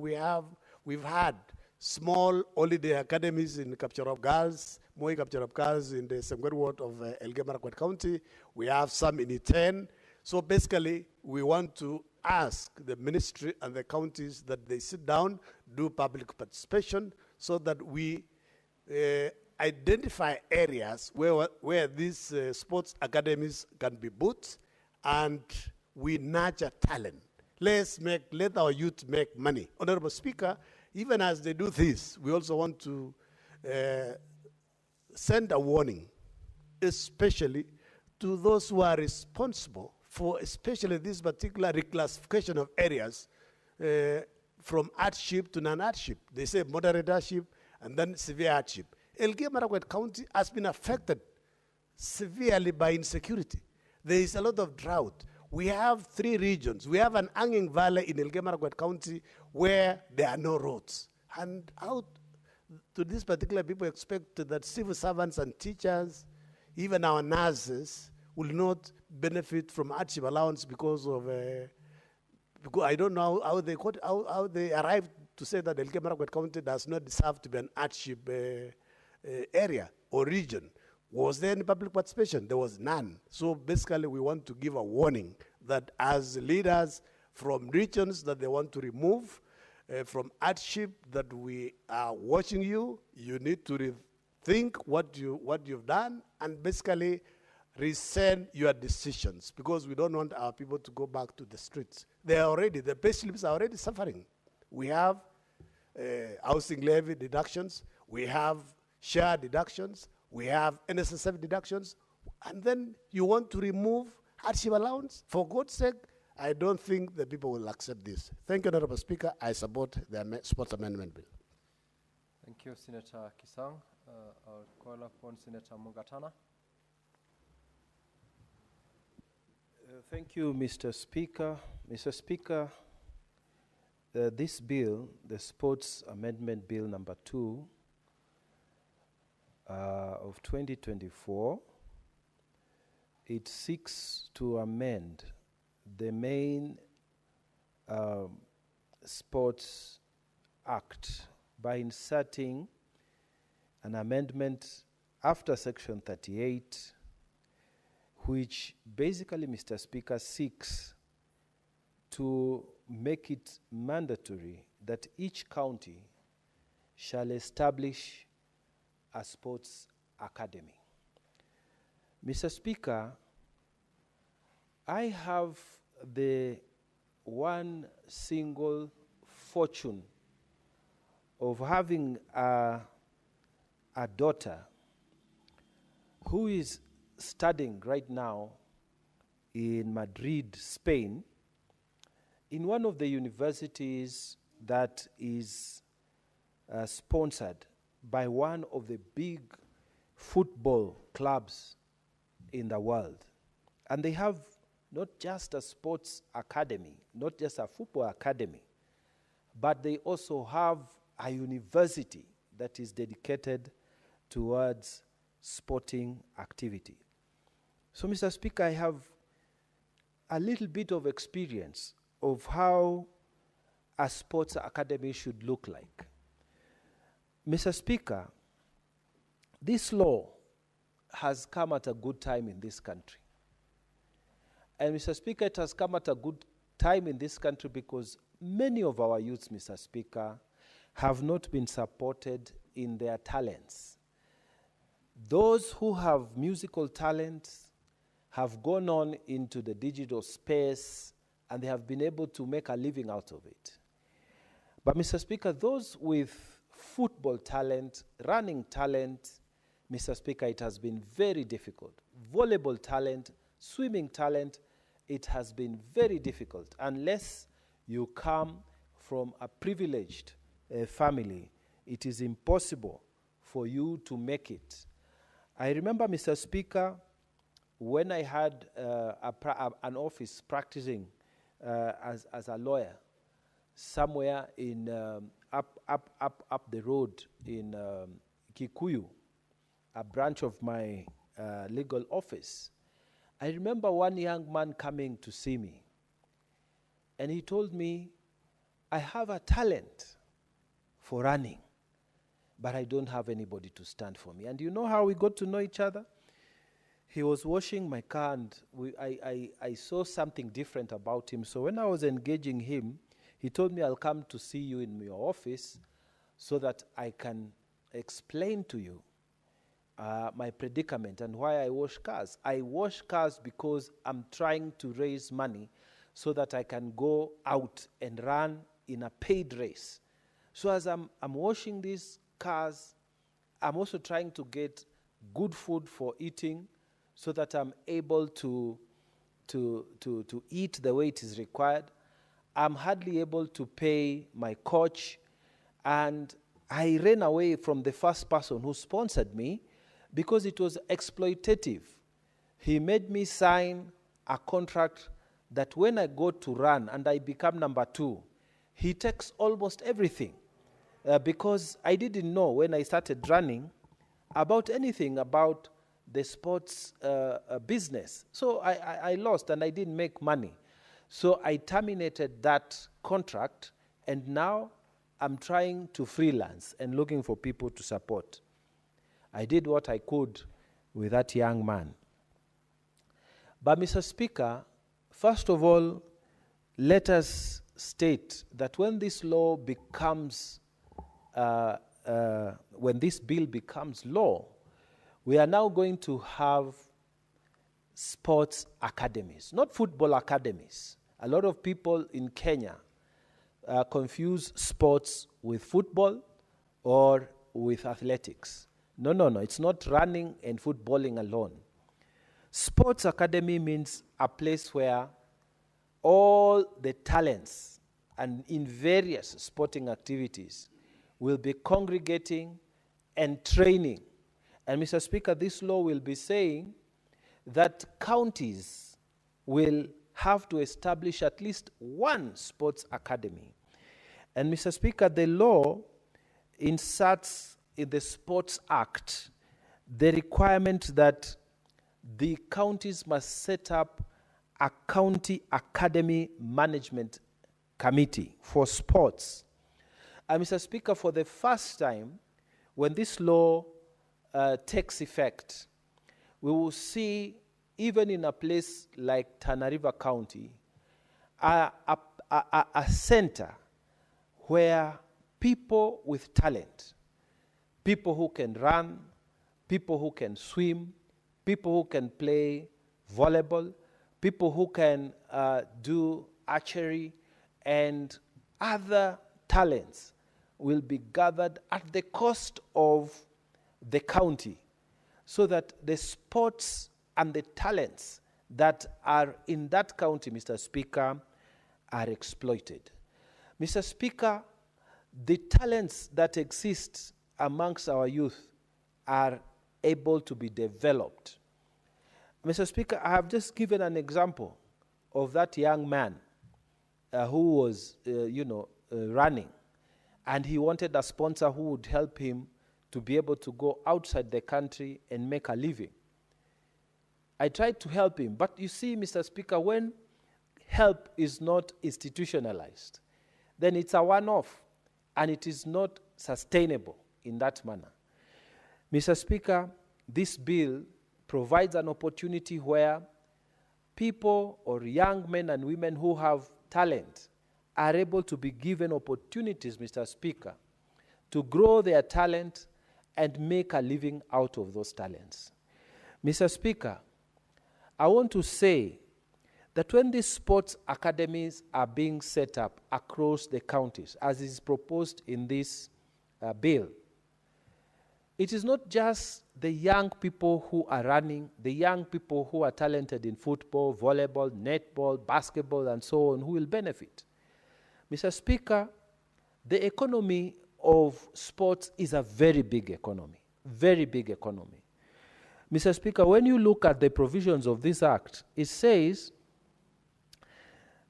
we've had small holiday academies in Capture of Girls, Moi Capture of Girls in the Sengwer ward of Elgeyo Marakwet County. We have some in Iten. So basically, we want to ask the ministry and the counties that they sit down, do public participation, so that we identify areas where these sports academies can be put, and we nurture talent. Let our youth make money. Honorable Speaker, even as they do this, we also want to send a warning, especially to those who are responsible for especially this particular reclassification of areas from hardship to non-hardship. They say moderate hardship and then severe hardship. Elgeyo Marakwet County has been affected severely by insecurity. There is a lot of drought. We have 3 regions. We have an hanging valley in Elgeyo Marakwet County where there are no roads. And how do these particular people expect that civil servants and teachers, even our nurses, will not benefit from hardship allowance because of, because I don't know how they arrived to say that Elgeyo Marakwet County does not deserve to be an hardship area or region. Was there any public participation? There was none. So basically, we want to give a warning that as leaders from regions that they want to remove from hardship, that we are watching you. You need to rethink what you've done and basically rescind your decisions, because we don't want our people to go back to the streets. The payslips are already suffering. We have housing levy deductions. We have share deductions. We have NSSF deductions, and then you want to remove hardship allowance? For God's sake, I don't think the people will accept this. Thank you, Honorable Speaker. I support the sports amendment bill. Thank you, Senator Kisang. I'll call upon Senator Mugatana. Thank you, Mr. Speaker. Mr. Speaker, this bill, the Sports Amendment Bill number 2, of 2024, it seeks to amend the main Sports Act by inserting an amendment after Section 38, which basically, Mr. Speaker, seeks to make it mandatory that each county shall establish a sports academy. Mr. Speaker, I have the one single fortune of having a daughter who is studying right now in Madrid, Spain, in one of the universities that is sponsored by one of the big football clubs in the world. And they have not just a sports academy, not just a football academy, but they also have a university that is dedicated towards sporting activity. So, Mr. Speaker, I have a little bit of experience of how a sports academy should look like. Mr. Speaker, this law has come at a good time in this country. And Mr. Speaker, it has come at a good time in this country because many of our youths, Mr. Speaker, have not been supported in their talents. Those who have musical talents have gone on into the digital space and they have been able to make a living out of it. But Mr. Speaker, those with football talent, running talent, Mr. Speaker, it has been very difficult. Volleyball talent, swimming talent, it has been very difficult unless you come from a privileged family. It is impossible for you to make it. I remember, Mr. Speaker, when I had an office practicing as a lawyer somewhere in up the road in Kikuyu, a branch of my legal office. I remember one young man coming to see me, and he told me, I have a talent for running, but I don't have anybody to stand for me. And you know how we got to know each other? He was washing my car, and I saw something different about him. So when I was engaging him, he told me, I'll come to see you in your office so that I can explain to you my predicament and why I wash cars. I wash cars because I'm trying to raise money so that I can go out and run in a paid race. So as I'm washing these cars, I'm also trying to get good food for eating so that I'm able to eat the way it is required. I'm hardly able to pay my coach, and I ran away from the first person who sponsored me because it was exploitative. He made me sign a contract that when I go to run and I become number 2, he takes almost everything because I didn't know when I started running about anything about the sports business. So I lost and I didn't make money. So I terminated that contract, and now I'm trying to freelance and looking for people to support. I did what I could with that young man. But Mr. Speaker, first of all, let us state that when this law becomes, when this bill becomes law, we are now going to have sports academies, not football academies. A lot of people in Kenya confuse sports with football or with athletics. No, it's not running and footballing alone. Sports academy means a place where all the talents and in various sporting activities will be congregating and training. And Mr. Speaker, this law will be saying that counties will have to establish at least one sports academy. And Mr. Speaker, the law inserts in the Sports Act the requirement that the counties must set up a county academy management committee for sports. And Mr. Speaker, for the first time, when this law takes effect, we will see, even in a place like Tana River County, a center where people with talent, people who can run, people who can swim, people who can play volleyball, people who can do archery, and other talents will be gathered at the cost of the county, so that the sports and the talents that are in that county, Mr. Speaker, are exploited. Mr. Speaker, the talents that exist amongst our youth are able to be developed. Mr. Speaker, I have just given an example of that young man who was, running, and he wanted a sponsor who would help him to be able to go outside the country and make a living. I tried to help him, but you see, Mr. Speaker, when help is not institutionalized, then it's a one-off, and it is not sustainable in that manner. Mr. Speaker, this bill provides an opportunity where people or young men and women who have talent are able to be given opportunities, Mr. Speaker, to grow their talent and make a living out of those talents. Mr. Speaker, I want to say that when these sports academies are being set up across the counties, as is proposed in this bill, it is not just the young people who are running, the young people who are talented in football, volleyball, netball, basketball, and so on, who will benefit. Mr. Speaker, the economy of sports is a very big economy, very big economy. Mr. Speaker, when you look at the provisions of this act, it says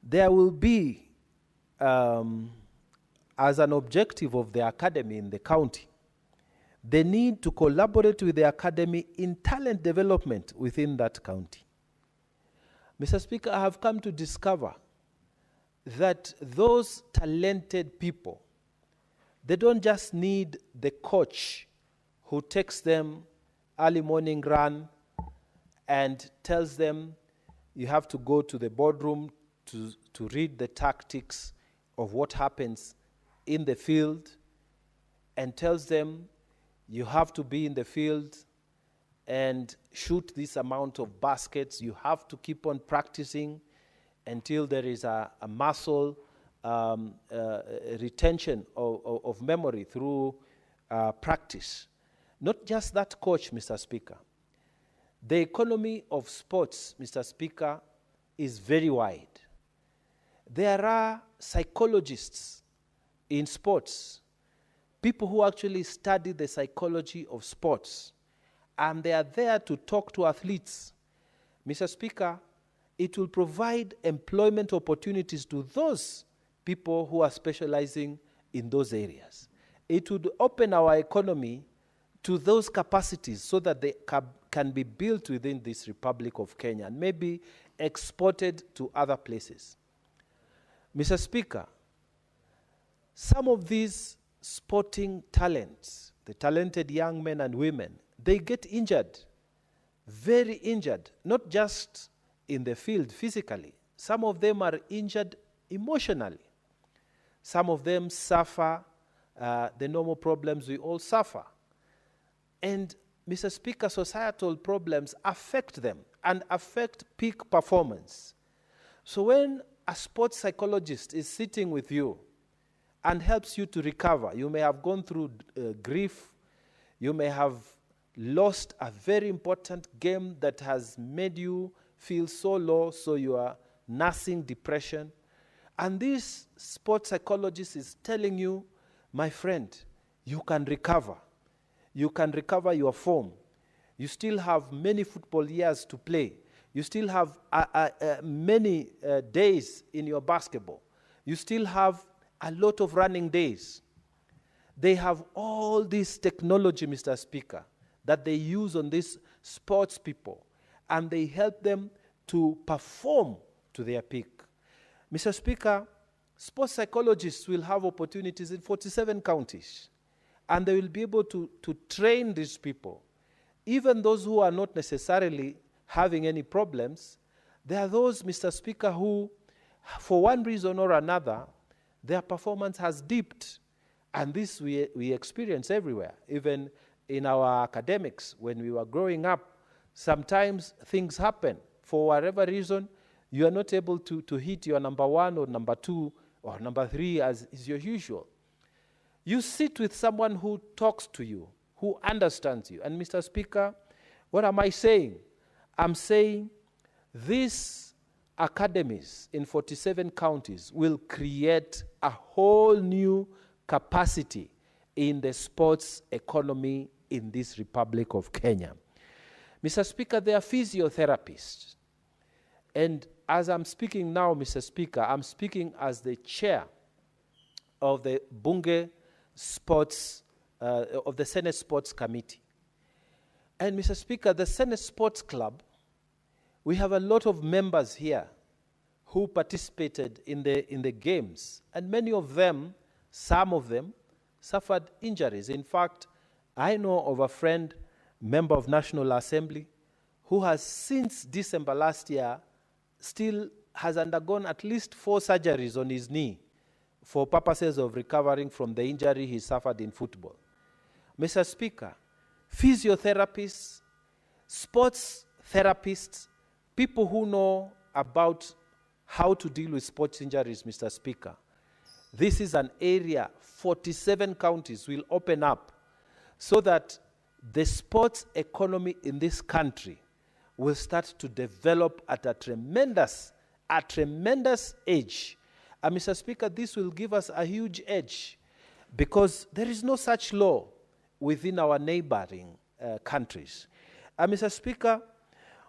there will be, as an objective of the academy in the county, the need to collaborate with the academy in talent development within that county. Mr. Speaker, I have come to discover that those talented people, they don't just need the coach who takes them early morning run and tells them you have to go to the boardroom to read the tactics of what happens in the field, and tells them you have to be in the field and shoot this amount of baskets. You have to keep on practicing until there is a muscle retention of memory through practice. Not just that, coach, Mr. Speaker. The economy of sports, Mr. Speaker, is very wide. There are psychologists in sports, people who actually study the psychology of sports, and they are there to talk to athletes. Mr. Speaker, it will provide employment opportunities to those people who are specializing in those areas. It would open our economy to those capacities so that they can be built within this Republic of Kenya and maybe exported to other places. Mr. Speaker, some of these sporting talents, the talented young men and women, they get injured, very injured, not just in the field physically. Some of them are injured emotionally. Some of them suffer the normal problems we all suffer. And Mr. Speaker, societal problems affect them and affect peak performance. So when a sports psychologist is sitting with you and helps you to recover, you may have gone through grief, you may have lost a very important game that has made you feel so low, so you are nursing depression. And this sports psychologist is telling you, my friend, you can recover. You can recover your form. You still have many football years to play. You still have many days in your basketball. You still have a lot of running days. They have all this technology, Mr. Speaker, that they use on these sports people, and they help them to perform to their peak. Mr. Speaker, sports psychologists will have opportunities in 47 counties, and they will be able to train these people. Even those who are not necessarily having any problems, there are those, Mr. Speaker, who for one reason or another, their performance has dipped. And this we experience everywhere, even in our academics. When we were growing up, sometimes things happen. For whatever reason, you are not able to hit your number 1 or number 2 or number 3 as is your usual. You sit with someone who talks to you, who understands you. And Mr. Speaker, what am I saying? I'm saying these academies in 47 counties will create a whole new capacity in the sports economy in this Republic of Kenya. Mr. Speaker, they are physiotherapists. And as I'm speaking now, Mr. Speaker, I'm speaking as the chair of the Bunge Sports, of the Senate Sports Committee. And Mr. Speaker, the Senate Sports Club, we have a lot of members here who participated in the games. And many of them, some of them, suffered injuries. In fact, I know of a friend, member of National Assembly, who has since December last year still has undergone at least 4 surgeries on his knee for purposes of recovering from the injury he suffered in football. Mr. Speaker, physiotherapists, sports therapists, people who know about how to deal with sports injuries, Mr. Speaker. This is an area 47 counties will open up so that the sports economy in this country will start to develop at a tremendous age. And Mr. Speaker, this will give us a huge edge because there is no such law within our neighboring countries. And Mr. Speaker,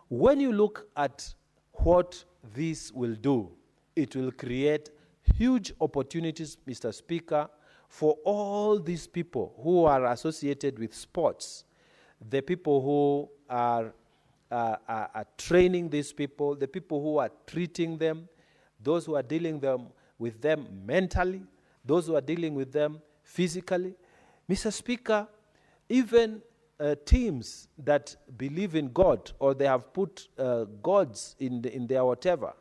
when you look at what this will do, it will create huge opportunities, Mr. Speaker, for all these people who are associated with sports, the people who are training these people, the people who are treating them, those who are dealing with them mentally, those who are dealing with them physically. Mr. Speaker, even teams that believe in God or they have put gods in their whatever,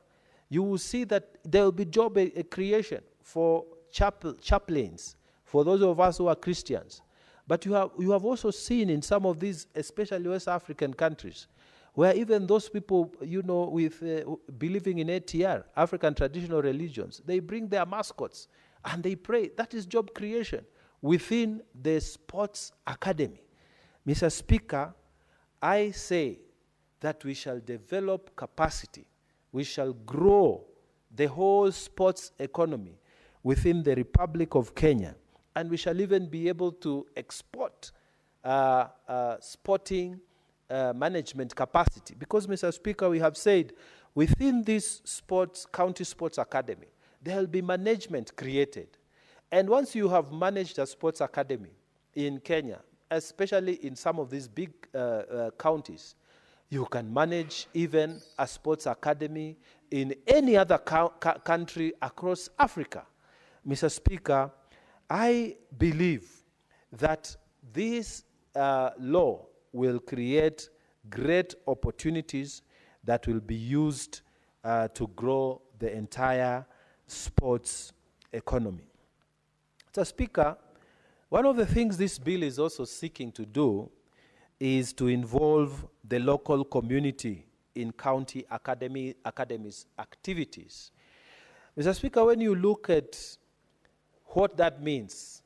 you will see that there will be job creation for chaplains, for those of us who are Christians. But you have also seen in some of these, especially West African countries, where even those people, with believing in ATR, African traditional religions, they bring their mascots and they pray. That is job creation within the sports academy. Mr. Speaker, I say that we shall develop capacity. We shall grow the whole sports economy within the Republic of Kenya. And we shall even be able to export sporting management capacity. Because, Mr. Speaker, we have said within this county sports academy, there will be management created. And once you have managed a sports academy in Kenya, especially in some of these big counties, you can manage even a sports academy in any other country across Africa. Mr. Speaker, I believe that this law will create great opportunities that will be used to grow the entire sports economy. Mr. Speaker, one of the things this bill is also seeking to do is to involve the local community in county academies activities. Mr. Speaker, when you look at what that means,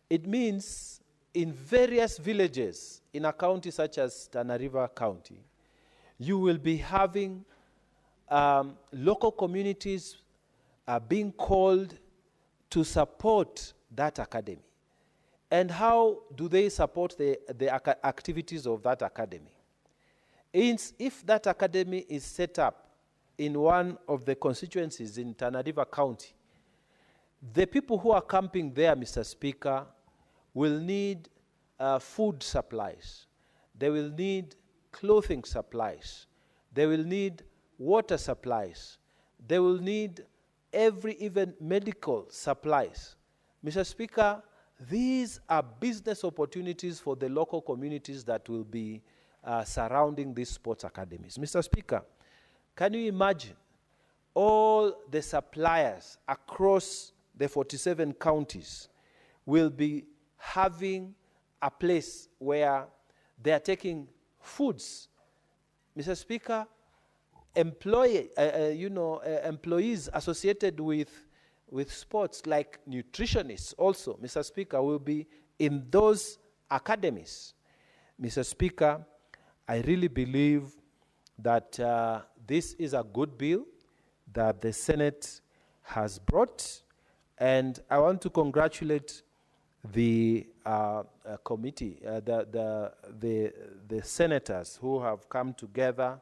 it means in various villages in a county such as Tana River County, you will be having local communities being called to support that academy. And how do they support the activities of that academy? If that academy is set up in one of the constituencies in Tana River County, the people who are camping there, Mr. Speaker, will need food supplies. They will need clothing supplies. They will need water supplies. They will need even medical supplies. Mr. Speaker, these are business opportunities for the local communities that will be surrounding these sports academies. Mr. Speaker, can you imagine all the suppliers across the 47 counties will be having a place where they are taking foods. Mr. Speaker, employees associated with sports, like nutritionists also, Mr. Speaker, will be in those academies. Mr. Speaker, I really believe that this is a good bill that the Senate has brought, and I want to congratulate the committee, the senators who have come together.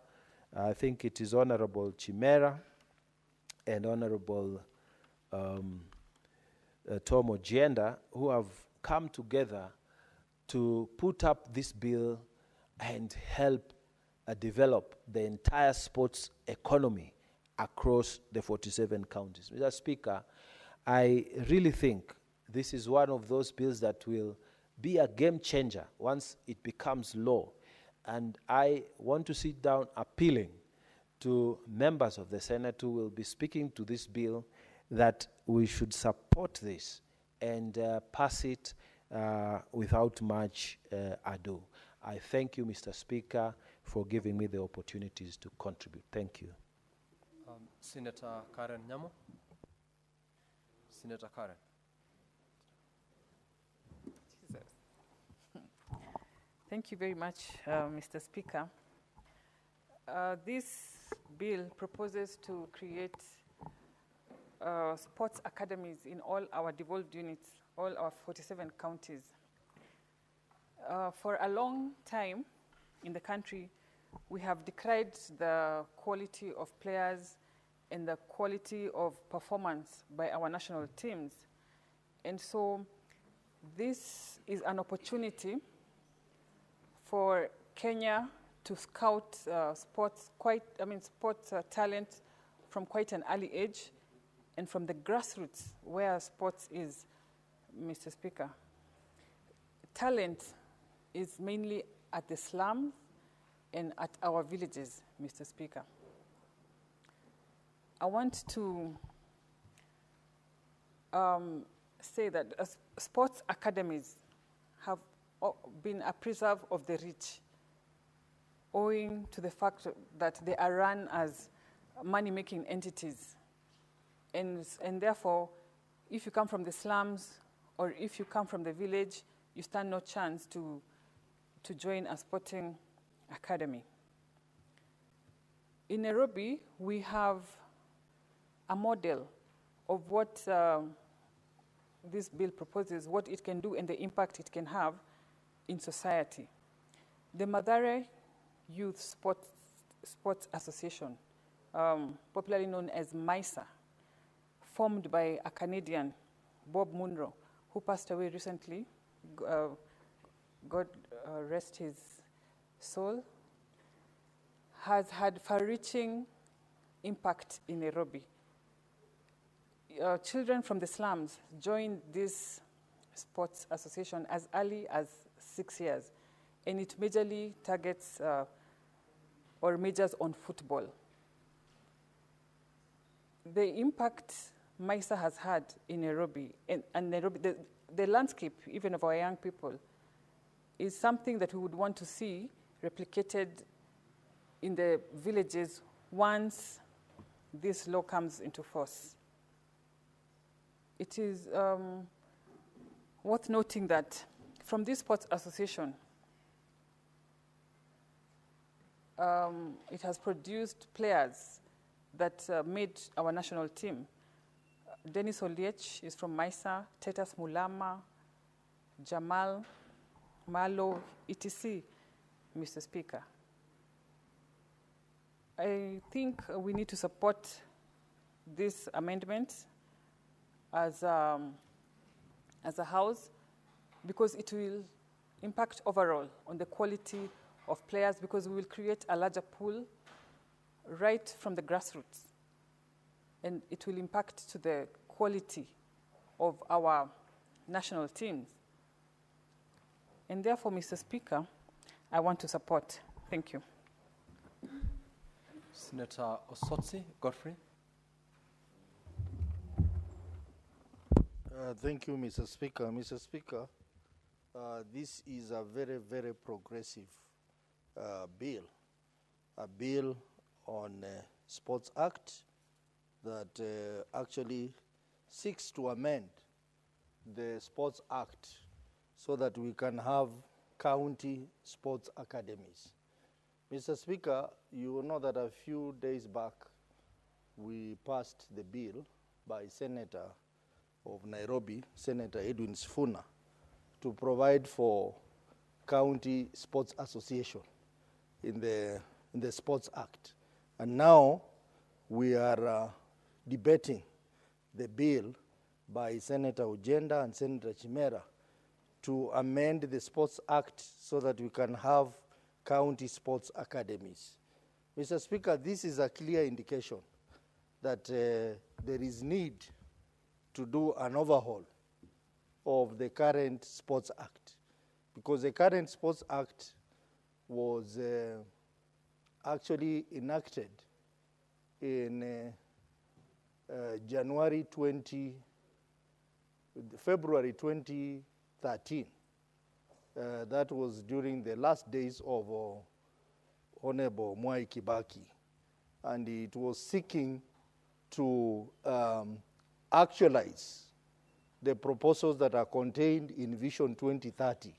I think it is Honorable Chimera and Honorable Tom Ojienda who have come together to put up this bill and help develop the entire sports economy across the 47 counties. Mr. Speaker, I really think this is one of those bills that will be a game changer once it becomes law. And I want to sit down appealing to members of the Senate who will be speaking to this bill that we should support this and pass it without much ado. I thank you, Mr. Speaker, for giving me the opportunities to contribute. Thank you. Senator Karen Nyamo. Senator Karen. Thank you very much, Mr. Speaker. This bill proposes to create sports academies in all our devolved units, all our 47 counties. For a long time in the country, we have decried the quality of players and the quality of performance by our national teams. And so this is an opportunity for Kenya to scout sports talent from quite an early age and from the grassroots where sports is, Mr. Speaker. Talent is mainly at the slums and at our villages, Mr. Speaker. I want to say that sports academies have been a preserve of the rich, owing to the fact that they are run as money-making entities. And therefore, if you come from the slums or if you come from the village, you stand no chance to join a sporting academy. In Nairobi, we have a model of what this bill proposes, what it can do and the impact it can have in society. The Mathare Youth Sports Association, popularly known as MISA, formed by a Canadian, Bob Munro, who passed away recently, God rest his soul, has had far-reaching impact in Nairobi. Children from the slums joined this sports association as early as 6 years, and it majorly targets or majors on football. The impact MISA has had in Nairobi, and Nairobi, the landscape even of our young people, is something that we would want to see replicated in the villages once this law comes into force. It is worth noting that from this sports association, it has produced players that made our national team. Dennis Oliech is from MISA, Titus Mulama, Jamal, Malo, etc., Mr. Speaker. I think we need to support this amendment as a House, because it will impact overall on the quality of players, because we will create a larger pool right from the grassroots. And it will impact to the quality of our national teams. And therefore, Mr. Speaker, I want to support. Thank you. Senator Osotsi Godfrey. Thank you, Mr. Speaker. Mr. Speaker, this is a very, very progressive bill, a bill on Sports Act that actually seeks to amend the Sports Act so that we can have county sports academies. Mr. Speaker, you know that a few days back we passed the bill by Senator of Nairobi, Senator Edwin Sifuna, to provide for county sports association in the Sports Act. And now we are debating the bill by Senator Ujenda and Senator Chimera to amend the Sports Act so that we can have county sports academies. Mr. Speaker, this is a clear indication that there is need to do an overhaul of the current Sports Act, because the current Sports Act was actually enacted in February 2013. That was during the last days of Honorable Mwai Kibaki, and it was seeking to actualize the proposals that are contained in Vision 2030.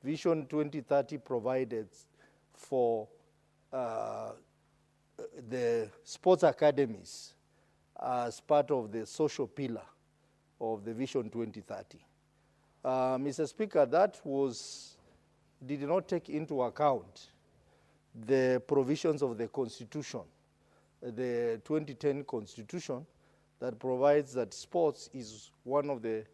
Vision 2030 provided for the sports academies as part of the social pillar of the Vision 2030. Mr. Speaker, that did not take into account the provisions of the Constitution, the 2010 Constitution, that provides that sports is one of the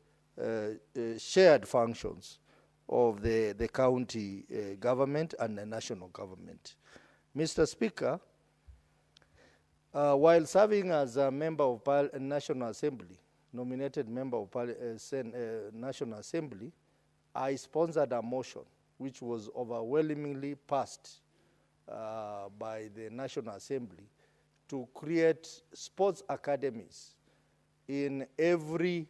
shared functions of the county government and the national government. Mr. Speaker, while serving as a member of National Assembly, nominated member of National Assembly, I sponsored a motion which was overwhelmingly passed by the National Assembly to create sports academies in every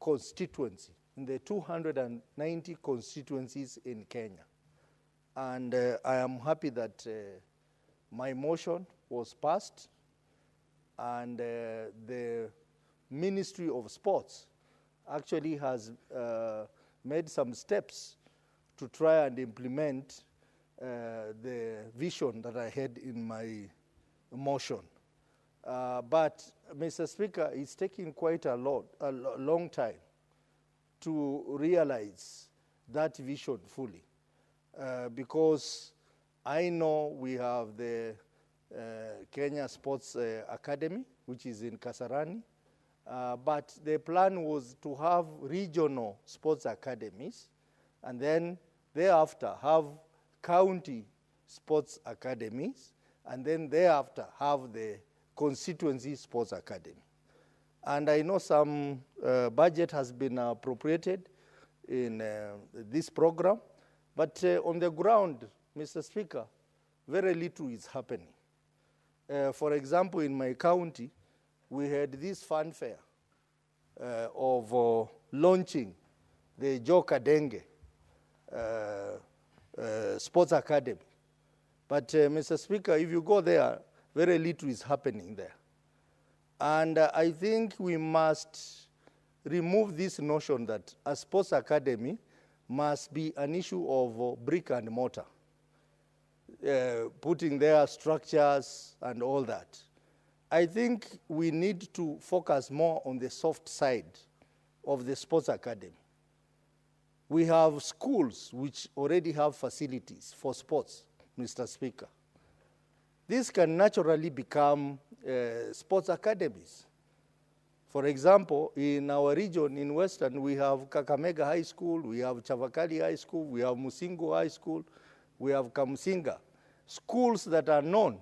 constituency, in the 290 constituencies in Kenya. And I am happy that my motion was passed, and the Ministry of Sports actually has made some steps to try and implement the vision that I had in my motion. But, Mr. Speaker, it's taking quite a long time to realize that vision fully, because I know we have the Kenya Sports Academy, which is in Kasarani, but the plan was to have regional sports academies, and then thereafter have county sports academies, and then thereafter have the constituency sports academy. And I know some budget has been appropriated in this program, but on the ground, Mr. Speaker, very little is happening. For example, in my county, we had this fanfare of launching the Joka Denge Sports Academy. But, Mr. Speaker, if you go there, very little is happening there. And I think we must remove this notion that a sports academy must be an issue of brick and mortar, putting their structures and all that. I think we need to focus more on the soft side of the sports academy. We have schools which already have facilities for sports, Mr. Speaker. These can naturally become sports academies. For example, in our region in Western, we have Kakamega High School, we have Chavakali High School, we have Musingo High School, we have Kamusinga. Schools that are known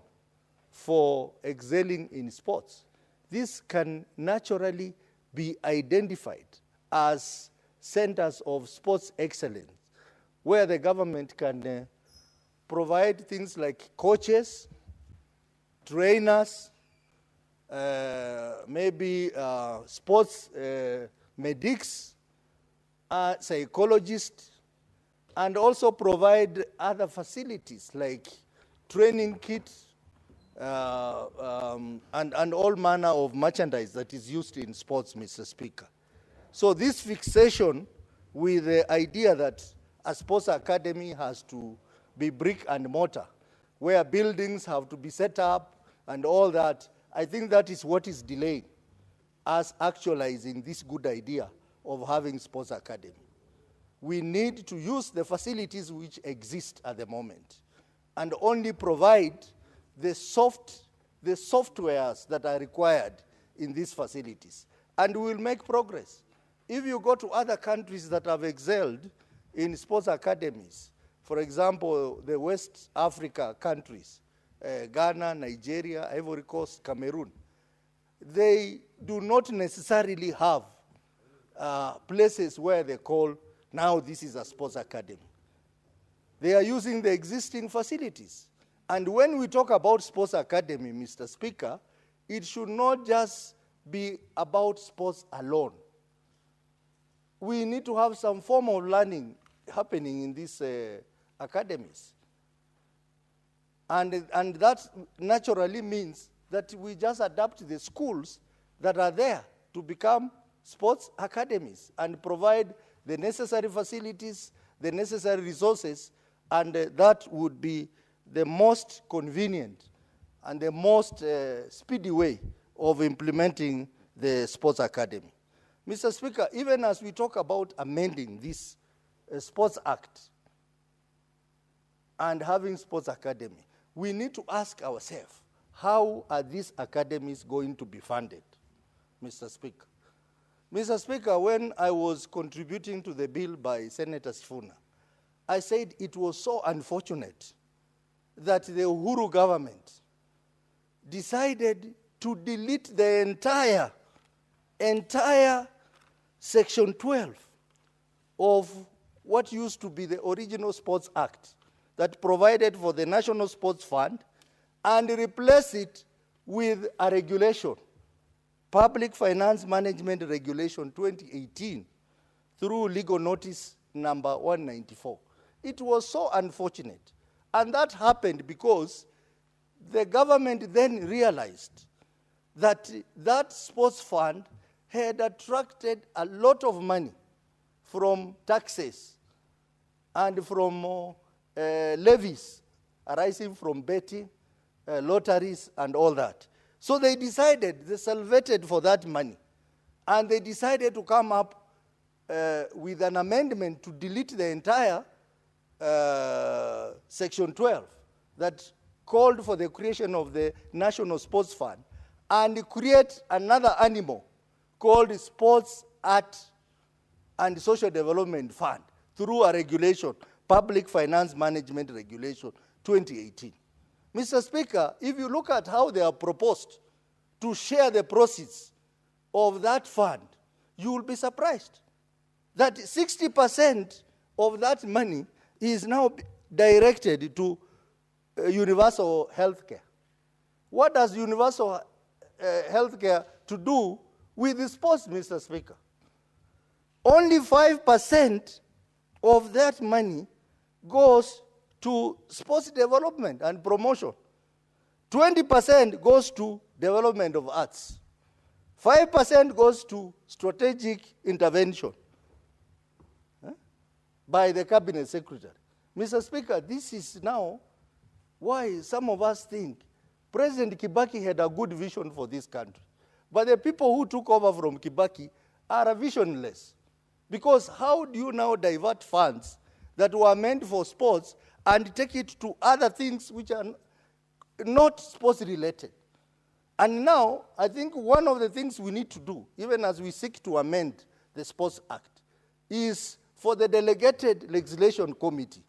for excelling in sports. This can naturally be identified as centers of sports excellence, where the government can provide things like coaches, trainers, maybe sports medics, psychologists, and also provide other facilities like training kits and all manner of merchandise that is used in sports, Mr. Speaker. So this fixation with the idea that a sports academy has to be brick and mortar, where buildings have to be set up and all that, I think that is what is delaying us actualizing this good idea of having sports academy. We need to use the facilities which exist at the moment and only provide the softwares that are required in these facilities, and we will make progress. If you go to other countries that have excelled in sports academies, for example, the West Africa countries, Ghana, Nigeria, Ivory Coast, Cameroon, they do not necessarily have places where they call, now this is a sports academy. They are using the existing facilities. And when we talk about sports academy, Mr. Speaker, it should not just be about sports alone. We need to have some form of learning happening in these academies. And that naturally means that we just adapt the schools that are there to become sports academies and provide the necessary facilities, the necessary resources, and that would be the most convenient and the most speedy way of implementing the sports academy. Mr. Speaker, even as we talk about amending this Sports Act and having sports academy, we need to ask ourselves, how are these academies going to be funded, Mr. Speaker? Mr. Speaker, when I was contributing to the bill by Senator Sifuna, I said it was so unfortunate that the Uhuru government decided to delete the entire Section 12 of what used to be the original Sports Act that provided for the National Sports Fund and replace it with a regulation, Public Finance Management Regulation 2018, through legal notice number 194. It was so unfortunate. And that happened because the government then realized that that sports fund had attracted a lot of money from taxes and from levies arising from betting, lotteries, and all that. So they decided, they salvated for that money, and they decided to come up with an amendment to delete the entire Section 12 that called for the creation of the National Sports Fund and create another animal called Sports Art and Social Development Fund through a regulation, Public Finance Management Regulation 2018. Mr. Speaker, if you look at how they are proposed to share the proceeds of that fund, you will be surprised that 60% of that money is now directed to universal health care. What does universal health care to do with the sports, Mr. Speaker? Only 5% of that money goes to sports development and promotion. 20% goes to development of arts. 5% goes to strategic intervention by the cabinet secretary. Mr. Speaker, this is now why some of us think President Kibaki had a good vision for this country. But the people who took over from Kibaki are visionless. Because how do you now divert funds that were meant for sports and take it to other things which are not sports related? And now, I think one of the things we need to do, even as we seek to amend the Sports Act, is for the Delegated Legislation Committee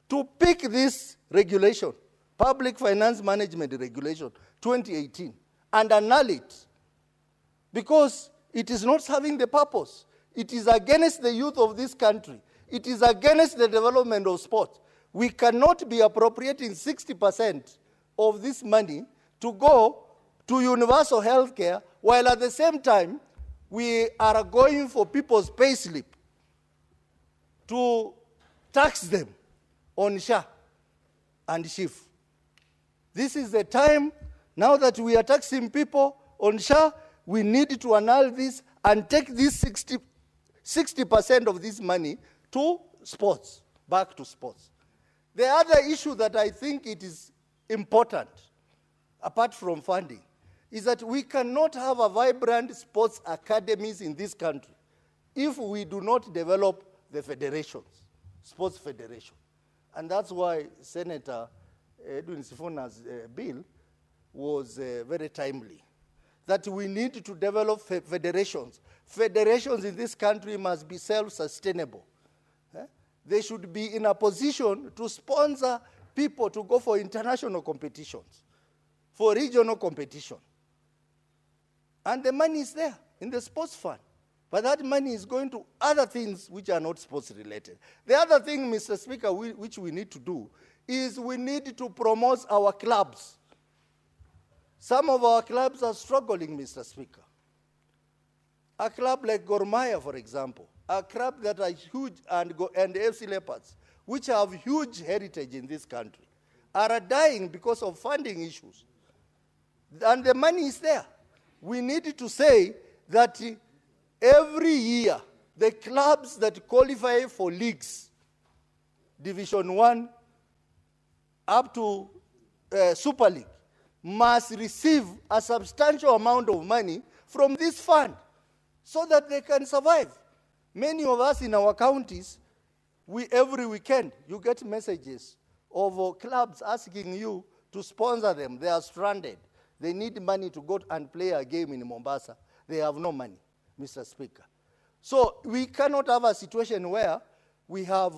to pick this regulation, Public Finance Management Regulation 2018, and annul it, because it is not serving the purpose. It is against the youth of this country. It is against the development of sport. We cannot be appropriating 60% of this money to go to universal health care, while at the same time we are going for people's payslip to tax them on SHA and SHIF. This is the time, now that we are taxing people on SHA, we need to annul this and take this 60% of this money to sports, back to sports. The other issue that I think it is important, apart from funding, is that we cannot have a vibrant sports academies in this country if we do not develop the federations, sports federation. And that's why Senator Edwin Sifona's bill was very timely, that we need to develop federations. Federations in this country must be self-sustainable. They should be in a position to sponsor people to go for international competitions, for regional competition. And the money is there in the sports fund. But that money is going to other things which are not sports related. The other thing, Mr. Speaker, which we need to do is we need to promote our clubs. Some of our clubs are struggling, Mr. Speaker. A club like Gor Mahia, for example, a club that are huge, and FC Leopards, which have huge heritage in this country, are dying because of funding issues. And the money is there. We need to say that every year, the clubs that qualify for leagues, Division 1 up to Super League, must receive a substantial amount of money from this fund so that they can survive. Many of us in our counties, every weekend, you get messages of clubs asking you to sponsor them. They are stranded. They need money to go and play a game in Mombasa. They have no money, Mr. Speaker. So we cannot have a situation where we have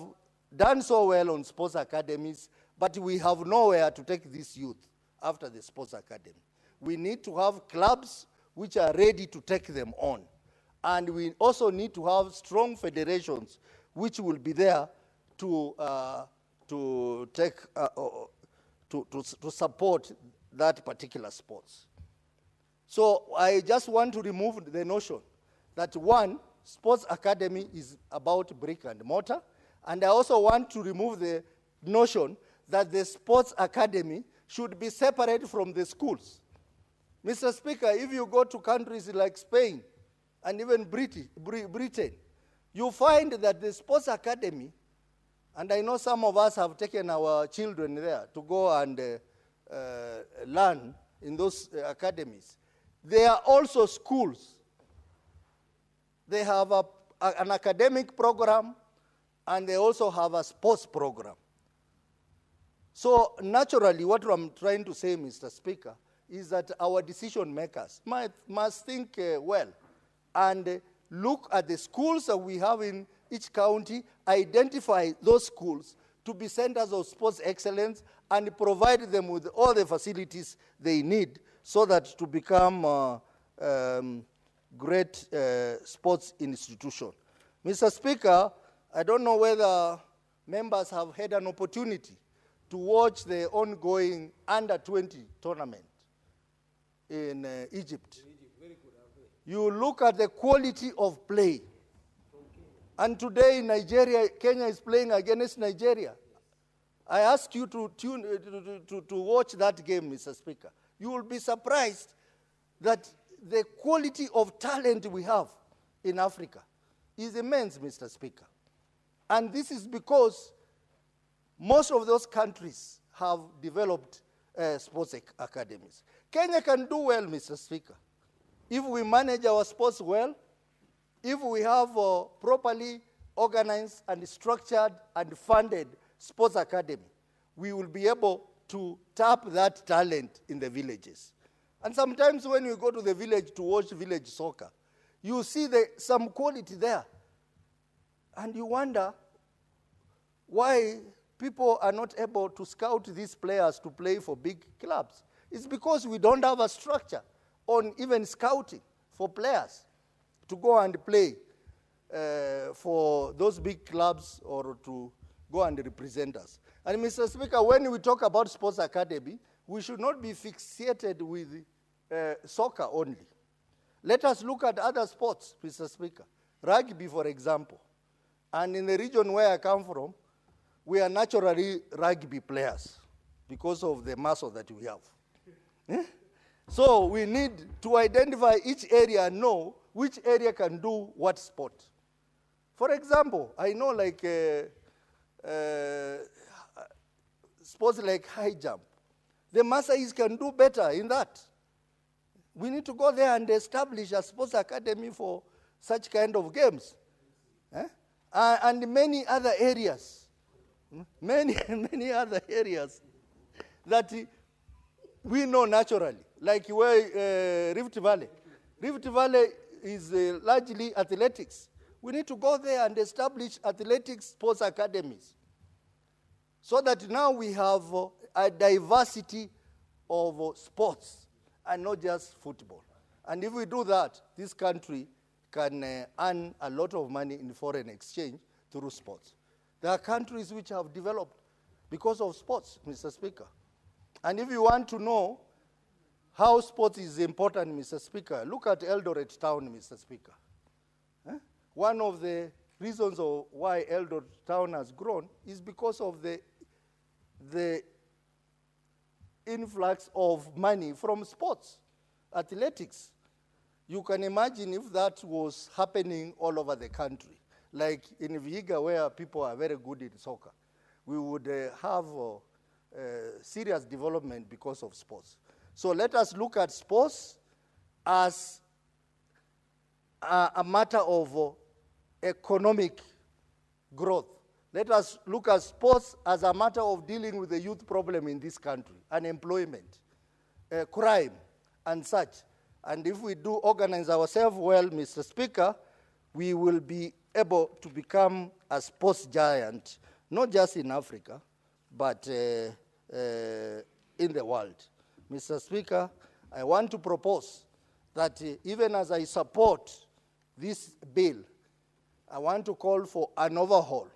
done so well on sports academies, but we have nowhere to take this youth after the sports academy. We need to have clubs which are ready to take them on. And we also need to have strong federations which will be there to support that particular sports. So I just want to remove the notion that one, sports academy is about brick and mortar, and I also want to remove the notion that the sports academy should be separate from the schools. Mr. Speaker, if you go to countries like Spain and even Britain, you find that the sports academy, and I know some of us have taken our children there to go and learn in those academies. They are also schools. They have an academic program, and they also have a sports program. So naturally, what I'm trying to say, Mr. Speaker, is that our decision makers must think well and look at the schools that we have in each county, identify those schools to be centers of sports excellence, and provide them with all the facilities they need so that to become great sports institution. Mr. Speaker, I don't know whether members have had an opportunity to watch the ongoing under-20 tournament in Egypt. You look at the quality of play. And today in Nigeria, Kenya is playing against Nigeria. I ask you to watch that game, Mr. Speaker. You will be surprised that the quality of talent we have in Africa is immense, Mr. Speaker. And this is because most of those countries have developed sports academies. Kenya can do well, Mr. Speaker, if we manage our sports well, if we have properly organized and structured and funded sports academy, we will be able to tap that talent in the villages. And sometimes when we go to the village to watch village soccer, you see some quality there. And you wonder why people are not able to scout these players to play for big clubs. It's because we don't have a structure on even scouting for players to go and play for those big clubs or to go and represent us. And Mr. Speaker, when we talk about sports academy, we should not be fixated with soccer only. Let us look at other sports, Mr. Speaker. Rugby, for example. And in the region where I come from, we are naturally rugby players because of the muscle that we have. So we need to identify each area and know which area can do what sport. For example, I know like sports like high jump. The Maasais can do better in that. We need to go there and establish a sports academy for such kind of games. And many other areas. Many other areas that we know naturally, like where Rift Valley. Rift Valley is largely athletics. We need to go there and establish athletics sports academies so that now we have a diversity of sports and not just football. And if we do that, this country can earn a lot of money in foreign exchange through sports. There are countries which have developed because of sports, Mr. Speaker. And if you want to know how sports is important, Mr. Speaker, look at Eldoret Town, Mr. Speaker. One of the reasons of why Eldoret Town has grown is because of the influx of money from sports, athletics. You can imagine if that was happening all over the country. Like in Vihiga, where people are very good in soccer, we would have serious development because of sports. So let us look at sports as a matter of economic growth. Let us look at sports as a matter of dealing with the youth problem in this country, unemployment, crime, and such. And if we do organize ourselves well, Mr. Speaker, we will be able to become a sports giant, not just in Africa, but in the world. Mr. Speaker, I want to propose that even as I support this bill, I want to call for an overhaul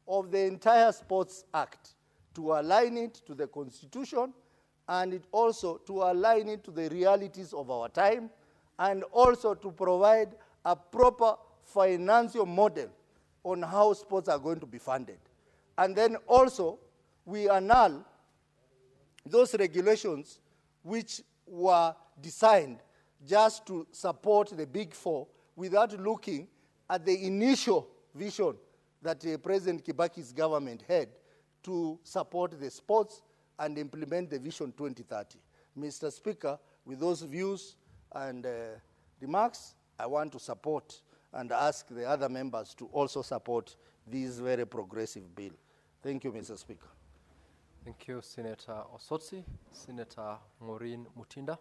of the entire Sports Act to align it to the Constitution and it also to align it to the realities of our time and also to provide a proper financial model on how sports are going to be funded. And then also, we annul those regulations which were designed just to support the Big Four without looking at the initial vision that President Kibaki's government had to support the sports and implement the Vision 2030. Mr. Speaker, with those views and remarks, I want to support and ask the other members to also support this very progressive bill. Thank you, Mr. Speaker. Thank you, Senator Osotsi. Senator Maureen Mutinda.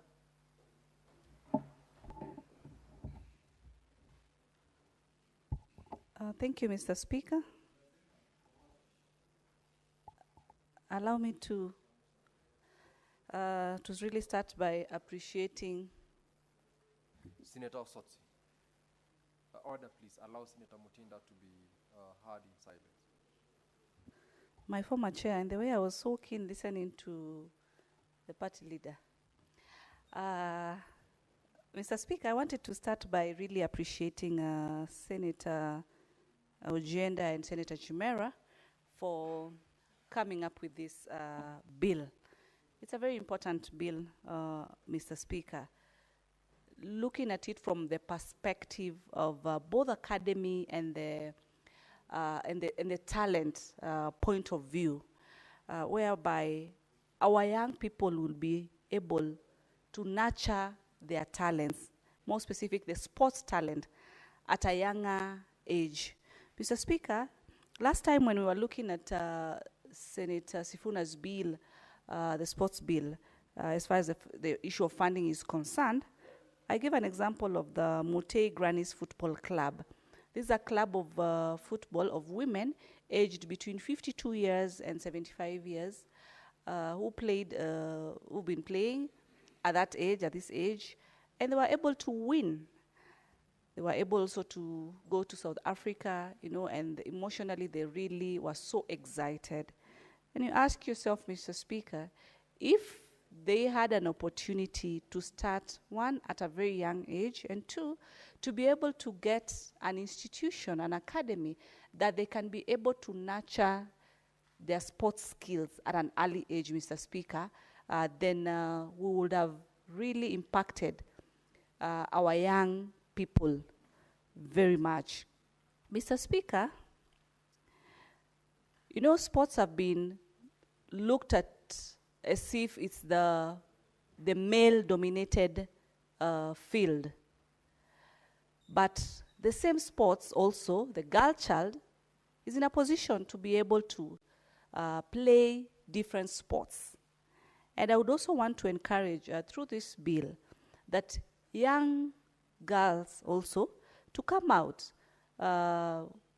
Thank you, Mr. Speaker. Allow me to really start by appreciating. Senator Osotsi. Order, please. Allow Senator Mutinda to be heard in silence. My former chair, and the way I was so keen listening to the party leader. Mr. Speaker, I wanted to start by really appreciating Senator Ojenda and Senator Chimera for coming up with this bill. It's a very important bill, Mr. Speaker. Looking at it from the perspective of both academy and the talent point of view, whereby our young people will be able to nurture their talents, more specific, the sports talent, at a younger age. Mr. Speaker, last time when we were looking at Senator Sifuna's bill, the sports bill, as far as the issue of funding is concerned, I gave an example of the Mutei Grannies Football Club. This is a club of football of women aged between 52 years and 75 years who've been playing at this age, and they were able to win. They were able also to go to South Africa, and emotionally they really were so excited. And you ask yourself, Mr. Speaker, if they had an opportunity to start, one, at a very young age, and two, to be able to get an institution, an academy, that they can be able to nurture their sports skills at an early age, Mr. Speaker, then we would have really impacted our young people very much. Mr. Speaker, you know, sports have been looked at as if it's the male-dominated field. But the same sports also, the girl child is in a position to be able to play different sports. And I would also want to encourage, through this bill, that young girls also to come out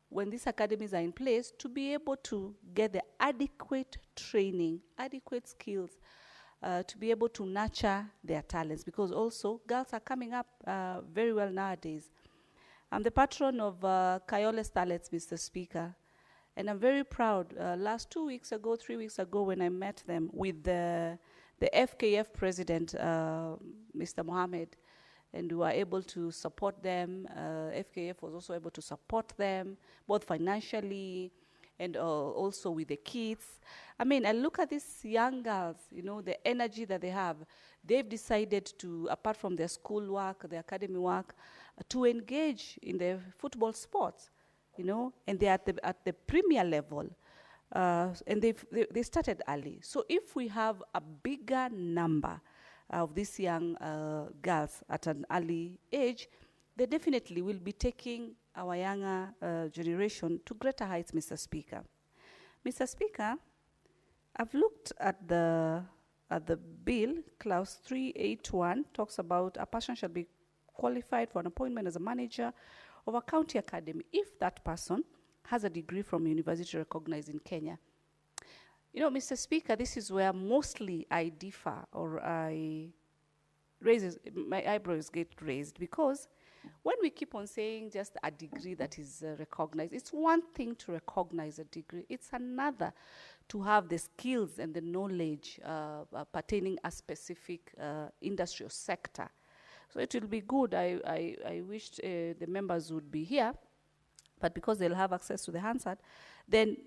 when these academies are in place to be able to get the adequate training, adequate skills, to be able to nurture their talents, because also girls are coming up very well nowadays. I'm the patron of Kayole Starlets, Mr. Speaker, and I'm very proud. Last 3 weeks ago, when I met them with the FKF president, Mr. Mohammed, and we were able to support them. FKF was also able to support them, both financially and also with the kids. I mean, I look at these young girls, you know, the energy that they have. They've decided to, apart from their school work, their academy work, to engage in the football sports, you know, and they're at the premier level. And they started early. So if we have a bigger number of these young girls at an early age, they definitely will be taking our younger generation to greater heights, Mr. Speaker. Mr. Speaker, I've looked at the bill. Clause 381 talks about a person shall be qualified for an appointment as a manager of a county academy if that person has a degree from a university recognized in Kenya. You know, Mr. Speaker, this is where mostly I differ, or my eyebrows get raised, because when we keep on saying just a degree that is recognized, it's one thing to recognize a degree. It's another to have the skills and the knowledge pertaining a specific industry or sector. So it will be good. I wish the members would be here, but because they'll have access to the Hansard, then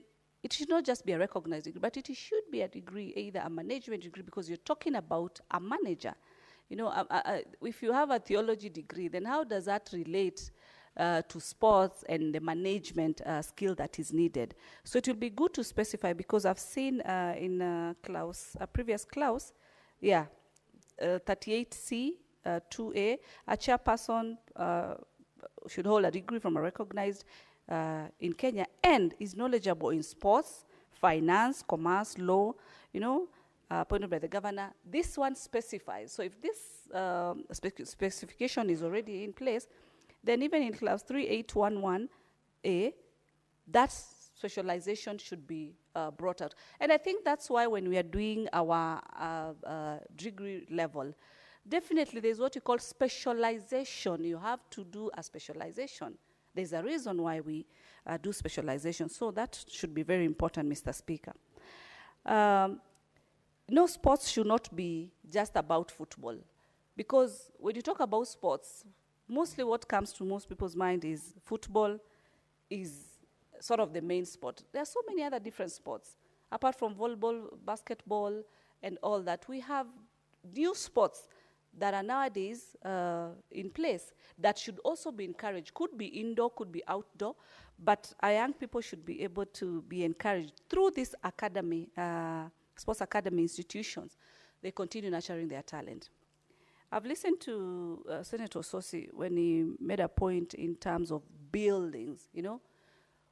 it should not just be a recognized degree, but it should be a degree, either a management degree, because you're talking about a manager. You know, if you have a theology degree, then how does that relate to sports and the management skill that is needed? So it will be good to specify, because I've seen in a previous clause, 38C, 2A, a chairperson should hold a degree from a recognized in Kenya and is knowledgeable in sports, finance, commerce, law, you know, appointed by the governor. This one specifies. So if this specification is already in place, then even in clause 3811A, that specialization should be brought out. And I think that's why when we are doing our degree level, definitely there's what you call specialization. You have to do a specialization. There's a reason why we do specialization. So that should be very important, Mr. Speaker. No, sports should not be just about football. Because when you talk about sports, mostly what comes to most people's mind is football is sort of the main sport. There are so many other different sports. Apart from volleyball, basketball, and all that, we have new sports that are nowadays in place that should also be encouraged. Could be indoor, could be outdoor, but our young people should be able to be encouraged through this academy, sports academy institutions. They continue nurturing their talent. I've listened to Senator Sosi when he made a point in terms of buildings, you know.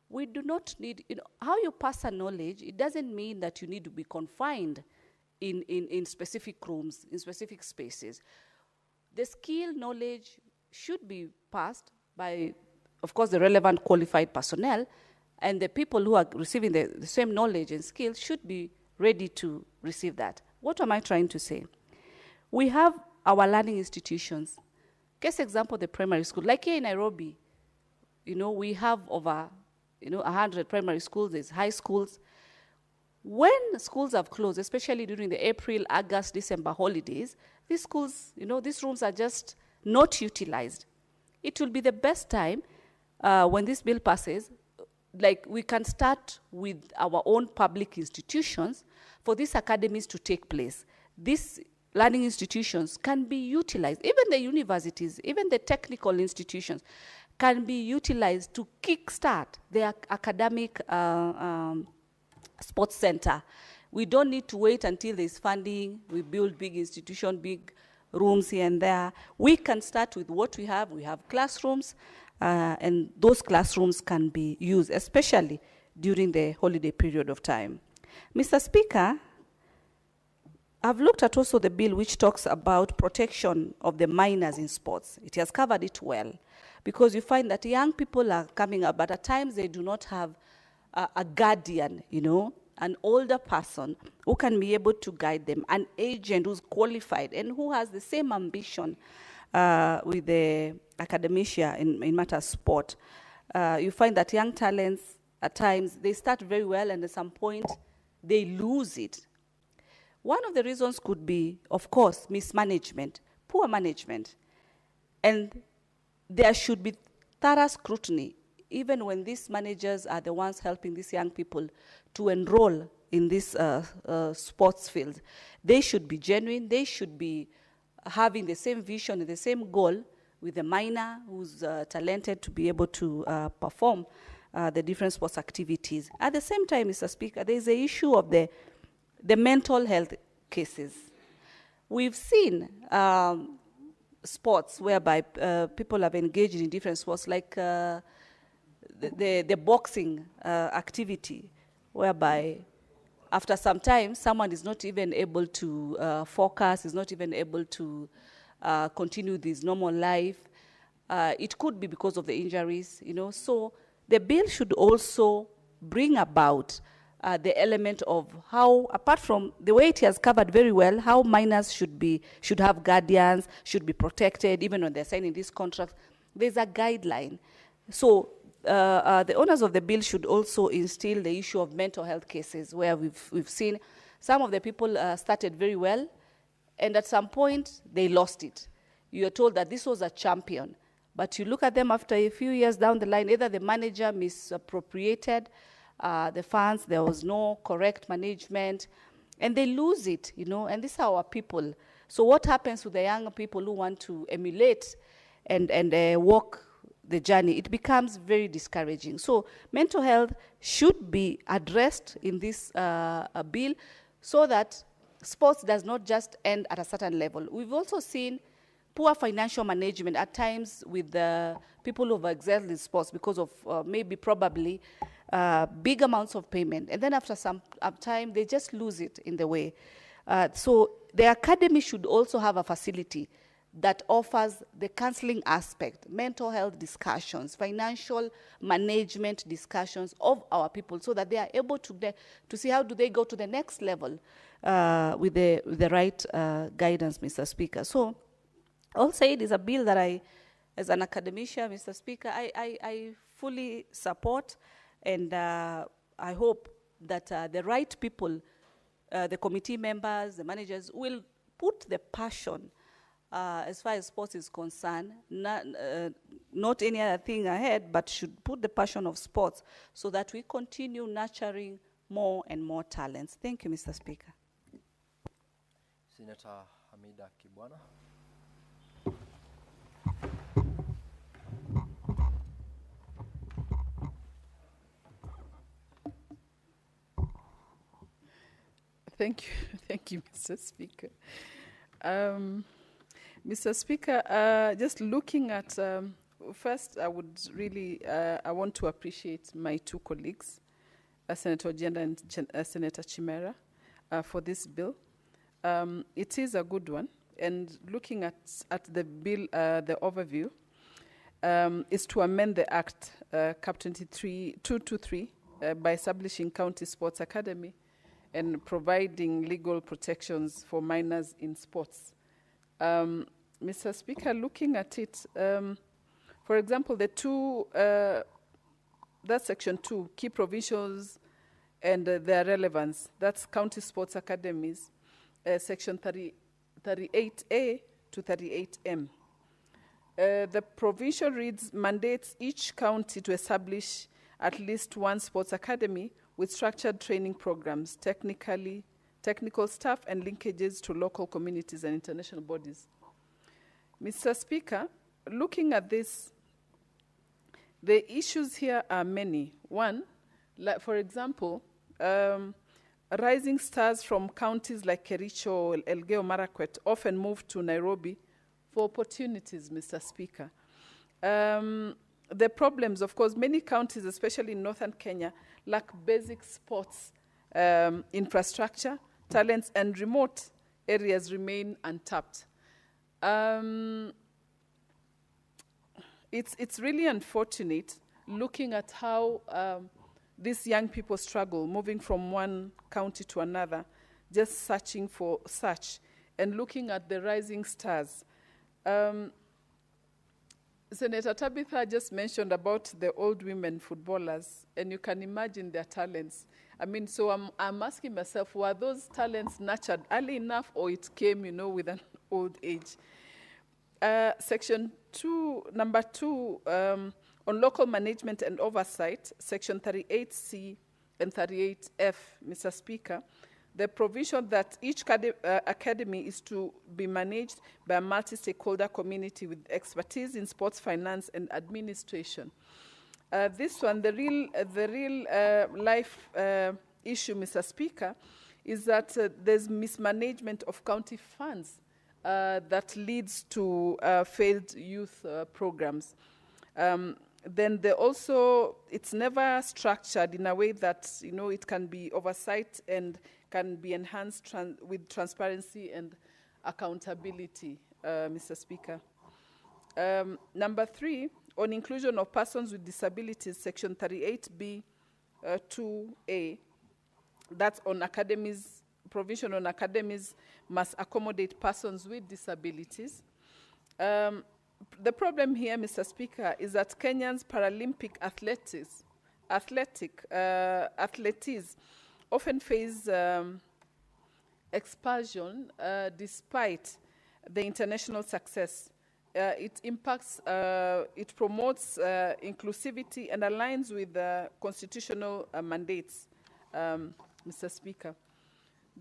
We do not need, you know, how you pass a knowledge, it doesn't mean that you need to be confined in specific rooms, in specific spaces. The skill knowledge should be passed by, of course, the relevant qualified personnel, and the people who are receiving the same knowledge and skills should be ready to receive that. What am I trying to say? We have our learning institutions. Case example, the primary school. Like here in Nairobi, you know, we have over, 100 primary schools, there's high schools. When schools have closed, especially during the April, August, December holidays, these schools, these rooms are just not utilized. It will be the best time when this bill passes, like we can start with our own public institutions for these academies to take place. These learning institutions can be utilized, even the universities, even the technical institutions can be utilized to kickstart their academic sports center. We don't need to wait until there's funding, we build big institutions, big rooms here and there. We can start with what we have. We have classrooms, and those classrooms can be used, especially during the holiday period of time. Mr. Speaker, I've looked at also the bill which talks about protection of the minors in sports. It has covered it well, because you find that young people are coming up, but at times they do not have a guardian, an older person who can be able to guide them, an agent who's qualified and who has the same ambition with the academia in matters sport. You find that young talents, at times, they start very well, and at some point, they lose it. One of the reasons could be, of course, mismanagement, poor management. And there should be thorough scrutiny, even when these managers are the ones helping these young people to enroll in this sports field. They should be genuine. They should be having the same vision and the same goal with a minor who's talented to be able to perform the different sports activities. At the same time, Mr. Speaker, there is the issue of the mental health cases. We've seen sports whereby people have engaged in different sports, like the boxing activity, whereby after some time, someone is not even able to focus, is not even able to continue this normal life. It could be because of the injuries, So the bill should also bring about the element of how, apart from the way it has covered very well, how minors should have guardians, should be protected, even when they're signing these contracts. There's a guideline. So the owners of the bill should also instill the issue of mental health cases, where we've seen some of the people started very well, and at some point they lost it. You're told that this was a champion, but you look at them after a few years down the line, either the manager misappropriated the funds, there was no correct management, and they lose it, and these are our people. So what happens to the young people who want to emulate and walk the journey? It becomes very discouraging. So mental health should be addressed in this bill, so that sports does not just end at a certain level. We've also seen poor financial management at times with the people who have excelled in sports because of probably big amounts of payment. And then after some time, they just lose it in the way. So the academy should also have a facility that offers the counseling aspect, mental health discussions, financial management discussions of our people, so that they are able to see how do they go to the next level with the right guidance, Mr. Speaker. So all said, is a bill that I, as an academician, Mr. Speaker, I fully support, and I hope that the right people, the committee members, the managers, will put the passion as far as sports is concerned, not any other thing ahead, but should put the passion of sports so that we continue nurturing more and more talents. Thank you, Mr. Speaker. Senator Hamida Kibwana. Thank you, Mr. Speaker. Mr. Speaker, just looking at, first I would really, I want to appreciate my two colleagues, Senator Ojenda and Senator Chimera, for this bill. It is a good one, and looking at the bill, the overview, is to amend the Act, Cap 223, by establishing County Sports Academy and providing legal protections for minors in sports. Mr. Speaker, looking at it, for example, the two, that's section 2, key provisions and their relevance. That's county sports academies, section 38A to 38M. The provision reads, mandates each county to establish at least one sports academy with structured training programs, technical staff, and linkages to local communities and international bodies. Mr. Speaker, looking at this, the issues here are many. One, like for example, rising stars from counties like Kericho or Elgeyo Marakwet often move to Nairobi for opportunities, Mr. Speaker. The problems, of course, many counties, especially in northern Kenya, lack basic sports infrastructure, talents, and remote areas remain untapped. It's really unfortunate looking at how these young people struggle, moving from one county to another, just searching for such, and looking at the rising stars. Senator Tabitha just mentioned about the old women footballers, and you can imagine their talents. I mean, so I'm asking myself, were those talents nurtured early enough, or it came, with an old age? Section 2, number 2, on local management and oversight, section 38C and 38F, Mr. Speaker, the provision that each academy is to be managed by a multi-stakeholder community with expertise in sports finance and administration. This one, the real life issue, Mr. Speaker, is that there's mismanagement of county funds that leads to failed youth programs. Then it's never structured in a way that, it can be oversight and can be enhanced with transparency and accountability, Mr. Speaker. Number 3, on inclusion of persons with disabilities, section 38B 2A, that's on academies, provision on academies must accommodate persons with disabilities. The problem here, Mr. Speaker, is that Kenyans Paralympic athletes often face expulsion despite the international success. It impacts, it promotes inclusivity and aligns with the constitutional mandates, Mr. Speaker.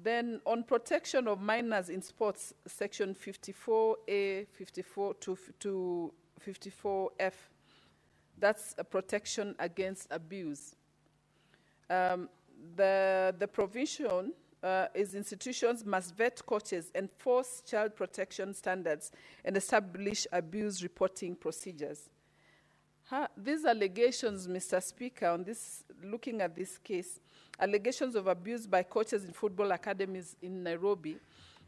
Then on protection of minors in sports, section 54A, 54 to 54F, that's a protection against abuse. The provision is institutions must vet coaches, enforce child protection standards, and establish abuse reporting procedures. These allegations, Mr. Speaker, on this, looking at this case, allegations of abuse by coaches in football academies in Nairobi,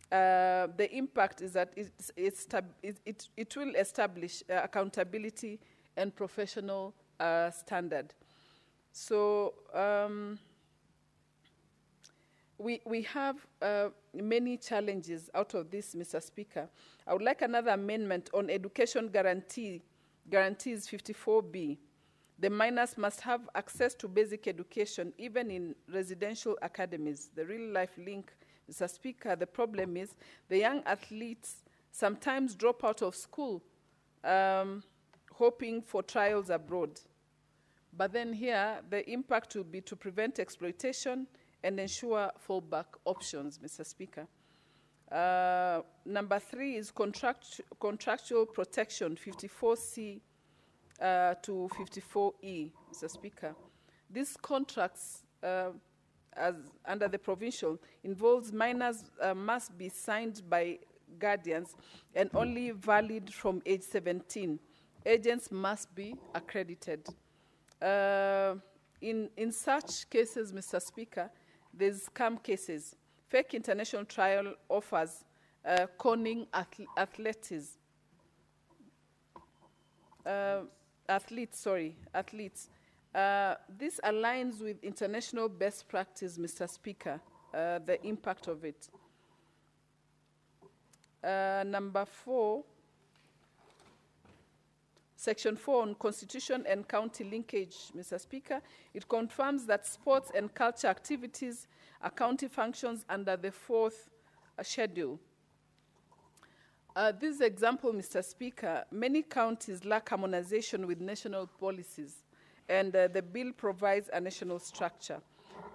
the impact is that it will establish accountability and professional standard. So we have many challenges out of this, Mr. Speaker. I would like another amendment on education guarantees 54B. The minors must have access to basic education, even in residential academies. The real-life link, Mr. Speaker, the problem is the young athletes sometimes drop out of school, hoping for trials abroad. But then here, the impact will be to prevent exploitation and ensure fallback options, Mr. Speaker. Number 3 is contractual protection, 54C to 54E, Mr. Speaker. These contracts, as under the provincial, involves minors must be signed by guardians and only valid from age 17. Agents must be accredited. In such cases, Mr. Speaker, there's scam cases. Fake international trial offers, conning athletes. This aligns with international best practice, Mr. Speaker, the impact of it. Number 4, Section 4 on Constitution and County Linkage, Mr. Speaker. It confirms that sports and culture activities are county functions under the 4th schedule. This example, Mr. Speaker, many counties lack harmonization with national policies, and the bill provides a national structure.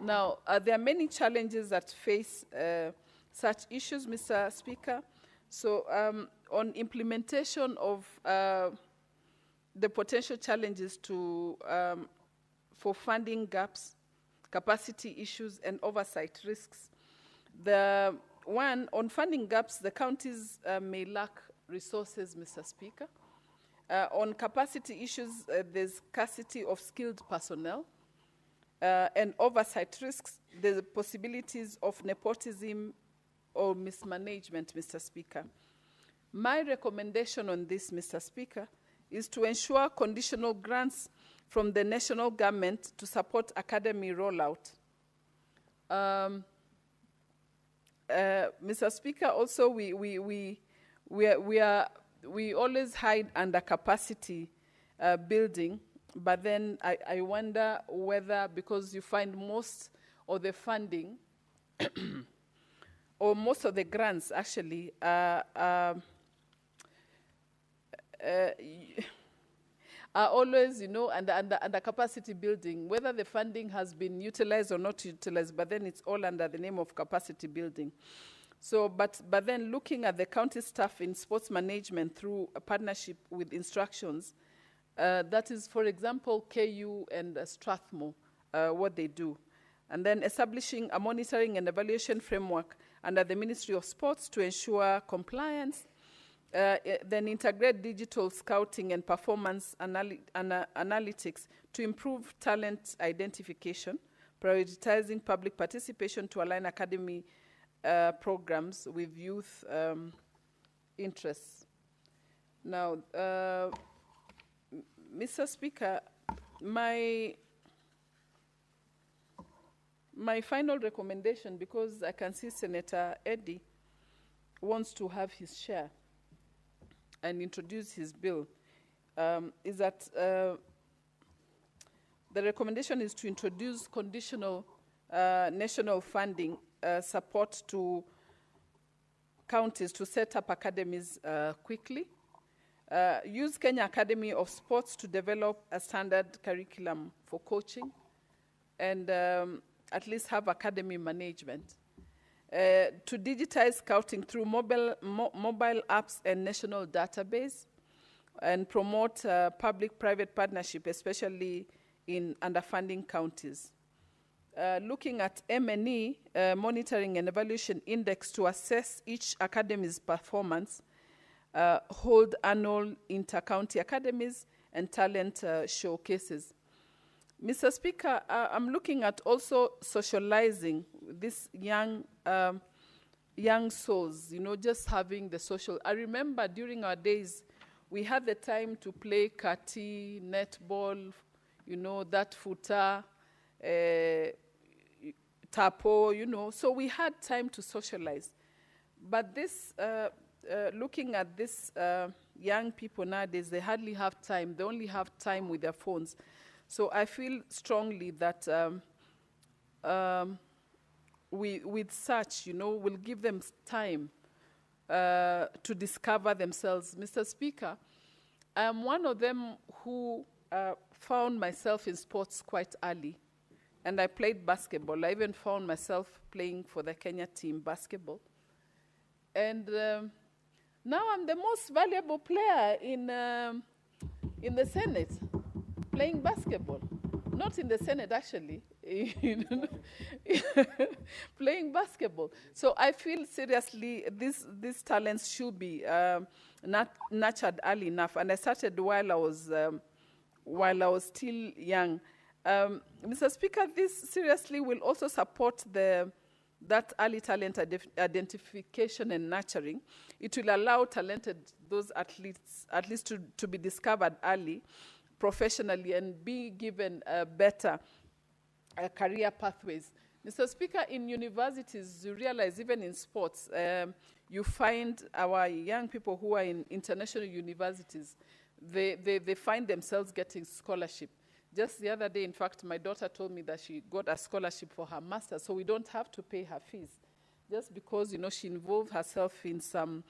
Now, there are many challenges that face such issues, Mr. Speaker. So, on implementation of the potential challenges for funding gaps, capacity issues, and oversight risks. The one, on funding gaps, the counties may lack resources, Mr. Speaker. On capacity issues, there's scarcity of skilled personnel. And oversight risks, the possibilities of nepotism or mismanagement, Mr. Speaker. My recommendation on this, Mr. Speaker, is to ensure conditional grants from the national government to support academy rollout. Mr. Speaker, also we always hide under capacity building, but then I wonder whether, because you find most of the funding or most of the grants actually are always, you know, under capacity building, whether the funding has been utilized or not utilized, but then it's all under the name of capacity building. So, but then looking at the county staff in sports management through a partnership with instructions, that is, for example, KU and Strathmore, what they do. And then establishing a monitoring and evaluation framework under the Ministry of Sports to ensure compliance. Then integrate digital scouting and performance analytics to improve talent identification, prioritizing public participation to align academy programs with youth interests. Now, Mr. Speaker, my final recommendation, because I can see Senator Eddy wants to have his share and introduce his bill, is that the recommendation is to introduce conditional national funding support to counties to set up academies quickly. Use Kenya Academy of Sports to develop a standard curriculum for coaching, and at least have academy management. To digitize scouting through mobile apps and national database, and promote public-private partnership, especially in underfunding counties. Looking at M&E, monitoring and evaluation index to assess each academy's performance, hold annual inter-county academies and talent showcases. Mr. Speaker, I'm looking at also socializing this young souls, you know, just having the social. I remember during our days, we had the time to play kati, netball, you know, that footer, tapo, you know. So we had time to socialize. But this, looking at this young people nowadays, they hardly have time. They only have time with their phones. So I feel strongly that with such, you know, we'll give them time to discover themselves. Mr. Speaker, I'm one of them who found myself in sports quite early, and I played basketball. I even found myself playing for the Kenya team basketball. And now I'm the most valuable player in the Senate, playing basketball. Not in the Senate, actually, playing basketball. So I feel seriously these talents should be nurtured early enough. And I started while I was still young. Mr. Speaker, this seriously will also support that early talent identification and nurturing. It will allow those athletes at least to be discovered early, professionally, and be given better career pathways. Mr. Speaker, in universities, you realize even in sports, you find our young people who are in international universities, they find themselves getting scholarship. Just the other day, in fact, my daughter told me that she got a scholarship for her master's, so we don't have to pay her fees. Just because, she involved herself in some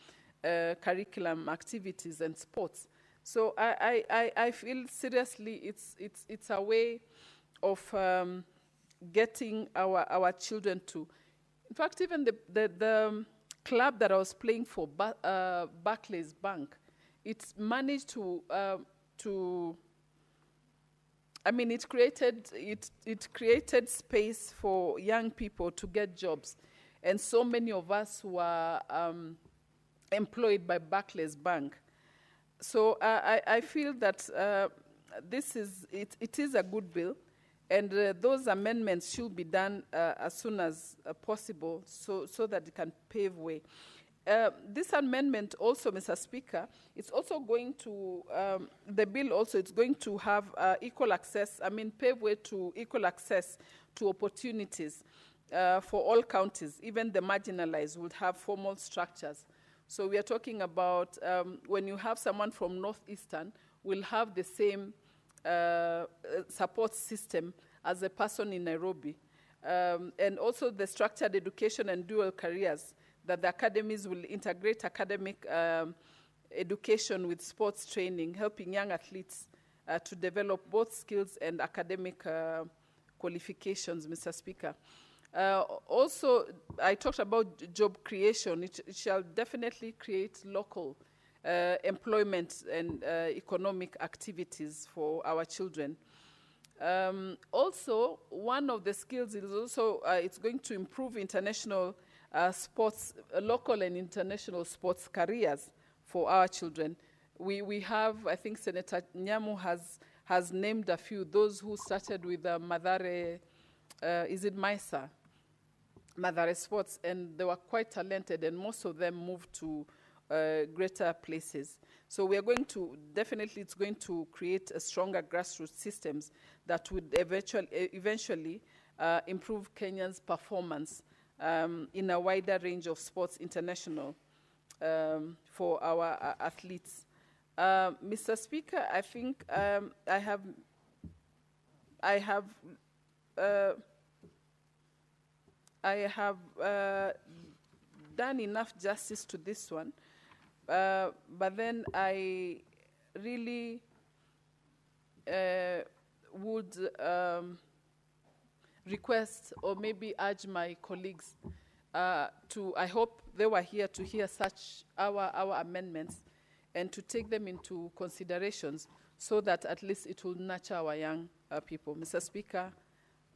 curriculum activities and sports. So I feel seriously it's a way of getting our children to. In fact, even the club that I was playing for, Barclays Bank, it's managed to it created space for young people to get jobs, and so many of us were employed by Barclays Bank. So I feel that it is a good bill, and those amendments should be done as soon as possible so that it can pave way. This amendment also, Mr. Speaker, it's also going to, the bill also, it's going to have equal access, pave way to equal access to opportunities for all counties. Even the marginalized would have formal structures. So we are talking about when you have someone from Northeastern, will have the same support system as a person in Nairobi. And also the structured education and dual careers, that the academies will integrate academic education with sports training, helping young athletes to develop both skills and academic qualifications, Mr. Speaker. Also, I talked about job creation. It shall definitely create local employment and economic activities for our children. Also, one of the skills is also, it's going to improve international sports, local and international sports careers for our children. We have, I think Senator Nyamu has named a few, those who started with Madare, is it Maisa? Madare Sports, and they were quite talented, and most of them moved to greater places. So we are going to, definitely it's going to create a stronger grassroots systems that would eventually improve Kenya's performance in a wider range of sports international for our athletes. Mr. Speaker, I think I have done enough justice to this one, but then I really would request or maybe urge my colleagues to, I hope they were here to hear such our amendments and to take them into considerations so that at least it will nurture our young people. Mr. Speaker,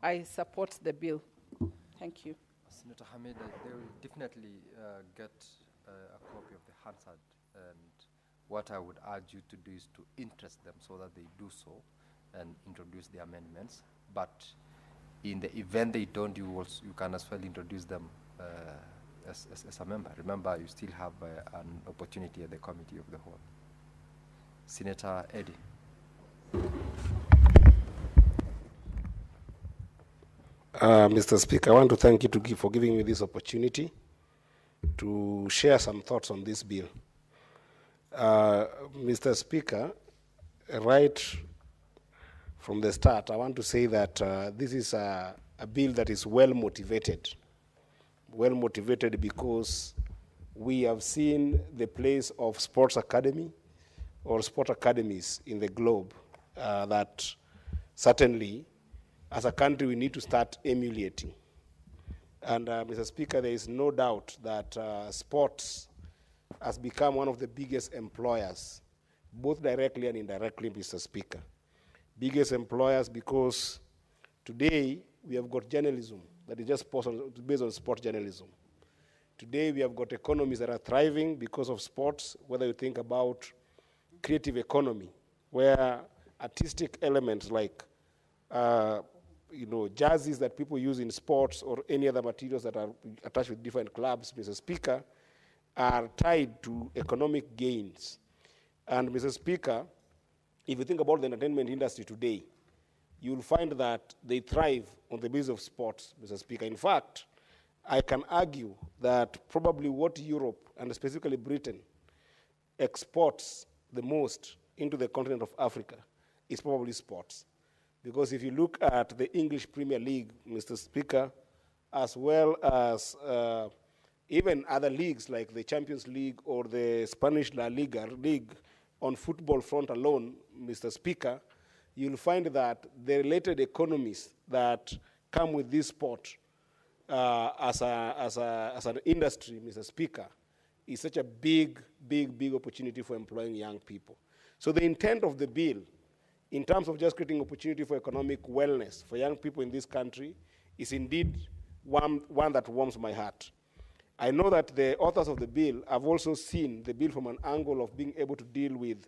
I support the bill. Thank you. Senator Hamid, they will definitely get a copy of the Hansard, and what I would urge you to do is to interest them so that they do so and introduce the amendments. But in the event they don't, you can as well introduce them as a member. Remember, you still have an opportunity at the Committee of the Whole. Senator Eddy. Mr. Speaker, I want to thank you for giving me this opportunity to share some thoughts on this bill. Mr. Speaker, right from the start, I want to say that this is a bill that is well motivated. Well motivated because we have seen the place of sports academy or sport academies in the globe that certainly as a country we need to start emulating. And Mr. Speaker, there is no doubt that sports has become one of the biggest employers, both directly and indirectly, Mr. Speaker. Biggest employers because today we have got journalism that is just based on sport journalism. Today we have got economies that are thriving because of sports, whether you think about creative economy, where artistic elements like jerseys that people use in sports or any other materials that are attached with different clubs, Mr. Speaker, are tied to economic gains. And Mr. Speaker, if you think about the entertainment industry today, you'll find that they thrive on the basis of sports, Mr. Speaker. In fact, I can argue that probably what Europe, and specifically Britain, exports the most into the continent of Africa is probably sports. Because if you look at the English Premier League, Mr. Speaker, as well as even other leagues like the Champions League or the Spanish La Liga league, on football front alone, Mr. Speaker, you'll find that the related economies that come with this sport as an industry, Mr. Speaker, is such a big opportunity for employing young people. So the intent of the bill, in terms of just creating opportunity for economic wellness for young people in this country, is indeed one that warms my heart. I know that the authors of the bill have also seen the bill from an angle of being able to deal with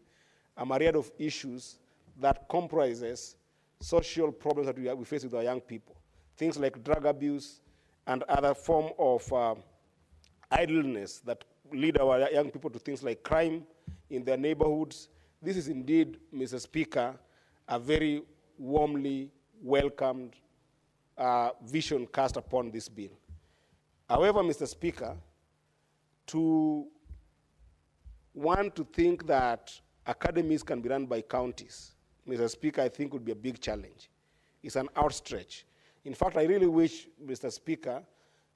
a myriad of issues that comprises social problems that we face with our young people. Things like drug abuse and other form of idleness that lead our young people to things like crime in their neighborhoods. This is indeed, Mr. Speaker, a very warmly welcomed vision cast upon this bill. However, Mr. Speaker, to want to think that academies can be run by counties, Mr. Speaker, I think would be a big challenge. It's an outstretch. In fact, I really wish, Mr. Speaker,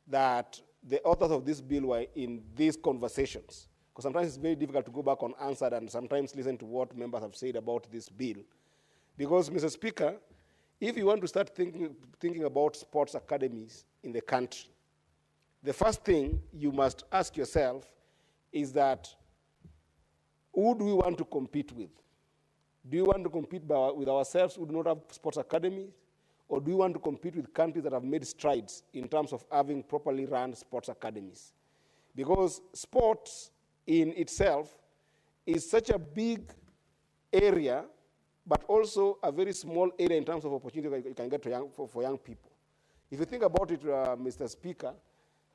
that the authors of this bill were in these conversations, because sometimes it's very difficult to go back unanswered and sometimes listen to what members have said about this bill. Because, Mr. Speaker, if you want to start thinking about sports academies in the country, the first thing you must ask yourself is that, who do we want to compete with? Do you want to compete with ourselves who do not have sports academies? Or do you want to compete with countries that have made strides in terms of having properly run sports academies? Because sports in itself is such a big area, but also a very small area in terms of opportunity you can get to for young people. If you think about it, Mr. Speaker,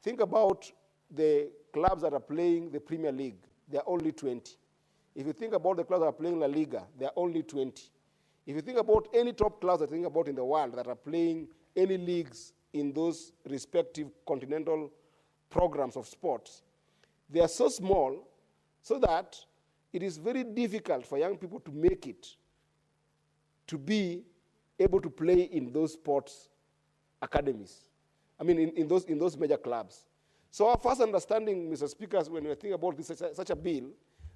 think about the clubs that are playing the Premier League. There are only 20. If you think about the clubs that are playing La Liga, there are only 20. If you think about any top clubs that you think about in the world that are playing any leagues in those respective continental programs of sports, they are so small so that it is very difficult for young people to make it to be able to play in those sports academies. I mean, in those major clubs. So our first understanding, Mr. Speaker, when we think about this, such a bill,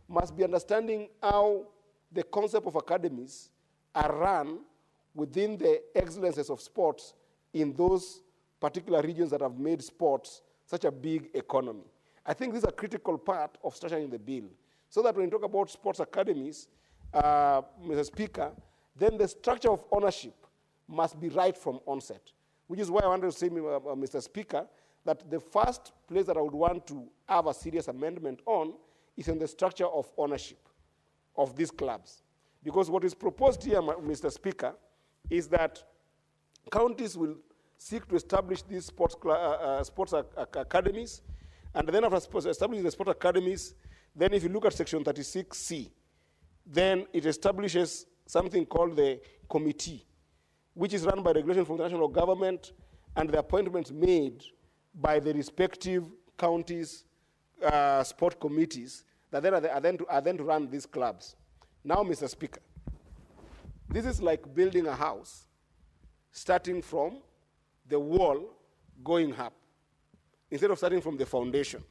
must be understanding how the concept of academies are run within the excellences of sports in those particular regions that have made sports such a big economy. I think this is a critical part of structuring the bill. So that when you talk about sports academies, Mr. Speaker, then the structure of ownership must be right from onset. Which is why I wanted to say, Mr. Speaker, that the first place that I would want to have a serious amendment on is in the structure of ownership of these clubs. Because what is proposed here, Mr. Speaker, is that counties will seek to establish these sports academies, and then after establishing the sports academies, then if you look at Section 36C, then it establishes something called the committee, which is run by regulation from the national government, and the appointments made by the respective counties' sport committees that then are then to run these clubs. Now, Mr. Speaker, this is like building a house, starting from the wall, going up, instead of starting from the foundation.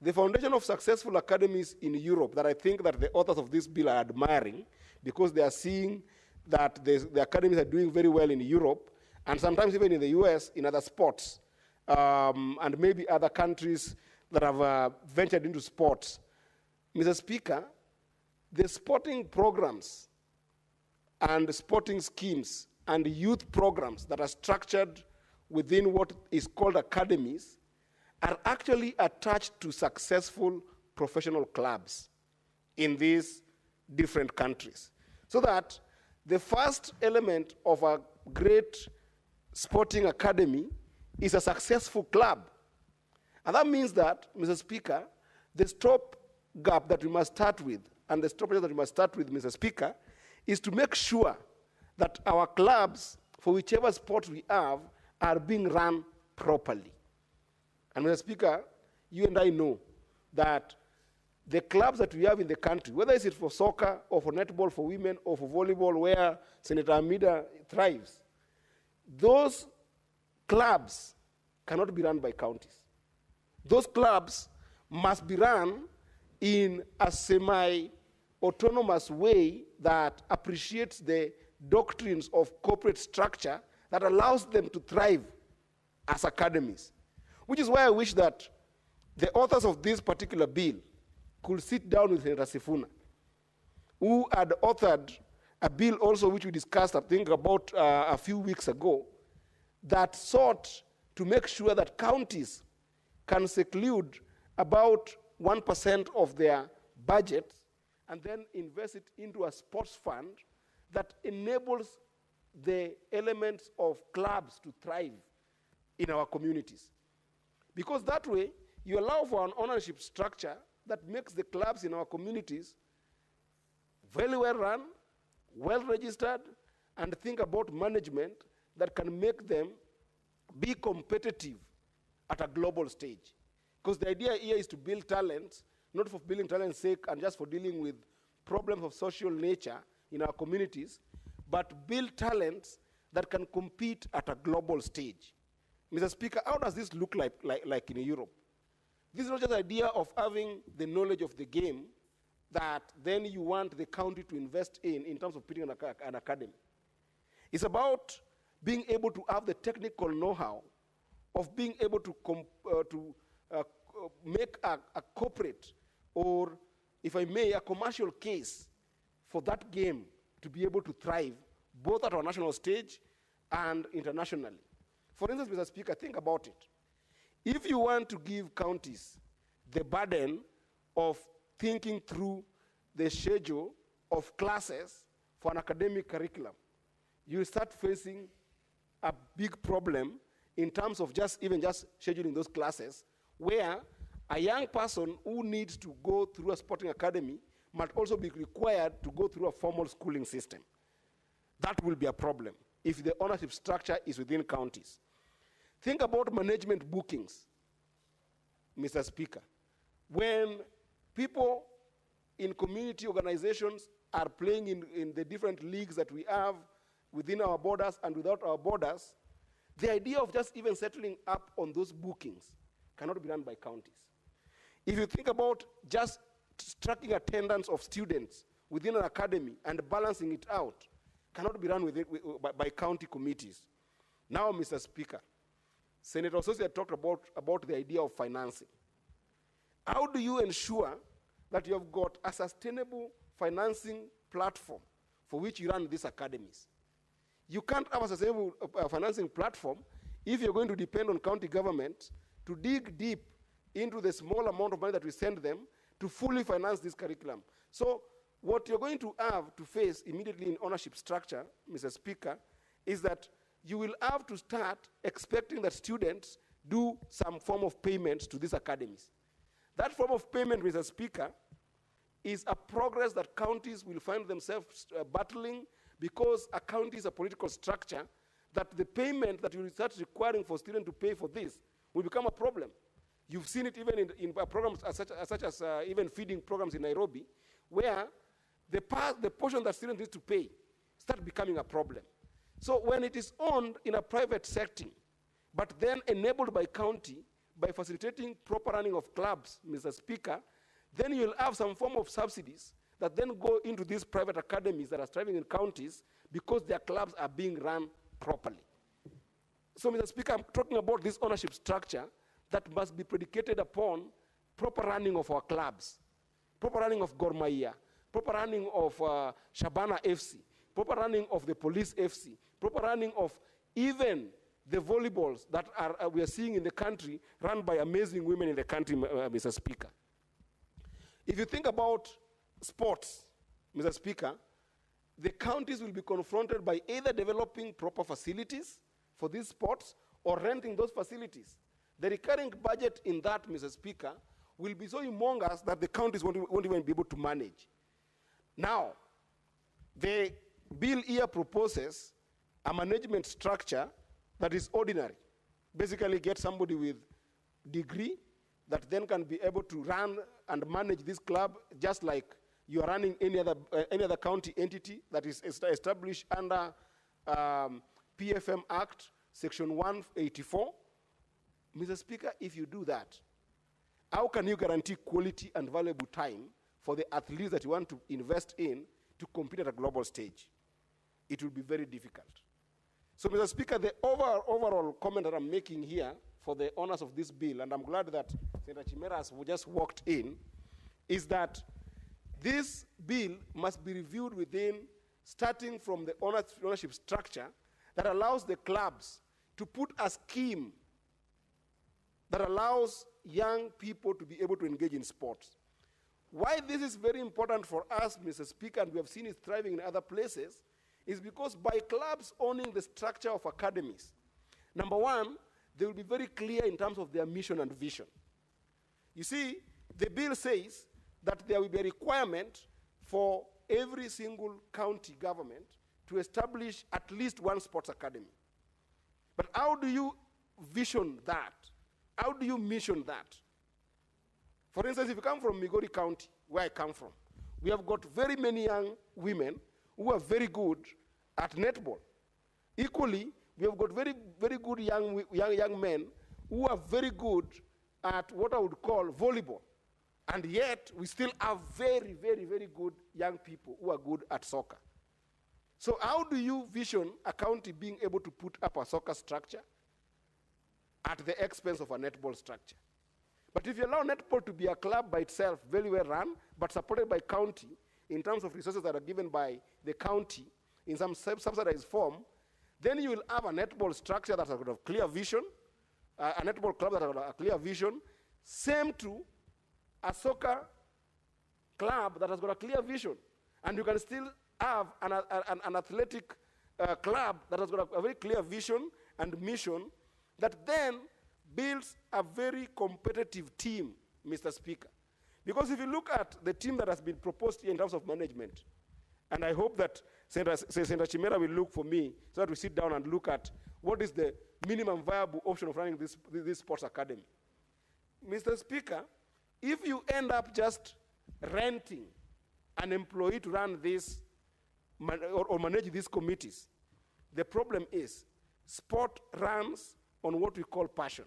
The foundation of successful academies in Europe that I think that the authors of this bill are admiring, because they are seeing that the academies are doing very well in Europe, and sometimes even in the US, in other sports, and maybe other countries that have ventured into sports. Mr. Speaker, the sporting programs and sporting schemes and youth programs that are structured within what is called academies are actually attached to successful professional clubs in these different countries. So that the first element of a great sporting academy is a successful club. And that means that, Mr. Speaker, the stop gap that we must start with, and the stoppage that we must start with, Mr. Speaker, is to make sure that our clubs, for whichever sport we have, are being run properly. And Mr. Speaker, you and I know that the clubs that we have in the country, whether it's for soccer or for netball for women or for volleyball where Senator Amida thrives, those clubs cannot be run by counties. Those clubs must be run in a semi-autonomous way that appreciates the doctrines of corporate structure that allows them to thrive as academies. Which is why I wish that the authors of this particular bill could sit down with Senator Sifuna, who had authored a bill also which we discussed, I think, about a few weeks ago, that sought to make sure that counties can seclude about 1% of their budget and then invest it into a sports fund that enables the elements of clubs to thrive in our communities. Because that way, you allow for an ownership structure that makes the clubs in our communities very well run, well registered, and think about management that can make them be competitive at a global stage. Because the idea here is to build talent, not for building talent's sake and just for dealing with problems of social nature in our communities, but build talents that can compete at a global stage. Mr. Speaker, how does this look like in Europe? This is not just the idea of having the knowledge of the game that then you want the county to invest in terms of building an academy. It's about being able to have the technical know-how of being able to make a corporate or, if I may, a commercial case for that game to be able to thrive both at our national stage and internationally. For instance, Mr. Speaker, think about it. If you want to give counties the burden of thinking through the schedule of classes for an academic curriculum, you start facing a big problem in terms of even just scheduling those classes, where a young person who needs to go through a sporting academy might also be required to go through a formal schooling system. That will be a problem if the ownership structure is within counties. Think about management bookings, Mr. Speaker. When people in community organizations are playing in the different leagues that we have within our borders and without our borders, the idea of just even settling up on those bookings cannot be done by counties. If you think about just tracking attendance of students within an academy and balancing it out, cannot be done by county committees. Now, Mr. Speaker, Senator Ososia talked about the idea of financing. How do you ensure that you have got a sustainable financing platform for which you run these academies? You can't have a sustainable financing platform if you're going to depend on county government to dig deep into the small amount of money that we send them to fully finance this curriculum. So what you're going to have to face immediately in ownership structure, Mr. Speaker, is that you will have to start expecting that students do some form of payments to these academies. That form of payment, Mr. Speaker, is a progress that counties will find themselves battling, because a county is a political structure, that the payment that you will start requiring for students to pay for this will become a problem. You've seen it even in programs such as even feeding programs in Nairobi, where the portion that students need to pay start becoming a problem. So when it is owned in a private setting, but then enabled by county, by facilitating proper running of clubs, Mr. Speaker, then you'll have some form of subsidies that then go into these private academies that are thriving in counties because their clubs are being run properly. So, Mr. Speaker, I'm talking about this ownership structure that must be predicated upon proper running of our clubs, proper running of Gor Mahia, proper running of Shabana FC, proper running of the Police FC, proper running of even the volleyballs that we are seeing in the country, run by amazing women in the country, Mr. Speaker. If you think about sports, Mr. Speaker, the counties will be confronted by either developing proper facilities for these sports or renting those facilities. The recurring budget in that, Mr. Speaker, will be so humongous that the counties won't even be able to manage. Now, the bill here proposes a management structure that is ordinary. Basically, get somebody with degree that then can be able to run and manage this club just like you are running any other county entity that is established under PFM Act, Section 184. Mr. Speaker, if you do that, how can you guarantee quality and valuable time for the athletes that you want to invest in to compete at a global stage? It will be very difficult. So, Mr. Speaker, the overall comment that I'm making here for the owners of this bill, and I'm glad that Senator Chimera has just walked in, is that this bill must be reviewed starting from the ownership structure that allows the clubs to put a scheme that allows young people to be able to engage in sports. Why this is very important for us, Mr. Speaker, and we have seen it thriving in other places, is because by clubs owning the structure of academies, number one, they will be very clear in terms of their mission and vision. You see, the bill says that there will be a requirement for every single county government to establish at least one sports academy. But how do you vision that? How do you mission that? For instance, if you come from Migori County, where I come from, we have got very many young women who are very good at netball. Equally, we have got very, very good young men who are very good at what I would call volleyball. And yet, we still have very, very, very good young people who are good at soccer. So how do you vision a county being able to put up a soccer structure at the expense of a netball structure? But if you allow netball to be a club by itself, very well run, but supported by county in terms of resources that are given by the county in some subsidized form, then you will have a netball structure that has got a clear vision, a netball club that has got a clear vision, same to a soccer club that has got a clear vision. And you can still have an athletic club that has got a very clear vision and mission that then builds a very competitive team, Mr. Speaker. Because if you look at the team that has been proposed here in terms of management, and I hope that Senator Chimera will look for me so that we sit down and look at what is the minimum viable option of running this sports academy. Mr. Speaker, if you end up just renting an employee to run this or manage these committees, the problem is sport runs on what we call passion.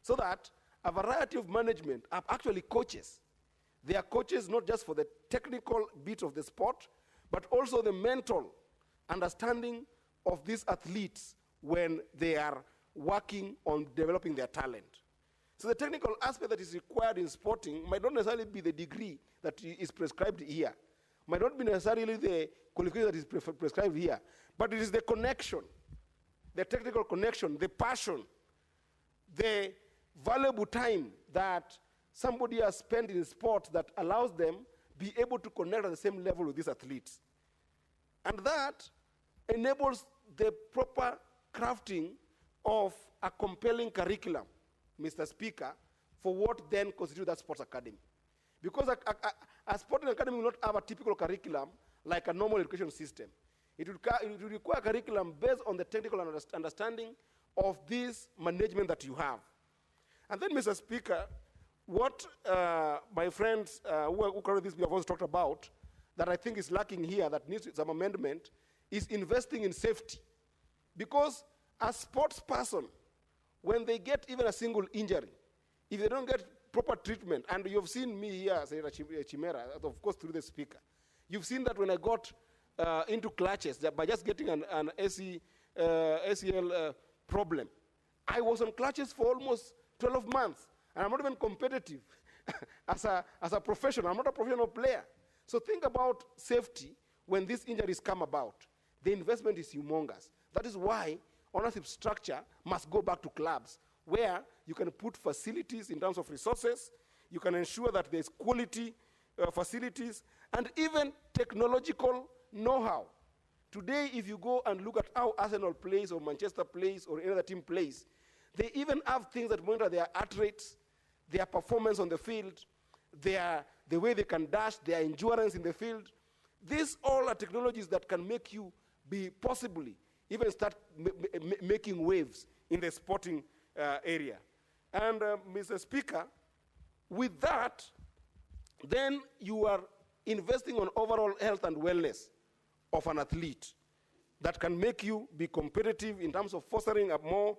So that a variety of management are actually coaches. They are coaches not just for the technical bit of the sport, but also the mental understanding of these athletes when they are working on developing their talent. So the technical aspect that is required in sporting might not necessarily be the degree that is prescribed here, might not be necessarily the qualification that is prescribed here, but it is the connection, the technical connection, the passion, the valuable time that somebody has spent in sport that allows them be able to connect at the same level with these athletes. And that enables the proper crafting of a compelling curriculum, Mr. Speaker, for what then constitutes that sports academy. Because a sporting academy will not have a typical curriculum like a normal education system. It will require curriculum based on the technical understanding of this management that you have. And then, Mr. Speaker, what my friends who covered this bill have also talked about that I think is lacking here that needs some amendment is investing in safety. Because a sports person, when they get even a single injury, if they don't get proper treatment, and you've seen me here, Senator Chimera, of course through the speaker, you've seen that when I got into clutches by just getting an ACL problem, I was on clutches for almost 12 months, and I'm not even competitive as a professional. I'm not a professional player. So think about safety when these injuries come about. The investment is humongous. That is why ownership structure must go back to clubs, where you can put facilities in terms of resources, you can ensure that there's quality facilities, and even technological know-how. Today, if you go and look at how Arsenal plays, or Manchester plays, or any other team plays, they even have things that monitor their heart rates, their performance on the field, the way they can dash, their endurance in the field. These all are technologies that can make you be possibly even start making waves in the sporting area. And Mr. Speaker, With that, then you are investing on overall health and wellness of an athlete that can make you be competitive in terms of fostering a more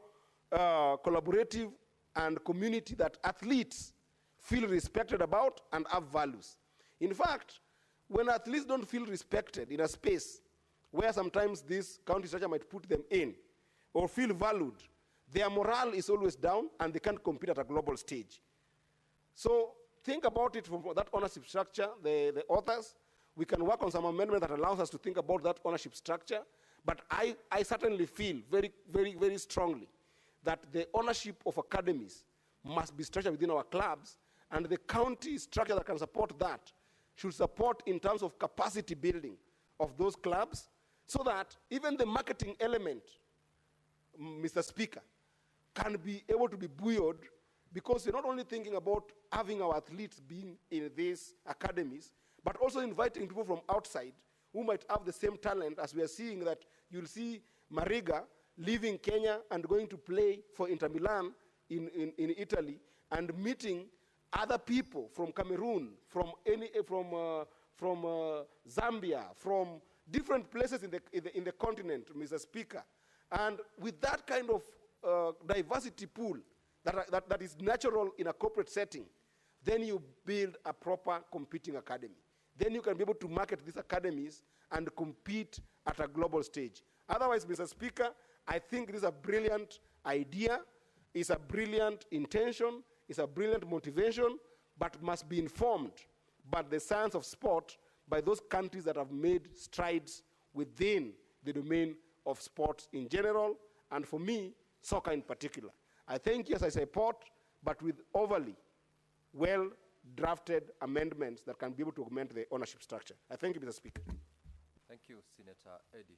collaborative and community that athletes feel respected about and have values. In fact, when athletes don't feel respected in a space where sometimes this county structure might put them in or feel valued, their morale is always down and they can't compete at a global stage. So think about it from that ownership structure, the authors. We can work on some amendment that allows us to think about that ownership structure. But I certainly feel very, very, very strongly that the ownership of academies must be structured within our clubs, and the county structure that can support that should support in terms of capacity building of those clubs, so that even the marketing element, Mr. Speaker, can be able to be buoyed, because you're not only thinking about having our athletes being in these academies, but also inviting people from outside who might have the same talent, as we are seeing that you'll see Mariga leaving Kenya and going to play for Inter Milan in Italy, and meeting other people from Cameroon, from Zambia, from different places in the continent, Mr. Speaker. And with that kind of diversity pool that is natural in a corporate setting, then you build a proper competing academy. Then you can be able to market these academies and compete at a global stage. Otherwise, Mr. Speaker, I think this is a brilliant idea, it's a brilliant intention, it's a brilliant motivation, but must be informed by the science of sport, by those countries that have made strides within the domain of sports in general, and for me, soccer in particular. I think, yes, I support, but with overly well-drafted amendments that can be able to augment the ownership structure. I thank you, Mr. Speaker. Thank you, Senator Eddy.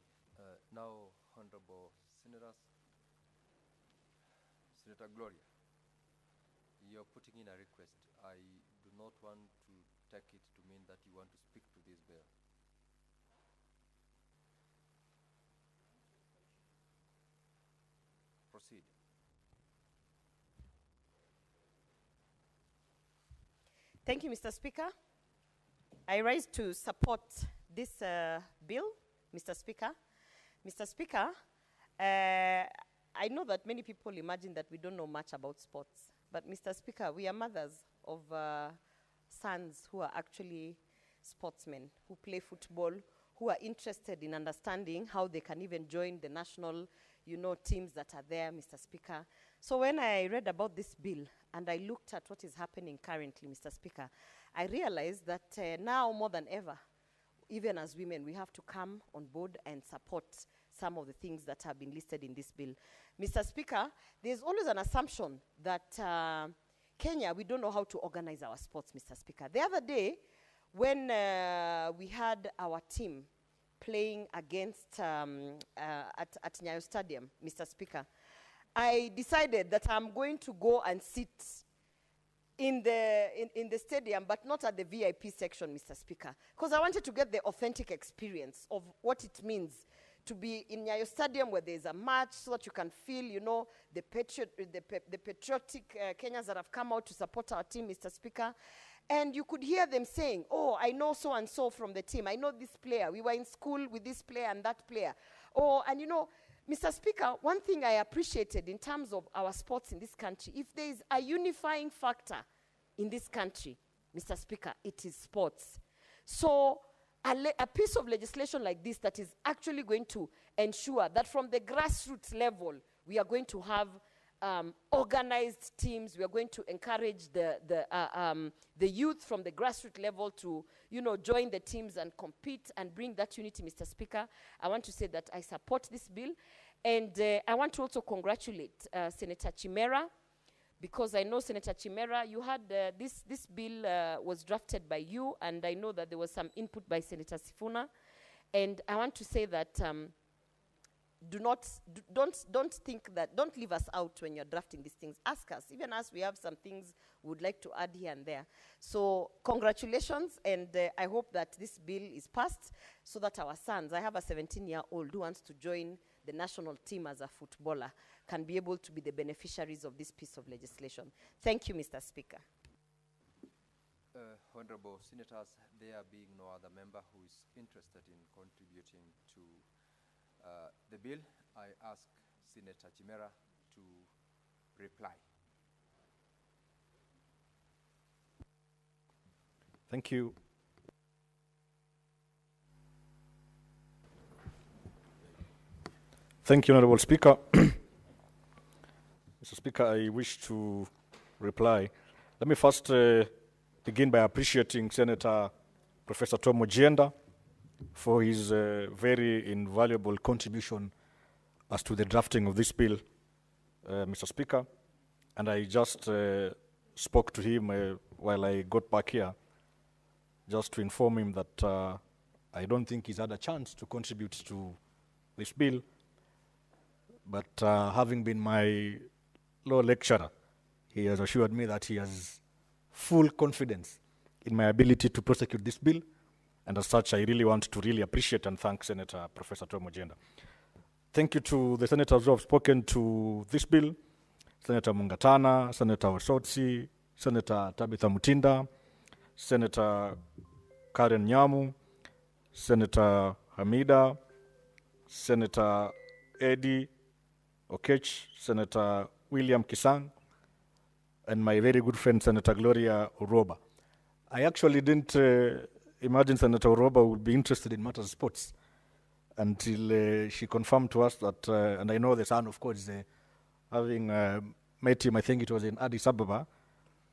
Now, Honorable Senators, Senator Gloria, you're putting in a request. I do not want to take it to mean that you want to speak to this bill. Proceed. Thank you, Mr. Speaker. I rise to support this bill, Mr. Speaker. Mr. Speaker, I know that many people imagine that we don't know much about sports. But, Mr. Speaker, we are mothers of sons who are actually sportsmen, who play football, who are interested in understanding how they can even join the national, teams that are there, Mr. Speaker. So when I read about this bill and I looked at what is happening currently, Mr. Speaker, I realized that now more than ever, even as women, we have to come on board and support some of the things that have been listed in this bill. Mr. Speaker, there's always an assumption that Kenya, we don't know how to organize our sports, Mr. Speaker. The other day, when we had our team playing against at Nyayo Stadium, Mr. Speaker, I decided that I'm going to go and sit in the stadium, but not at the VIP section, Mr. Speaker, because I wanted to get the authentic experience of what it means to be in Nyayo Stadium where there's a match, so that you can feel, the patriotic Kenyans that have come out to support our team, Mr. Speaker. And you could hear them saying, oh, I know so-and-so from the team. I know this player. We were in school with this player and that player. Oh, and Mr. Speaker, one thing I appreciated in terms of our sports in this country, if there is a unifying factor in this country, Mr. Speaker, it is sports. So a piece of legislation like this that is actually going to ensure that from the grassroots level, we are going to have organized teams. We are going to encourage the youth from the grassroots level to, join the teams and compete and bring that unity, Mr. Speaker. I want to say that I support this bill. And I want to also congratulate Senator Chimera, because I know, Senator Chimera, you had this bill was drafted by you, and I know that there was some input by Senator Sifuna. And I want to say that don't think that, don't leave us out when you're drafting these things. Ask us. Even us, we have some things we would like to add here and there. So congratulations, and I hope that this bill is passed so that our sons, I have a 17-year-old who wants to join the national team as a footballer, can be able to be the beneficiaries of this piece of legislation. Thank you, Mr. Speaker. Honorable Senators, there being no other member who is interested in contributing to the bill, I ask Senator Chimera to reply. Thank you. Thank you, Honorable Speaker. Mr. Speaker, I wish to reply. Let me first begin by appreciating Senator Professor Tom Ojienda for his very invaluable contribution as to the drafting of this bill, Mr. Speaker. And I just spoke to him while I got back here, just to inform him that I don't think he's had a chance to contribute to this bill. But having been my law lecturer, he has assured me that he has full confidence in my ability to prosecute this bill. And as such, I really want to really appreciate and thank Senator Professor Tom Ojienda. Thank you to the senators who have spoken to this bill, Senator Mungatana, Senator Osotsi, Senator Tabitha Mutinda, Senator Karen Nyamu, Senator Hamida, Senator Eddie Okech, Senator William Kisang, and my very good friend, Senator Gloria Oroba. I actually didn't imagine Senator Oroba would be interested in matters of sports until she confirmed to us that, and I know the son, of course, having met him, I think it was in Addis Ababa,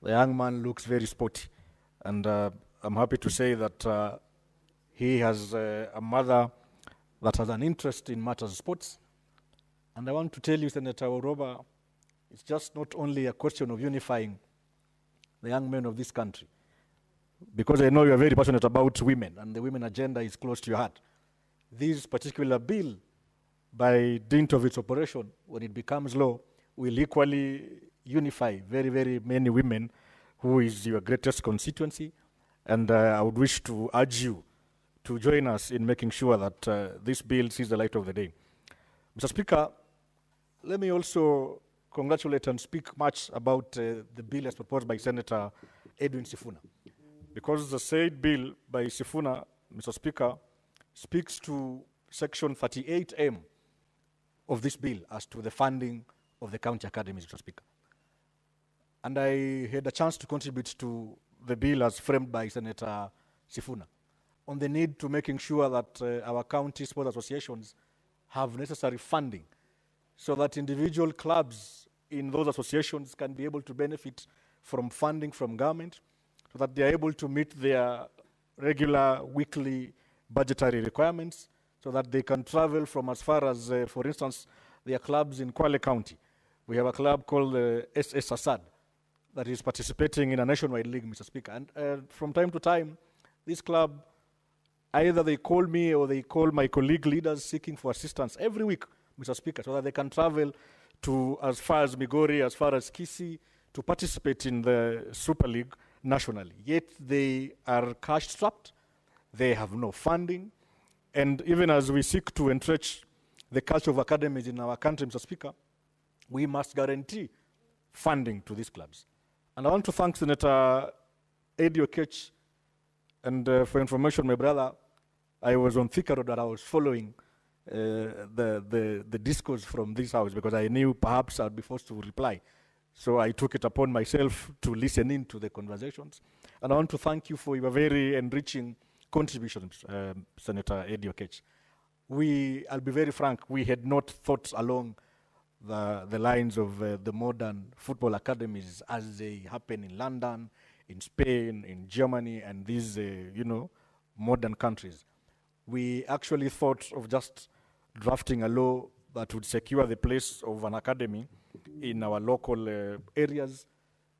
the young man looks very sporty. And I'm happy to say that he has a mother that has an interest in matters of sports. And I want to tell you, Senator Oroba, it's just not only a question of unifying the young men of this country, because I know you are very passionate about women, and the women agenda is close to your heart. This particular bill, by dint of its operation, when it becomes law, will equally unify very, very many women who is your greatest constituency. And I would wish to urge you to join us in making sure that this bill sees the light of the day. Mr. Speaker, let me also congratulate and speak much about the bill as proposed by Senator Edwin Sifuna. Because the said bill by Sifuna, Mr. Speaker, speaks to Section 38M of this bill as to the funding of the county academies, Mr. Speaker. And I had a chance to contribute to the bill as framed by Senator Sifuna on the need to making sure that our county sports associations have necessary funding so that individual clubs in those associations can be able to benefit from funding from government, so that they are able to meet their regular weekly budgetary requirements, so that they can travel from as far as, for instance, their clubs in Kwale County. We have a club called SS Assad that is participating in a nationwide league, Mr. Speaker. And from time to time, this club, either they call me or they call my colleague leaders seeking for assistance every week, Mr. Speaker, so that they can travel to as far as Migori, as far as Kisii, to participate in the Super League nationally. Yet they are cash-strapped, they have no funding, and even as we seek to entrench the culture of academies in our country, Mr. Speaker, we must guarantee funding to these clubs. And I want to thank Senator Eddie Okech, and for information, my brother, I was on Thika Road that I was following the discourse from this house because I knew perhaps I'd be forced to reply. So I took it upon myself to listen in to the conversations. And I want to thank you for your very enriching contributions, Senator Eddie Okech. I'll be very frank, we had not thought along the lines of the modern football academies as they happen in London, in Spain, in Germany, and these, modern countries. We actually thought of just drafting a law that would secure the place of an academy in our local areas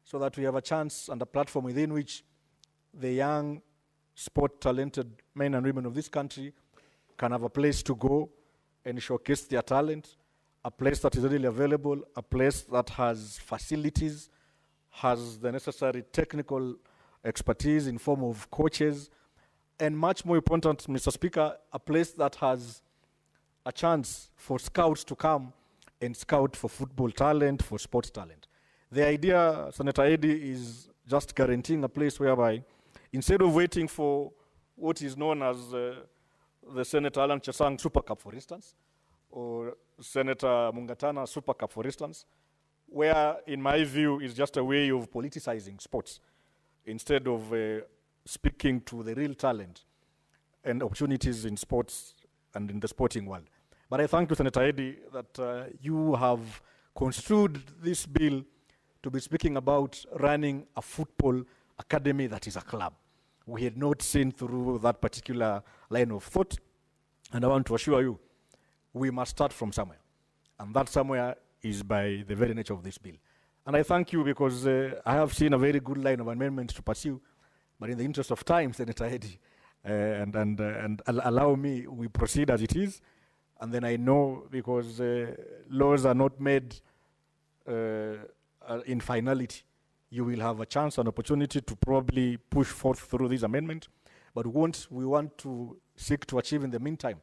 so that we have a chance and a platform within which the young, sport-talented men and women of this country can have a place to go and showcase their talent, a place that is readily available, a place that has facilities, has the necessary technical expertise in form of coaches, and much more important, Mr. Speaker, a place that has a chance for scouts to come and scout for football talent, for sports talent. The idea, Senator Eddie, is just guaranteeing a place whereby Instead of waiting for what is known as the Senator Alan Chesang Super Cup, for instance, or Senator Mungatana Super Cup, for instance, where, in my view, is just a way of politicizing sports instead of speaking to the real talent and opportunities in sports and in the sporting world. But I thank you, Senator Eddy, that you have construed this bill to be speaking about running a football academy that is a club. We had not seen through that particular line of thought, and I want to assure you, we must start from somewhere, and that somewhere is by the very nature of this bill. And I thank you because I have seen a very good line of amendments to pursue, but in the interest of time, Senator Eddy, and allow me, we proceed as it is, and then I know because laws are not made in finality. You will have a chance, an opportunity to probably push forth through this amendment, but we want to seek to achieve in the meantime.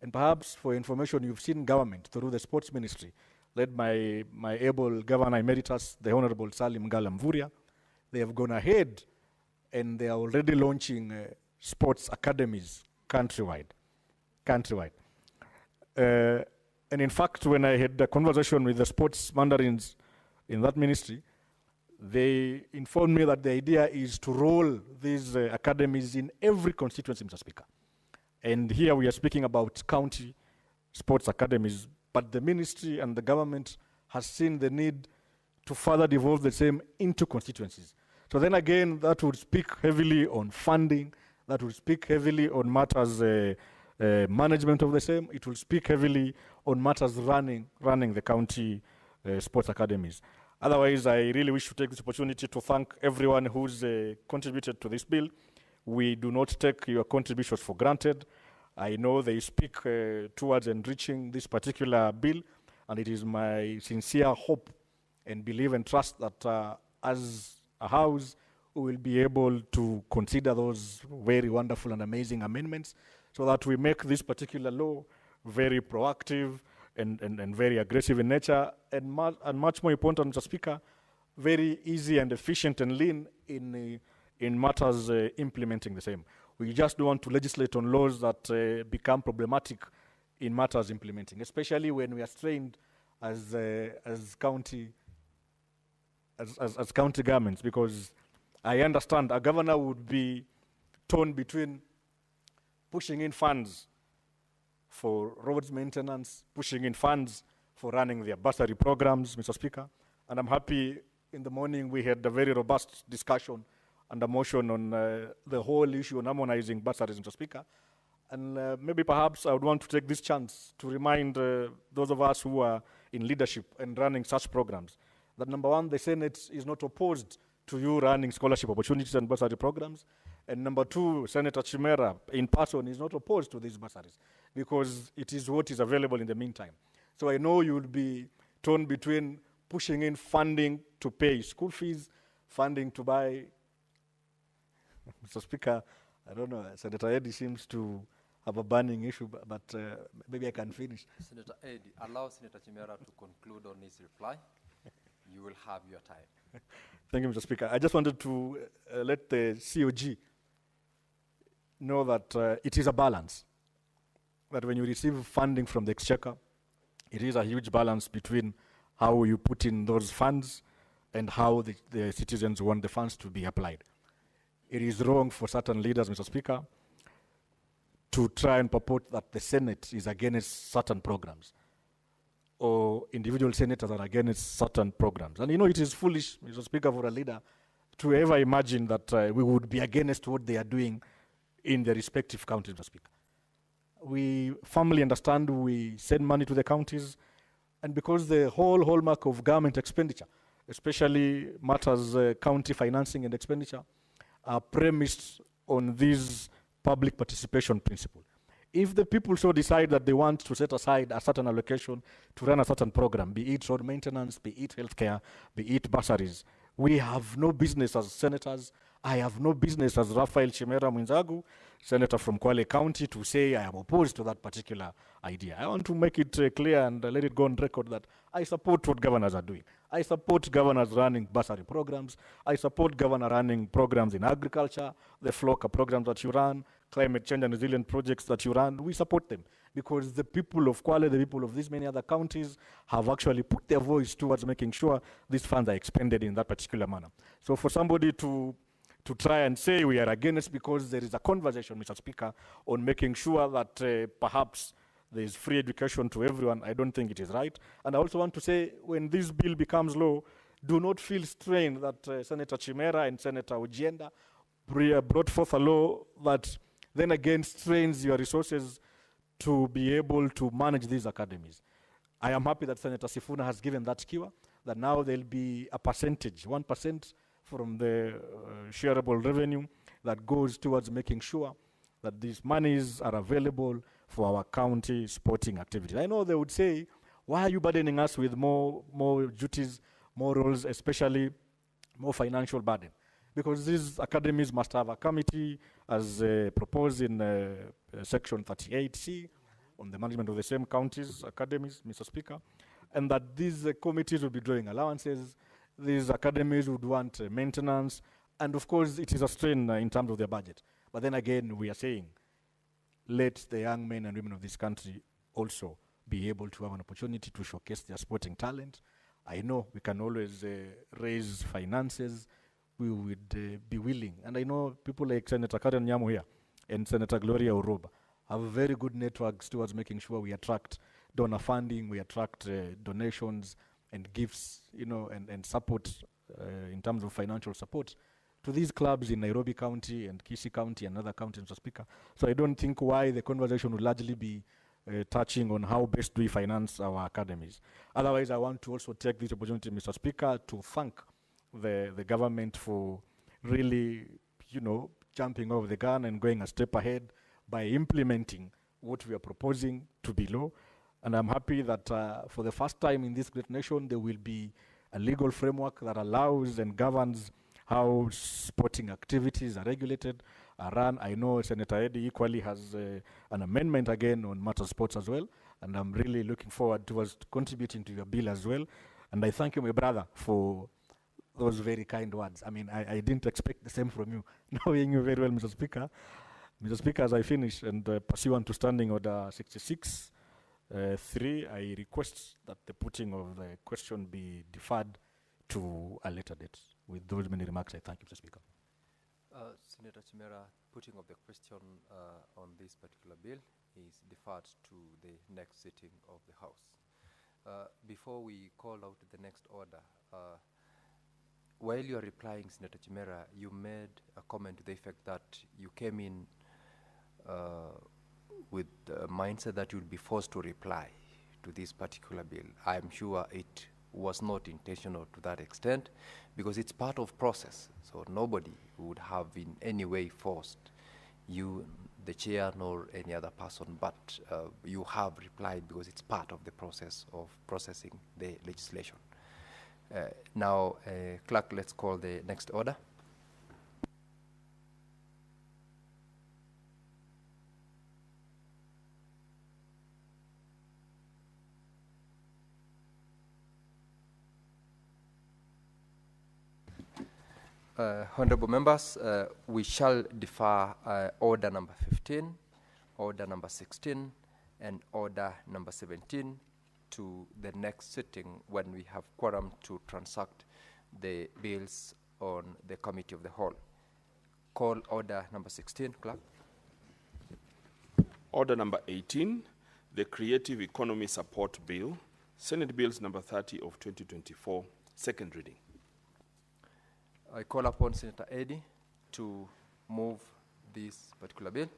And perhaps for information, you've seen government through the sports ministry, led by my able Governor Emeritus, the Honorable Salim Galamvuria. They have gone ahead and they are already launching sports academies countrywide. And in fact, when I had a conversation with the sports mandarins in that ministry, they informed me that the idea is to roll these academies in every constituency, Mr. Speaker. And here we are speaking about county sports academies, but the ministry and the government has seen the need to further devolve the same into constituencies. So then again, that would speak heavily on funding, that would speak heavily on matters management of the same, it will speak heavily on matters running the county sports academies. Otherwise, I really wish to take this opportunity to thank everyone who's contributed to this bill. We do not take your contributions for granted. I know they speak towards enriching this particular bill, and it is my sincere hope and believe and trust that as a House, we will be able to consider those very wonderful and amazing amendments so that we make this particular law very proactive and very aggressive in nature, and much more important, Mr. Speaker, very easy and efficient and lean in matters implementing the same. We just don't want to legislate on laws that become problematic in matters implementing, especially when we are strained as county governments, because I understand a governor would be torn between pushing in funds for roads maintenance, pushing in funds for running their bursary programs, Mr. Speaker. And I'm happy in the morning we had a very robust discussion and a motion on the whole issue on harmonizing bursaries, Mr. Speaker. And maybe perhaps I would want to take this chance to remind those of us who are in leadership and running such programs that, number one, the Senate is not opposed to you running scholarship opportunities and bursary programs. And number two, Senator Chimera in person is not opposed to these bursaries because it is what is available in the meantime. So I know you will be torn between pushing in funding to pay school fees, funding to buy. Mr. Speaker, I don't know, Senator Eddy seems to have a burning issue, but maybe I can finish. Senator Eddy, allow Senator Chimera to conclude on his reply. You will have your time. Thank you, Mr. Speaker. I just wanted to let the COG know that it is a balance. That when you receive funding from the Exchequer, it is a huge balance between how you put in those funds and how the citizens want the funds to be applied. It is wrong for certain leaders, Mr. Speaker, to try and purport that the Senate is against certain programs or individual senators are against certain programs. And you know, it is foolish, Mr. Speaker, for a leader to ever imagine that we would be against what they are doing in their respective counties, Mr. Speaker. We firmly understand we send money to the counties, and because the whole hallmark of government expenditure, especially matters county financing and expenditure, are premised on this public participation principle. If the people so decide that they want to set aside a certain allocation to run a certain program, be it road maintenance, be it healthcare, be it bursaries, we have no business as senators. I have no business as Raphael Chimera Mwinzagu, senator from Kwale County, to say I am opposed to that particular idea. I want to make it clear and let it go on record that I support what governors are doing. I support governors running bursary programs. I support governor running programs in agriculture, the FLOCA programs that you run, climate change and resilient projects that you run. We support them because the people of Kwale, the people of these many other counties have actually put their voice towards making sure these funds are expended in that particular manner. So for somebody to try and say we are against because there is a conversation, Mr. Speaker, on making sure that perhaps there is free education to everyone, I don't think it is right. And I also want to say, when this bill becomes law, do not feel strained that Senator Chimera and Senator Ojienda brought forth a law that then again strains your resources to be able to manage these academies. I am happy that Senator Sifuna has given that cure, that now there'll be a percentage, 1% from the shareable revenue that goes towards making sure that these monies are available for our county sporting activities. I know they would say, why are you burdening us with more duties, more roles, especially more financial burden? Because these academies must have a committee as proposed in section 38C on the management of the same counties, academies, Mr. Speaker, and that these committees will be drawing allowances, these academies would want maintenance, and of course it is a strain in terms of their budget. But then again, we are saying, let the young men and women of this country also be able to have an opportunity to showcase their sporting talent. I know we can always raise finances. We would be willing. And I know people like Senator Karen Nyamu here and Senator Gloria Uroba have very good networks towards making sure we attract donor funding, we attract donations and gifts, you know, and support in terms of financial support to these clubs in Nairobi County and Kisii County and other counties, Mr. Speaker. So I don't think why the conversation will largely be touching on how best do we finance our academies. Otherwise, I want to also take this opportunity, Mr. Speaker, to thank the government for really, you know, jumping over the gun and going a step ahead by implementing what we are proposing to be law. And I'm happy that for the first time in this great nation, there will be a legal framework that allows and governs how sporting activities are regulated, are run. I know Senator Eddy equally has an amendment again on matter sports as well, and I'm really looking forward towards contributing to your bill as well. And I thank you, my brother, for those very kind words. I mean, I didn't expect the same from you, knowing you very well, Mr. Speaker. Mr. Speaker, as I finish and pursuant to Standing Order 66, 3, I request that the putting of the question be deferred to a later date. With those many remarks, I thank you, Mr. Speaker. Senator Chimera, putting of the question on this particular bill is deferred to the next sitting of the House. Before we call out the next order, while you are replying, Senator Chimera, you made a comment to the effect that you came in with the mindset that you would be forced to reply to this particular bill. I'm sure it was not intentional to that extent because it's part of process. So nobody would have in any way forced you, the chair, nor any other person, but you have replied because it's part of the process of processing the legislation. Now, clerk, let's call the next order. Honorable members, we shall defer order number 15, order number 16, and order number 17 to the next sitting when we have quorum to transact the bills on the committee of the whole. Call order number 16, clerk. Order number 18, the Creative Economy Support Bill, Senate Bills number 30 of 2024, second reading. I call upon Senator Eddy to move this particular bill.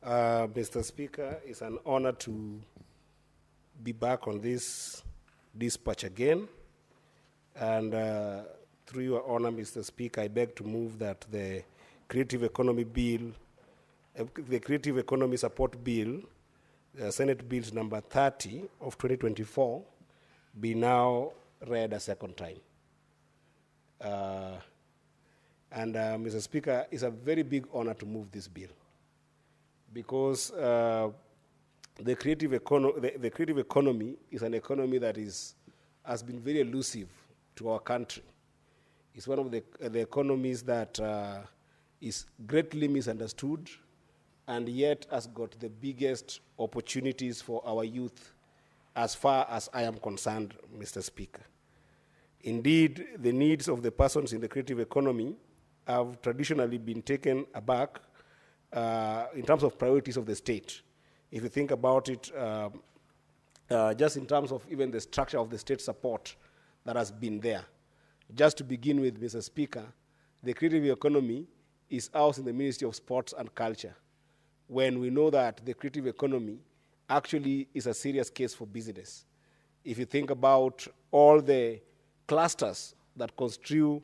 Mr. Speaker, it's an honor to be back on this dispatch again. And through your honor, Mr. Speaker, I beg to move that the Creative Economy Bill, the Creative Economy Support Bill, Senate Bills number 30 of 2024, be now read a second time. Mr. Speaker, it's a very big honor to move this bill because the creative economy is an economy that has been very elusive to our country. It's one of the economies that is greatly misunderstood and yet has got the biggest opportunities for our youth as far as I am concerned, Mr. Speaker. Indeed, the needs of the persons in the creative economy have traditionally been taken aback in terms of priorities of the state. If you think about it, just in terms of even the structure of the state support that has been there. Just to begin with, Mr. Speaker, the creative economy is housed in the Ministry of Sports and Culture, when we know that the creative economy actually is a serious case for business. If you think about all the clusters that constitute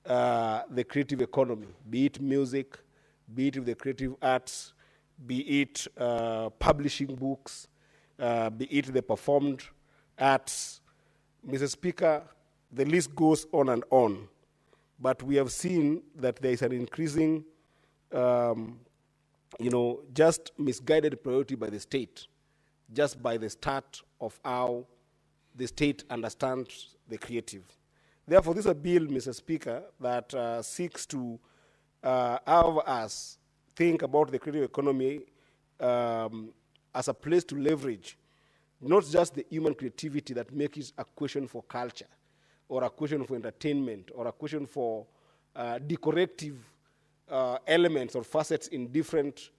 the creative economy, be it music, be it the creative arts, be it publishing books, be it the performed arts. Mr. Speaker, the list goes on and on. But we have seen that there is an increasing, just misguided priority by the state, just by the start of how the state understands the creative. Therefore, this is a bill, Mr. Speaker, that seeks to have us think about the creative economy as a place to leverage not just the human creativity that makes it a question for culture or a question for entertainment or a question for decorative elements or facets in different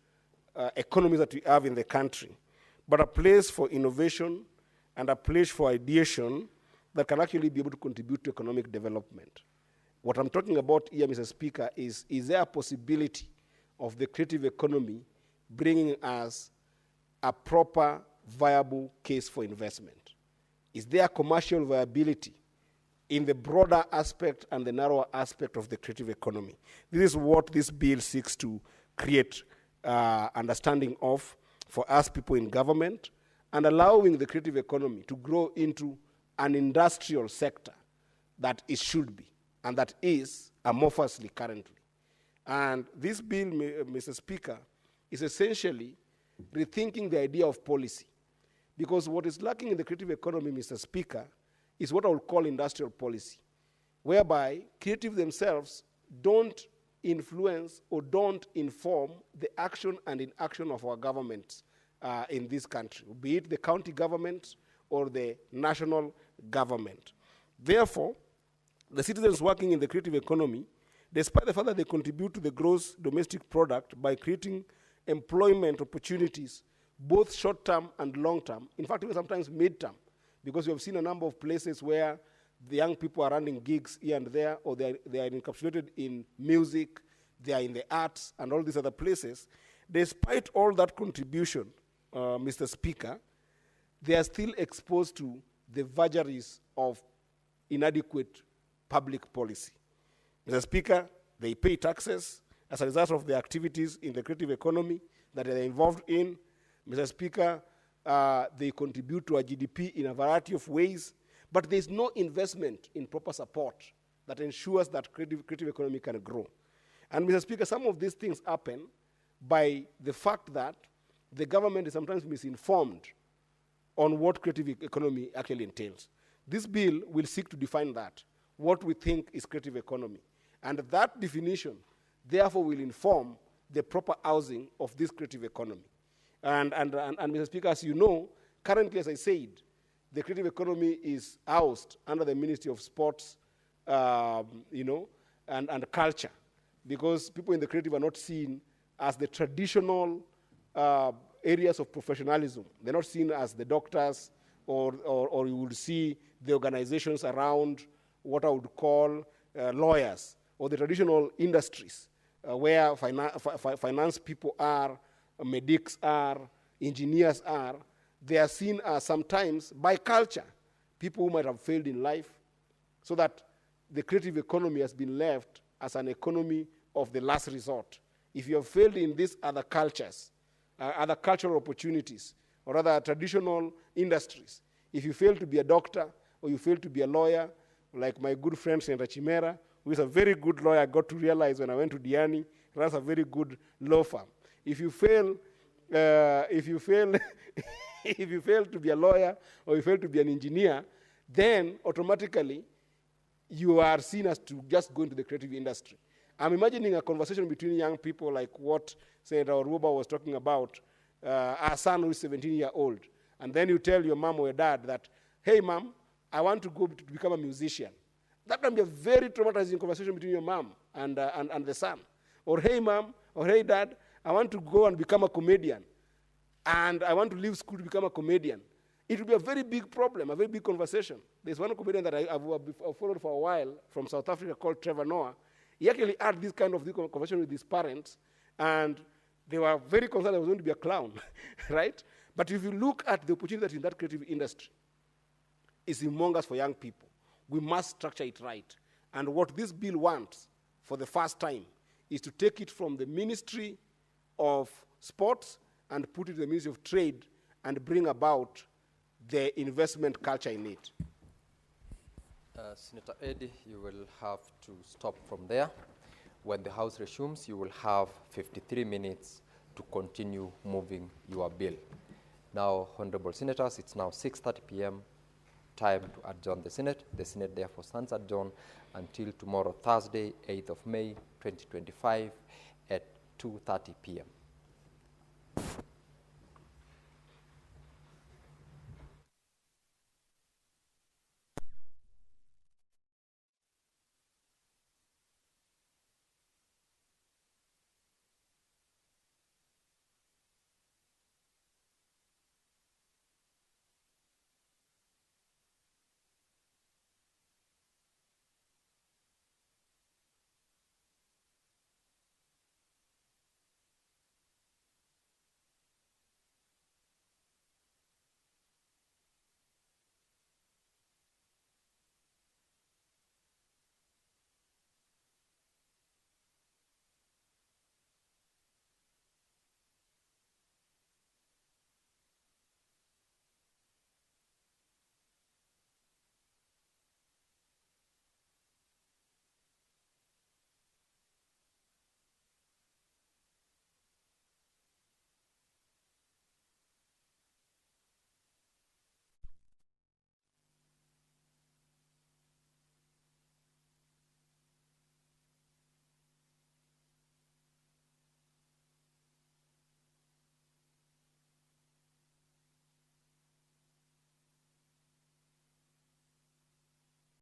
economies that we have in the country, but a place for innovation and a place for ideation that can actually be able to contribute to economic development. What I'm talking about here, Mr. Speaker, is there a possibility of the creative economy bringing us a proper, viable case for investment? Is there commercial viability in the broader aspect and the narrower aspect of the creative economy? This is what this bill seeks to create understanding of for us people in government and allowing the creative economy to grow into an industrial sector that it should be and that is amorphously currently. And this bill, Mr. Speaker, is essentially rethinking the idea of policy, because what is lacking in the creative economy, Mr. Speaker, is what I would call industrial policy, whereby creative themselves don't influence or don't inform the action and inaction of our governments in this country, be it the county government or the national government. Therefore, the citizens working in the creative economy, despite the fact that they contribute to the gross domestic product by creating employment opportunities, both short-term and long-term, in fact, even sometimes mid-term, because we have seen a number of places where the young people are running gigs here and there, or they are encapsulated in music, they are in the arts, and all these other places. Despite all that contribution, Mr. Speaker, they are still exposed to the vagaries of inadequate public policy. Mr. Speaker, they pay taxes as a result of the activities in the creative economy that they are involved in. Mr. Speaker, they contribute to our GDP in a variety of ways, but there's no investment in proper support that ensures that creative economy can grow. And Mr. Speaker, some of these things happen by the fact that the government is sometimes misinformed on what creative economy actually entails. This bill will seek to define that, what we think is creative economy. And that definition, therefore, will inform the proper housing of this creative economy. And Mr. Speaker, as you know, currently, as I said, the creative economy is housed under the Ministry of Sports, and culture, because people in the creative are not seen as the traditional areas of professionalism. They're not seen as the doctors, or you would see the organizations around what I would call lawyers, or the traditional industries where finance people are, medics are, engineers are, they are seen as sometimes by culture, people who might have failed in life, so that the creative economy has been left as an economy of the last resort. If you have failed in these other cultures, other cultural opportunities, or other traditional industries, if you fail to be a doctor, or you fail to be a lawyer, like my good friend Senator Chimera, who is a very good lawyer, I got to realize when I went to Diani, runs a very good law firm. If you fail, if you fail to be a lawyer, or you fail to be an engineer, then automatically you are seen as to just go into the creative industry. I'm imagining a conversation between young people like what Senator Oruba was talking about, our son who is 17-year-old, and then you tell your mom or your dad that, hey, mom, I want to go to become a musician. That can be a very traumatizing conversation between your mom and the son. Or, hey, mom, or hey, dad, I want to go and become a comedian, and I want to leave school to become a comedian. It will be a very big problem, a very big conversation. There's one comedian that I've followed for a while from South Africa called Trevor Noah. He actually had this kind of conversation with his parents, and they were very concerned I was going to be a clown, right? But if you look at the opportunity that's in that creative industry, it's humongous for young people. We must structure it right. And what this bill wants, for the first time, is to take it from the Ministry of Sports and put it in the Ministry of Trade and bring about the investment culture in it. Senator Eddy, you will have to stop from there. When the House resumes, you will have 53 minutes to continue moving your bill. Now, Honorable Senators, it's now 6:30 p.m. Time to adjourn the Senate. The Senate therefore stands adjourned until tomorrow, Thursday, 8th of May, 2025 at 2:30 p.m.